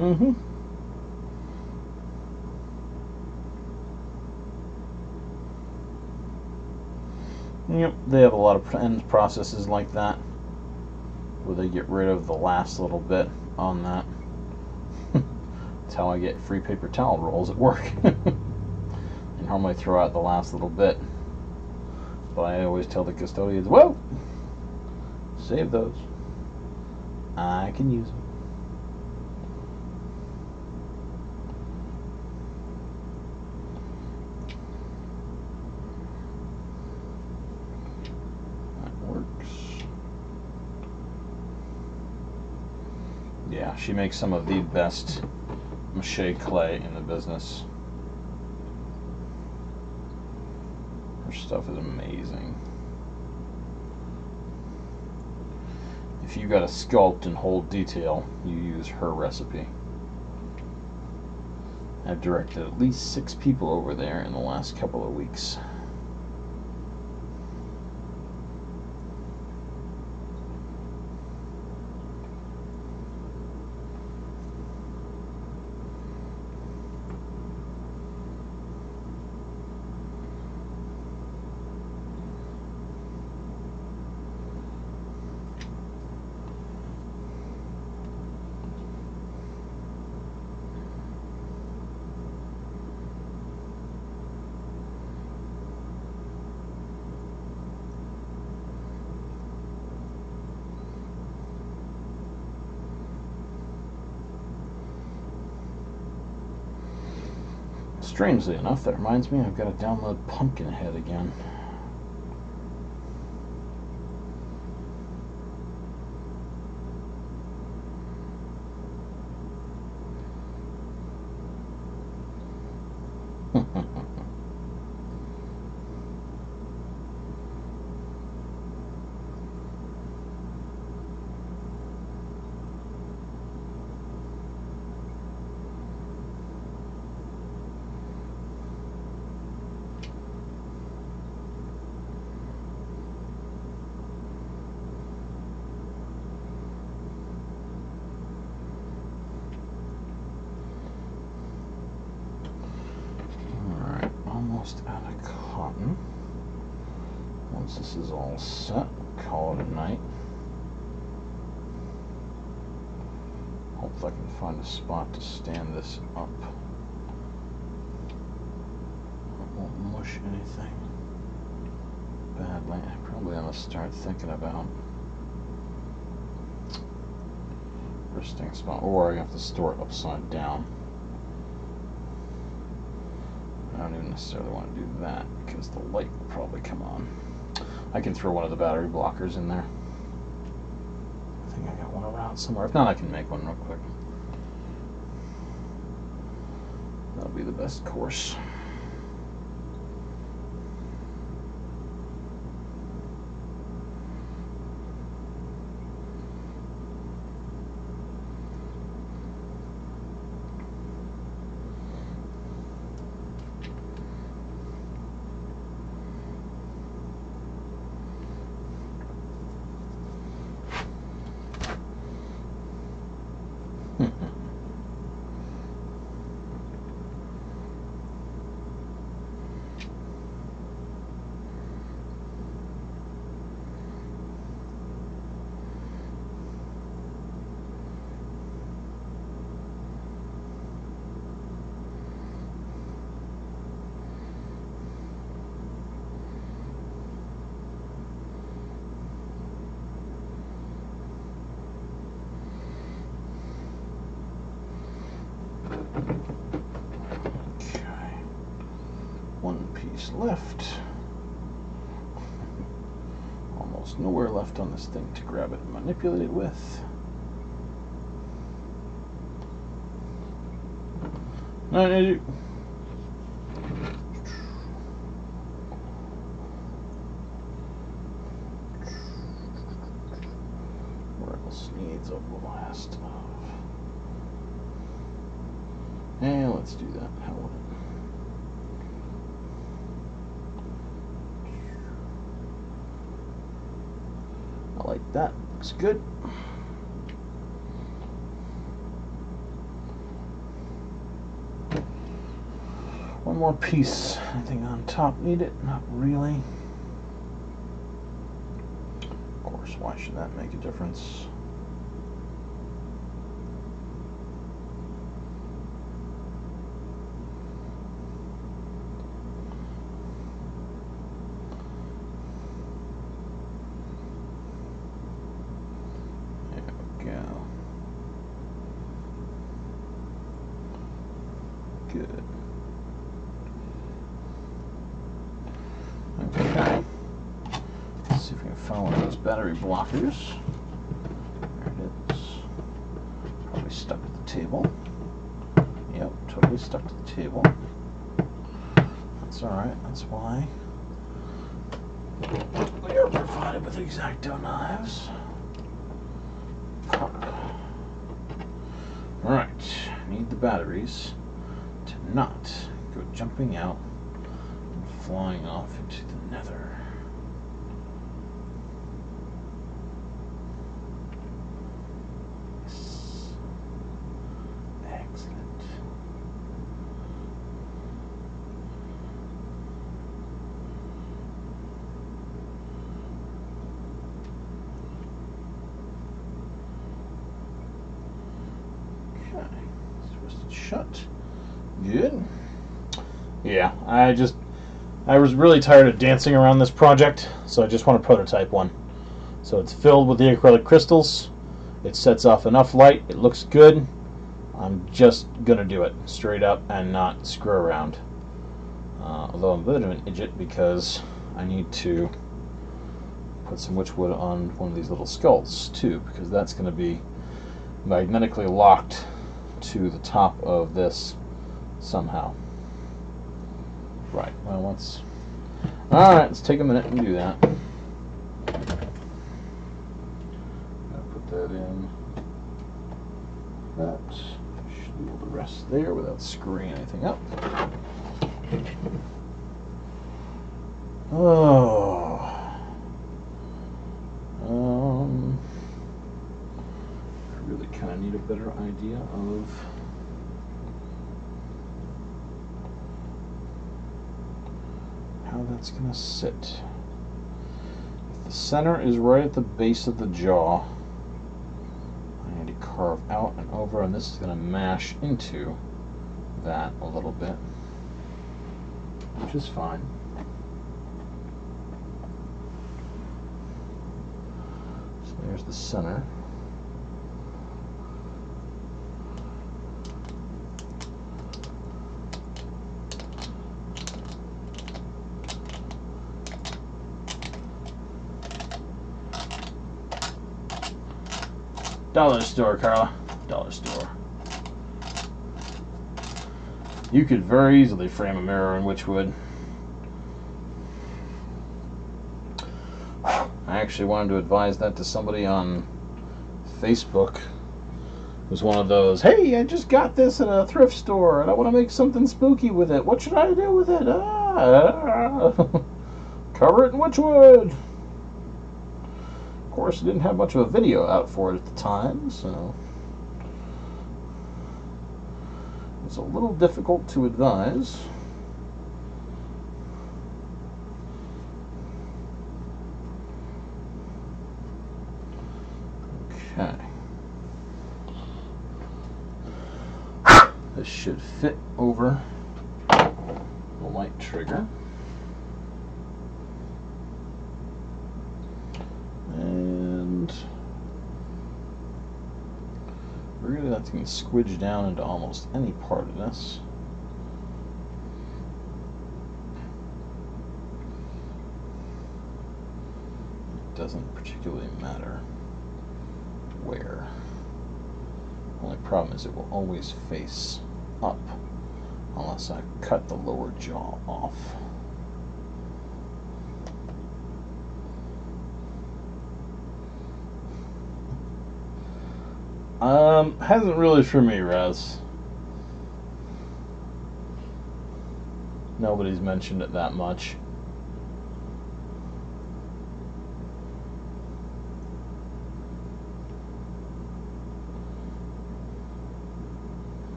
Mm-hmm. Yep, they have a lot of end processes like that, where they get rid of the last little bit on that. That's how I get free paper towel rolls at work. I normally throw out the last little bit, but I always tell the custodians, "Whoa, save those. I can use them." Yeah, she makes some of the best mache clay in the business. Her stuff is amazing. If you got to sculpt and hold detail, you use her recipe. I've directed at least 6 people over there in the last couple of weeks. Strangely enough, that reminds me I've got to download Pumpkinhead again. Almost out of cotton. Once this is all set, call it a night. Hope I can find a spot to stand this up. It won't mush anything badly. I probably ought to start thinking about resting spot, or I have to store it upside down. I don't even necessarily want to do that because the light will probably come on. I can throw one of the battery blockers in there. I think I got one around somewhere. If not, I can make one real quick. That'll be the best course. Left. Almost nowhere left on this thing to grab it and manipulate it with. Where else needs a blast of? And let's do that. How would it? Like that. Looks good. One more piece. Anything on top need it? Not really. Of course, why should that make a difference? Good. Okay. Let's see if we can find one of those battery blockers. There it is. Probably stuck to the table. Yep, totally stuck to the table. That's alright, that's why we are provided with X-Acto knives. Alright, need the batteries to not go jumping out and flying off into the nether. Yes. Excellent. Okay, twisted shut. Good. Yeah, I was really tired of dancing around this project, so I just want to prototype one. So it's filled with the acrylic crystals. It sets off enough light. It looks good. I'm just gonna do it straight up and not screw around. Although I'm a bit of an idiot because I need to put some witchwood on one of these little skulls too, because that's going to be magnetically locked to the top of this somehow. Right, well, let's take a minute and do that. I'll put that in. That should be able to rest there without screwing anything up. Oh. I really kind of need a better idea of how that's going to sit. If the center is right at the base of the jaw, I need to carve out and over, and this is going to mash into that a little bit, which is fine. So there's the center. Dollar store, Carla. Dollar store. You could very easily frame a mirror in witchwood. I actually wanted to advise that to somebody on Facebook. It was one of those, hey, I just got this at a thrift store and I want to make something spooky with it. What should I do with it? Cover it in witchwood. Of course, it didn't have much of a video out for it at the time, so it's a little difficult to advise. Okay. This should fit over the light trigger. And really that can squidge down into almost any part of this. It doesn't particularly matter where. The only problem is it will always face up unless I cut the lower jaw off. Hasn't really for me, Raz. Nobody's mentioned it that much.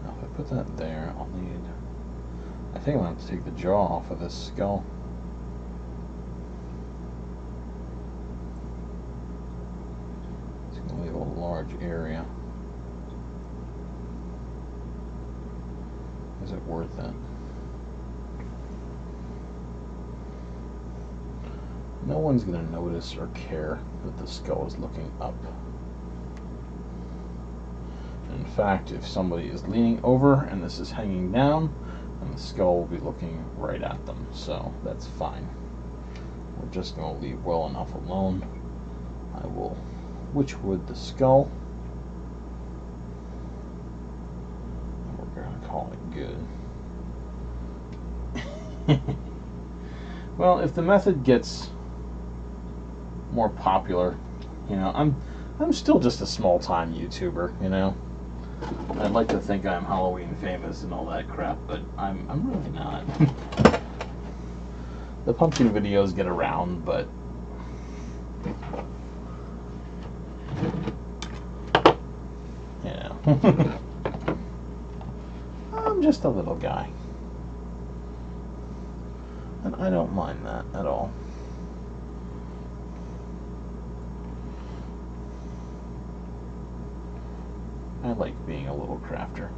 Now if I put that there. I'll need... I think I'm going to have to take the jaw off of this skull. It's going to leave a large area. Is it worth it? No one's going to notice or care that the skull is looking up. In fact, if somebody is leaning over and this is hanging down, then the skull will be looking right at them, so that's fine. We're just going to leave well enough alone. I will witchwood the skull, and we're going to call it good. Well, if the method gets more popular, you know, I'm still just a small-time YouTuber, you know. I'd like to think I'm Halloween famous and all that crap, but I'm really not. The pumpkin videos get around, but you know, I'm just a little guy, and I don't mind that at all. I like being a little crafter.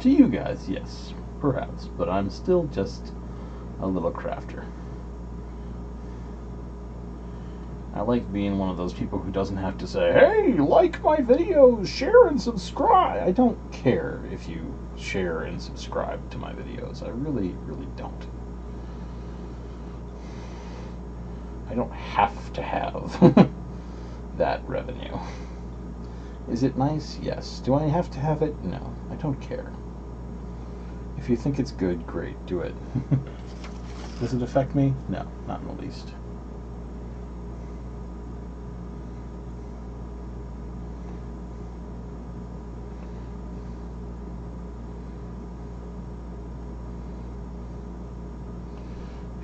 To you guys, yes, perhaps, but I'm still just a little crafter. I like being one of those people who doesn't have to say, hey, like my videos, share and subscribe. I don't care if you share and subscribe to my videos. I really, really don't. I don't have to have that revenue. Is it nice? Yes. Do I have to have it? No. I don't care. If you think it's good, great, do it. Does it affect me? No, not in the least.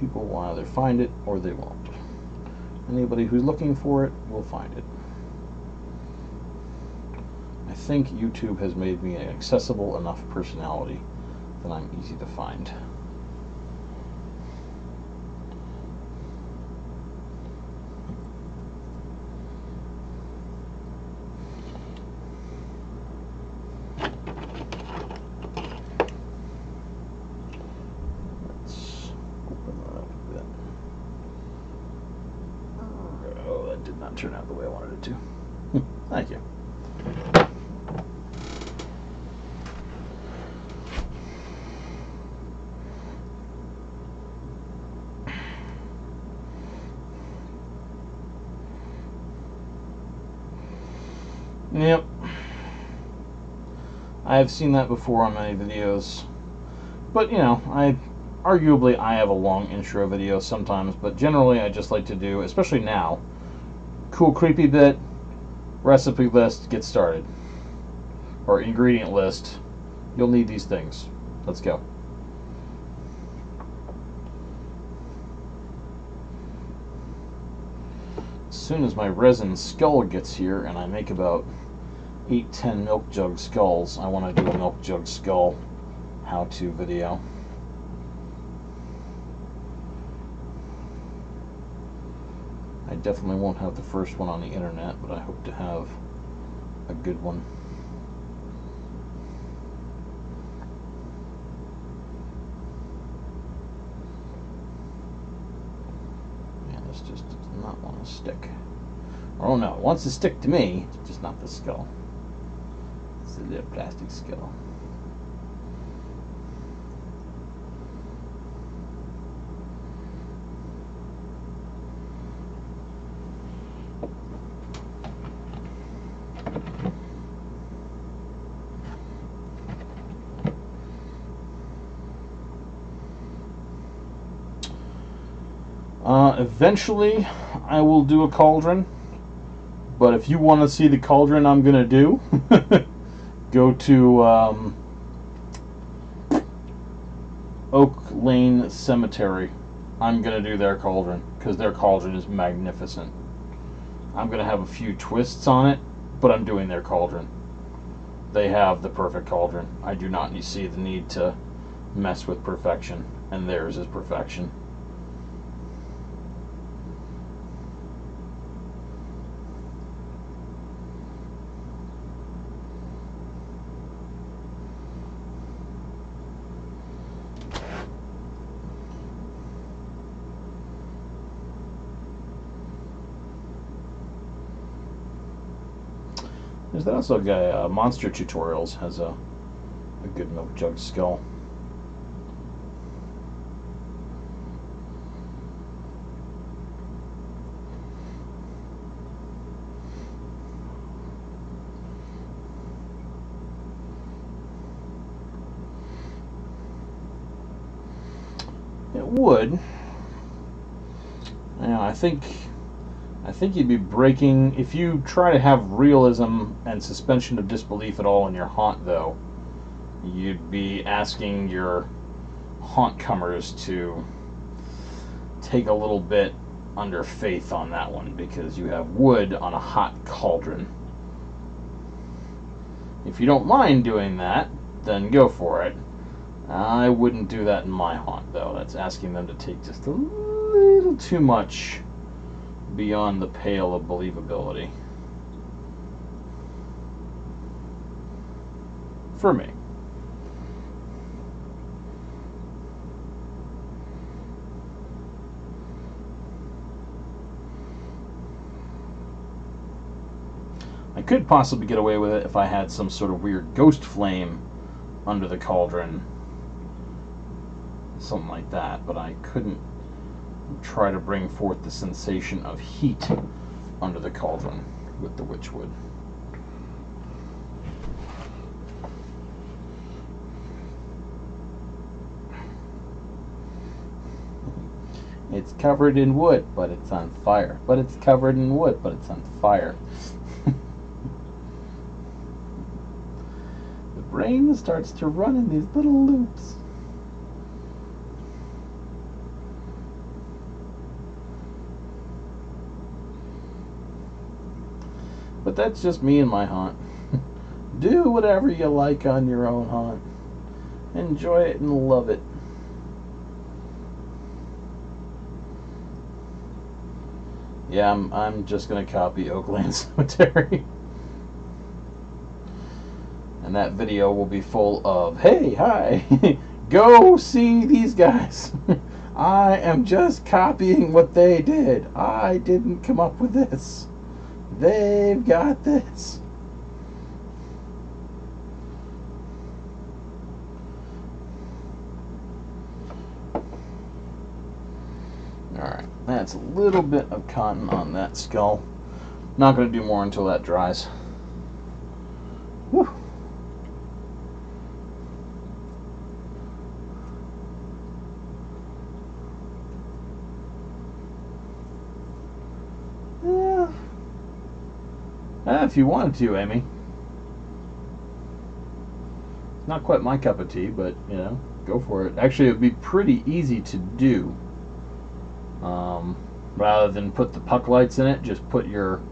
People will either find it or they won't. Anybody who's looking for it will find it. I think YouTube has made me an accessible enough personality that I'm easy to find. Let's open that up a bit. Oh, that did not turn out the way I wanted it to. Thank you. Yep. I have seen that before on many videos. But, you know, arguably I have a long intro video sometimes, but generally I just like to do, especially now, cool creepy bit, recipe list, get started. Or ingredient list. You'll need these things. Let's go. As soon as my resin skull gets here and I make about 8-10 milk jug skulls, I want to do a milk jug skull how-to video. I definitely won't have the first one on the internet, but I hope to have a good one. Man, this just does not want to stick. Oh no, it wants to stick to me, it's just not the skull. It's a little plastic skull. Eventually, I will do a cauldron. But if you want to see the cauldron I'm going to do, go to Oak Lane Cemetery. I'm going to do their cauldron, because their cauldron is magnificent. I'm going to have a few twists on it, but I'm doing their cauldron. They have the perfect cauldron. I do not see the need to mess with perfection, and theirs is perfection. There's also a guy, Monster Tutorials has a good milk jug skull. It would. You know, I think you'd be breaking, if you try to have realism and suspension of disbelief at all in your haunt, though, you'd be asking your haunt comers to take a little bit under faith on that one, because you have wood on a hot cauldron. If you don't mind doing that, then go for it. I wouldn't do that in my haunt, though. That's asking them to take just a little too much beyond the pale of believability. For me. I could possibly get away with it if I had some sort of weird ghost flame under the cauldron. Something like that, but I couldn't try to bring forth the sensation of heat under the cauldron with the witchwood. It's covered in wood, but it's on fire. But it's covered in wood, but it's on fire. The brain starts to run in these little loops. But that's just me and my haunt. Do whatever you like on your own haunt. Enjoy it and love it. Yeah, I'm just gonna copy Oak Lane Cemetery. And that video will be full of, hey, hi, go see these guys. I am just copying what they did. I didn't come up with this. They've got this. Alright, that's a little bit of cotton on that skull. Not going to do more until that dries. Whew. If you wanted to, Amy. Not quite my cup of tea, but, you know, go for it. Actually, it would be pretty easy to do. Rather than put the puck lights in it, just put your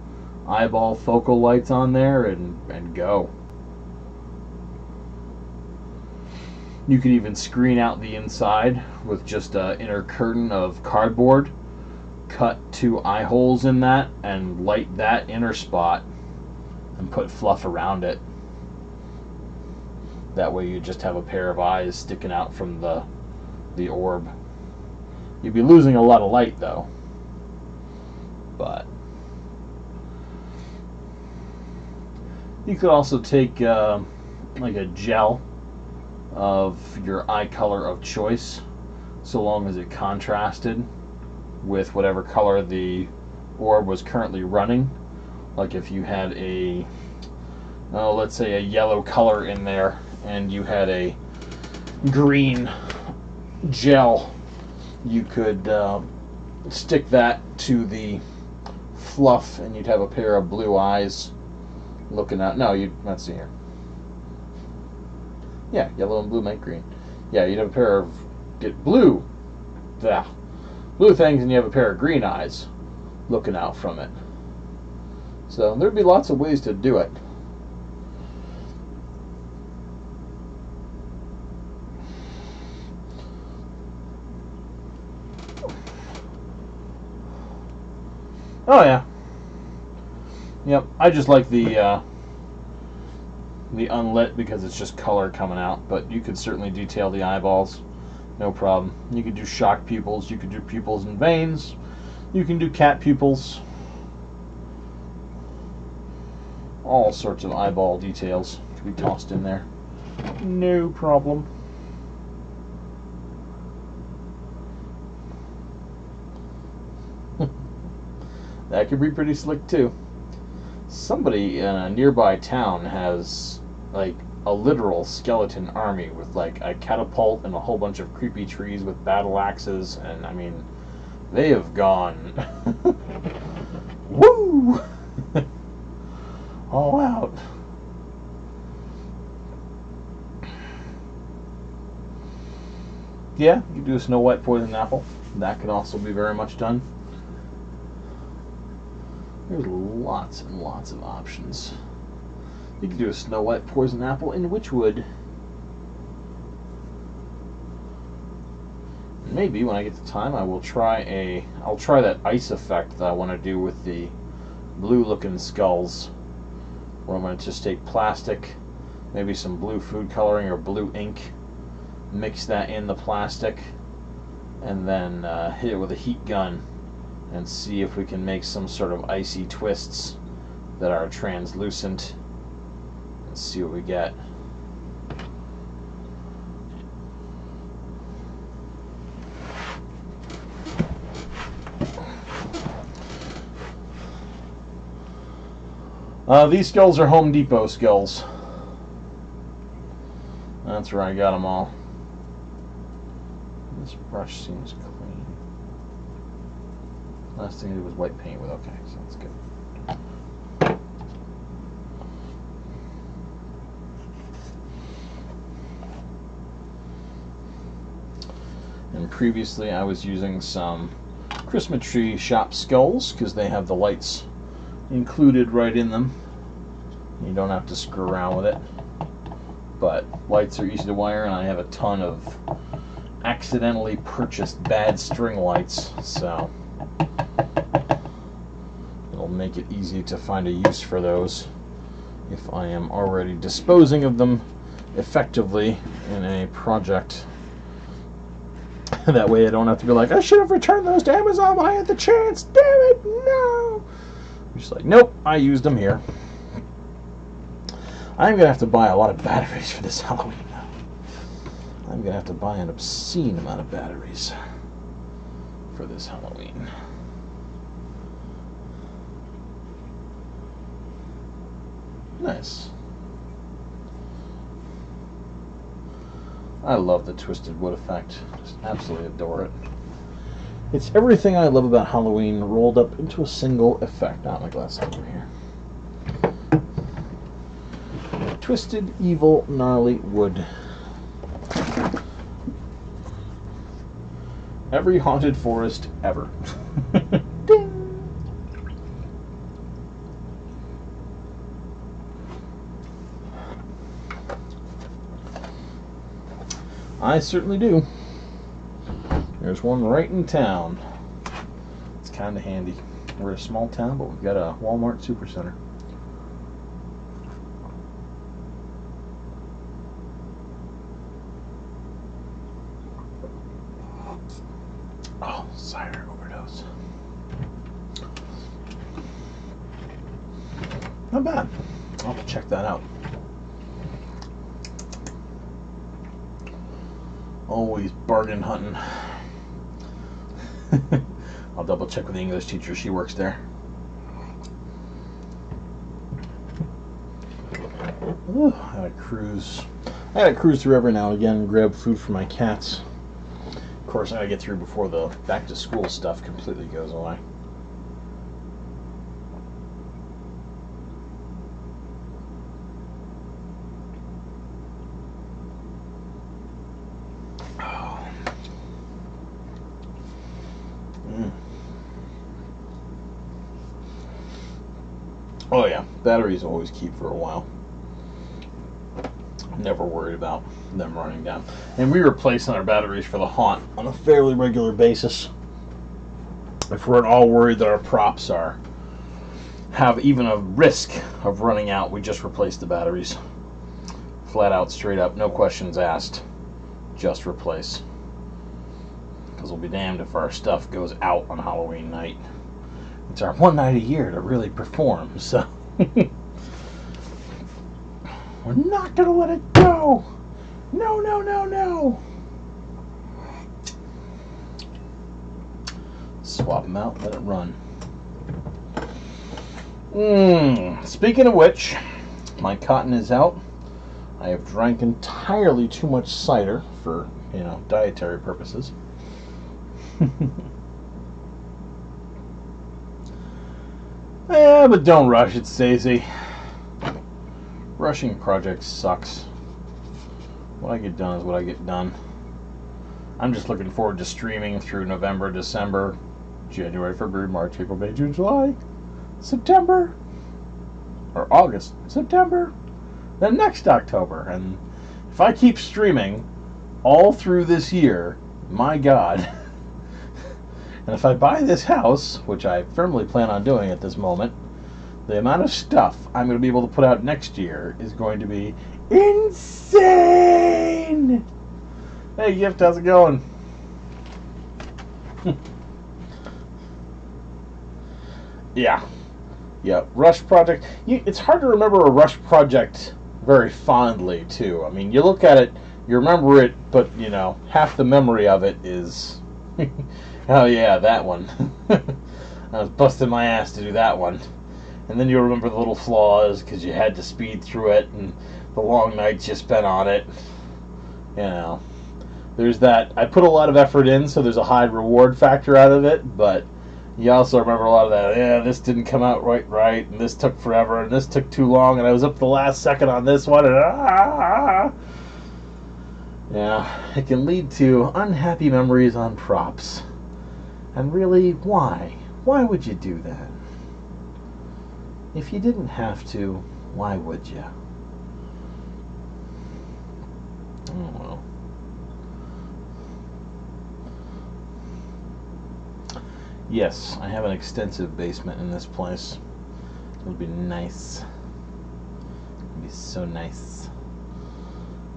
eyeball focal lights on there and go. You could even screen out the inside with just an inner curtain of cardboard. Cut 2 eye holes in that and light that inner spot and put fluff around it. That way you just have a pair of eyes sticking out from the orb. You'd be losing a lot of light though. But you could also take like a gel of your eye color of choice, so long as it contrasted with whatever color the orb was currently running. Like if you had a, let's say a yellow color in there and you had a green gel, you could stick that to the fluff, and you'd have a pair of blue eyes looking out. No, let's see here. Yeah, yellow and blue make green. Yeah, you'd have a pair of blue things, and you have a pair of green eyes looking out from it. So there'd be lots of ways to do it. Oh yeah. Yep, I just like the unlit because it's just color coming out, but you could certainly detail the eyeballs, no problem. You could do shock pupils, you could do pupils and veins, you can do cat pupils, all sorts of eyeball details to be tossed in there, no problem. That could be pretty slick too. Somebody in a nearby town has like a literal skeleton army with like a catapult and a whole bunch of creepy trees with battle axes, and I mean, they have gone woo all out. Yeah, you can do a Snow White poison apple. That could also be very much done. There's lots and lots of options. You can do a Snow White poison apple in Witchwood. Maybe when I get the time, I'll try that ice effect that I want to do with the blue-looking skulls, where I'm going to just take plastic, maybe some blue food coloring or blue ink, mix that in the plastic, and then hit it with a heat gun and see if we can make some sort of icy twists that are translucent, and see what we get. These skulls are Home Depot skulls. That's where I got them all. This brush seems clean. Last thing I did was white paint with, okay, so that's good. And previously I was using some Christmas tree shop skulls because they have the lights included right in them. You don't have to screw around with it. But lights are easy to wire, and I have a ton of accidentally purchased bad string lights, so it'll make it easy to find a use for those if I am already disposing of them effectively in a project. That way I don't have to be like, I should have returned those to Amazon when I had the chance, damn it, no! I'm just like, nope, I used them here. I'm gonna have to buy a lot of batteries for this Halloween now. I'm gonna have to buy an obscene amount of batteries for this Halloween. Nice. I love the twisted wood effect. Just absolutely adore it. It's everything I love about Halloween rolled up into a single effect. Not my glass over here. Twisted, evil, gnarly wood. Every haunted forest ever. Ding! I certainly do. There's one right in town. It's kind of handy. We're a small town, but we've got a Walmart Supercenter. Oh, cider overdose. Not bad. I'll have to check that out. Always bargain hunting. I'll double check with the English teacher. She works there. Ooh, I gotta cruise through every now and again and grab food for my cats. Of course, I gotta get through before the back to school stuff completely goes away. Oh yeah, batteries always keep for a while. Never worried about them running down. And we replace our batteries for the haunt on a fairly regular basis. If we're at all worried that our props have even a risk of running out, we just replace the batteries. Flat out, straight up, no questions asked. Just replace. Because we'll be damned if our stuff goes out on Halloween night. It's our one night a year to really perform, so we're not gonna let it go. No, no, no, no. Swap them out, let it run. Speaking of which, my cotton is out. I have drank entirely too much cider for, dietary purposes. Yeah, but don't rush it, Stacey. Rushing projects sucks. What I get done is what I get done. I'm just looking forward to streaming through November, December, January, February, March, April, May, June, July, September, or August, September, then next October. And if I keep streaming all through this year, my God. And if I buy this house, which I firmly plan on doing at this moment, the amount of stuff I'm going to be able to put out next year is going to be insane! Hey, Gift, how's it going? Yeah, Rush project. It's hard to remember a Rush project very fondly, too. I mean, you look at it, you remember it, but, half the memory of it is... Oh yeah, that one. I was busting my ass to do that one. And then you remember the little flaws because you had to speed through it and the long nights you spent on it. There's that. I put a lot of effort in, so there's a high reward factor out of it, but you also remember a lot of that. Yeah, this didn't come out right, and this took forever, and this took too long, and I was up to the last second on this one, and Yeah, it can lead to unhappy memories on props. And really, why? Why would you do that? If you didn't have to, why would you? Oh well. Yes, I have an extensive basement in this place. It'll be nice. It'll be so nice.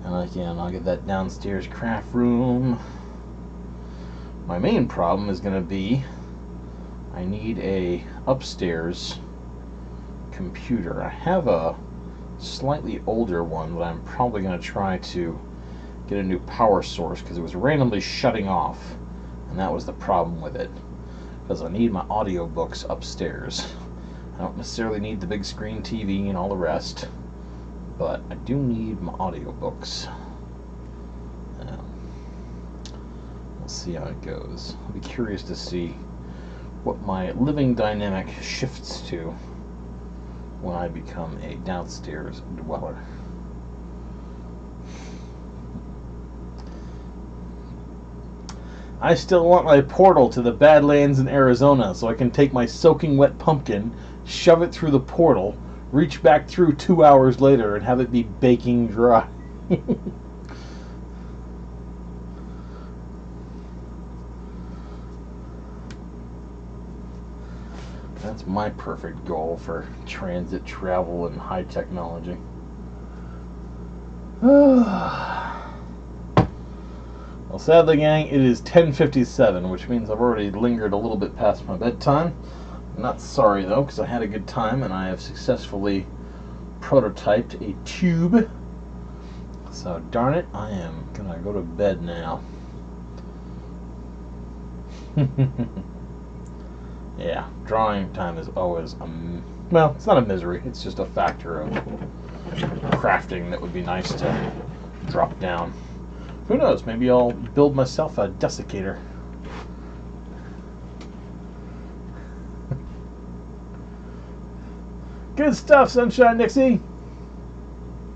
And I'll get that downstairs craft room. My main problem is going to be I need a upstairs computer. I have a slightly older one, but I'm probably going to try to get a new power source because it was randomly shutting off, and that was the problem with it. Because I need my audiobooks upstairs. I don't necessarily need the big screen TV and all the rest, but I do need my audiobooks. We'll see how it goes. I'll be curious to see what my living dynamic shifts to when I become a downstairs dweller. I still want my portal to the Badlands in Arizona so I can take my soaking wet pumpkin, shove it through the portal, reach back through 2 hours later, and have it be baking dry. That's my perfect goal for transit travel and high technology. Well, sadly, gang, it is 10:57, which means I've already lingered a little bit past my bedtime. I'm not sorry, though, because I had a good time, and I have successfully prototyped a tube. So, darn it, I am going to go to bed now. Yeah, drawing time is always, well, it's not a misery. It's just a factor of crafting that would be nice to drop down. Who knows? Maybe I'll build myself a desiccator. Good stuff, Sunshine Nixie.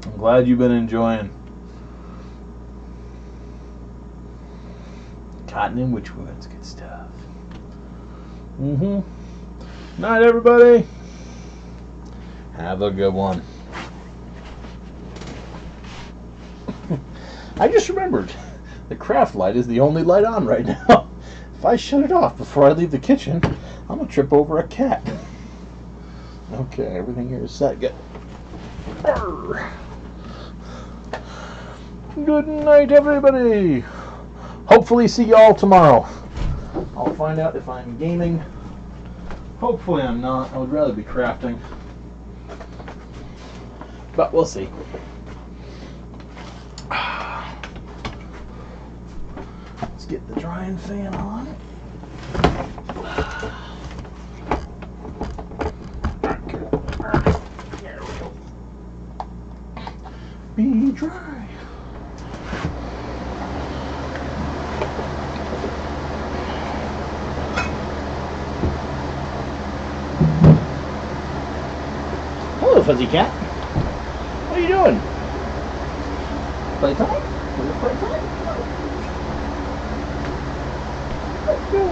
I'm glad you've been enjoying. Cotton and Witchwoods, good stuff. Night, everybody. Have a good one. I just remembered, the craft light is the only light on right now. If I shut it off before I leave the kitchen, I'm going to trip over a cat. Okay, everything here is set. Good. Good night, everybody. Hopefully see you all tomorrow. I'll find out if I'm gaming. Hopefully I'm not. I would rather be crafting. But we'll see. Let's get the drying fan on. Be dry. Hello, Fuzzy Cat. What are you doing? Playtime? Is it playtime? Let's go.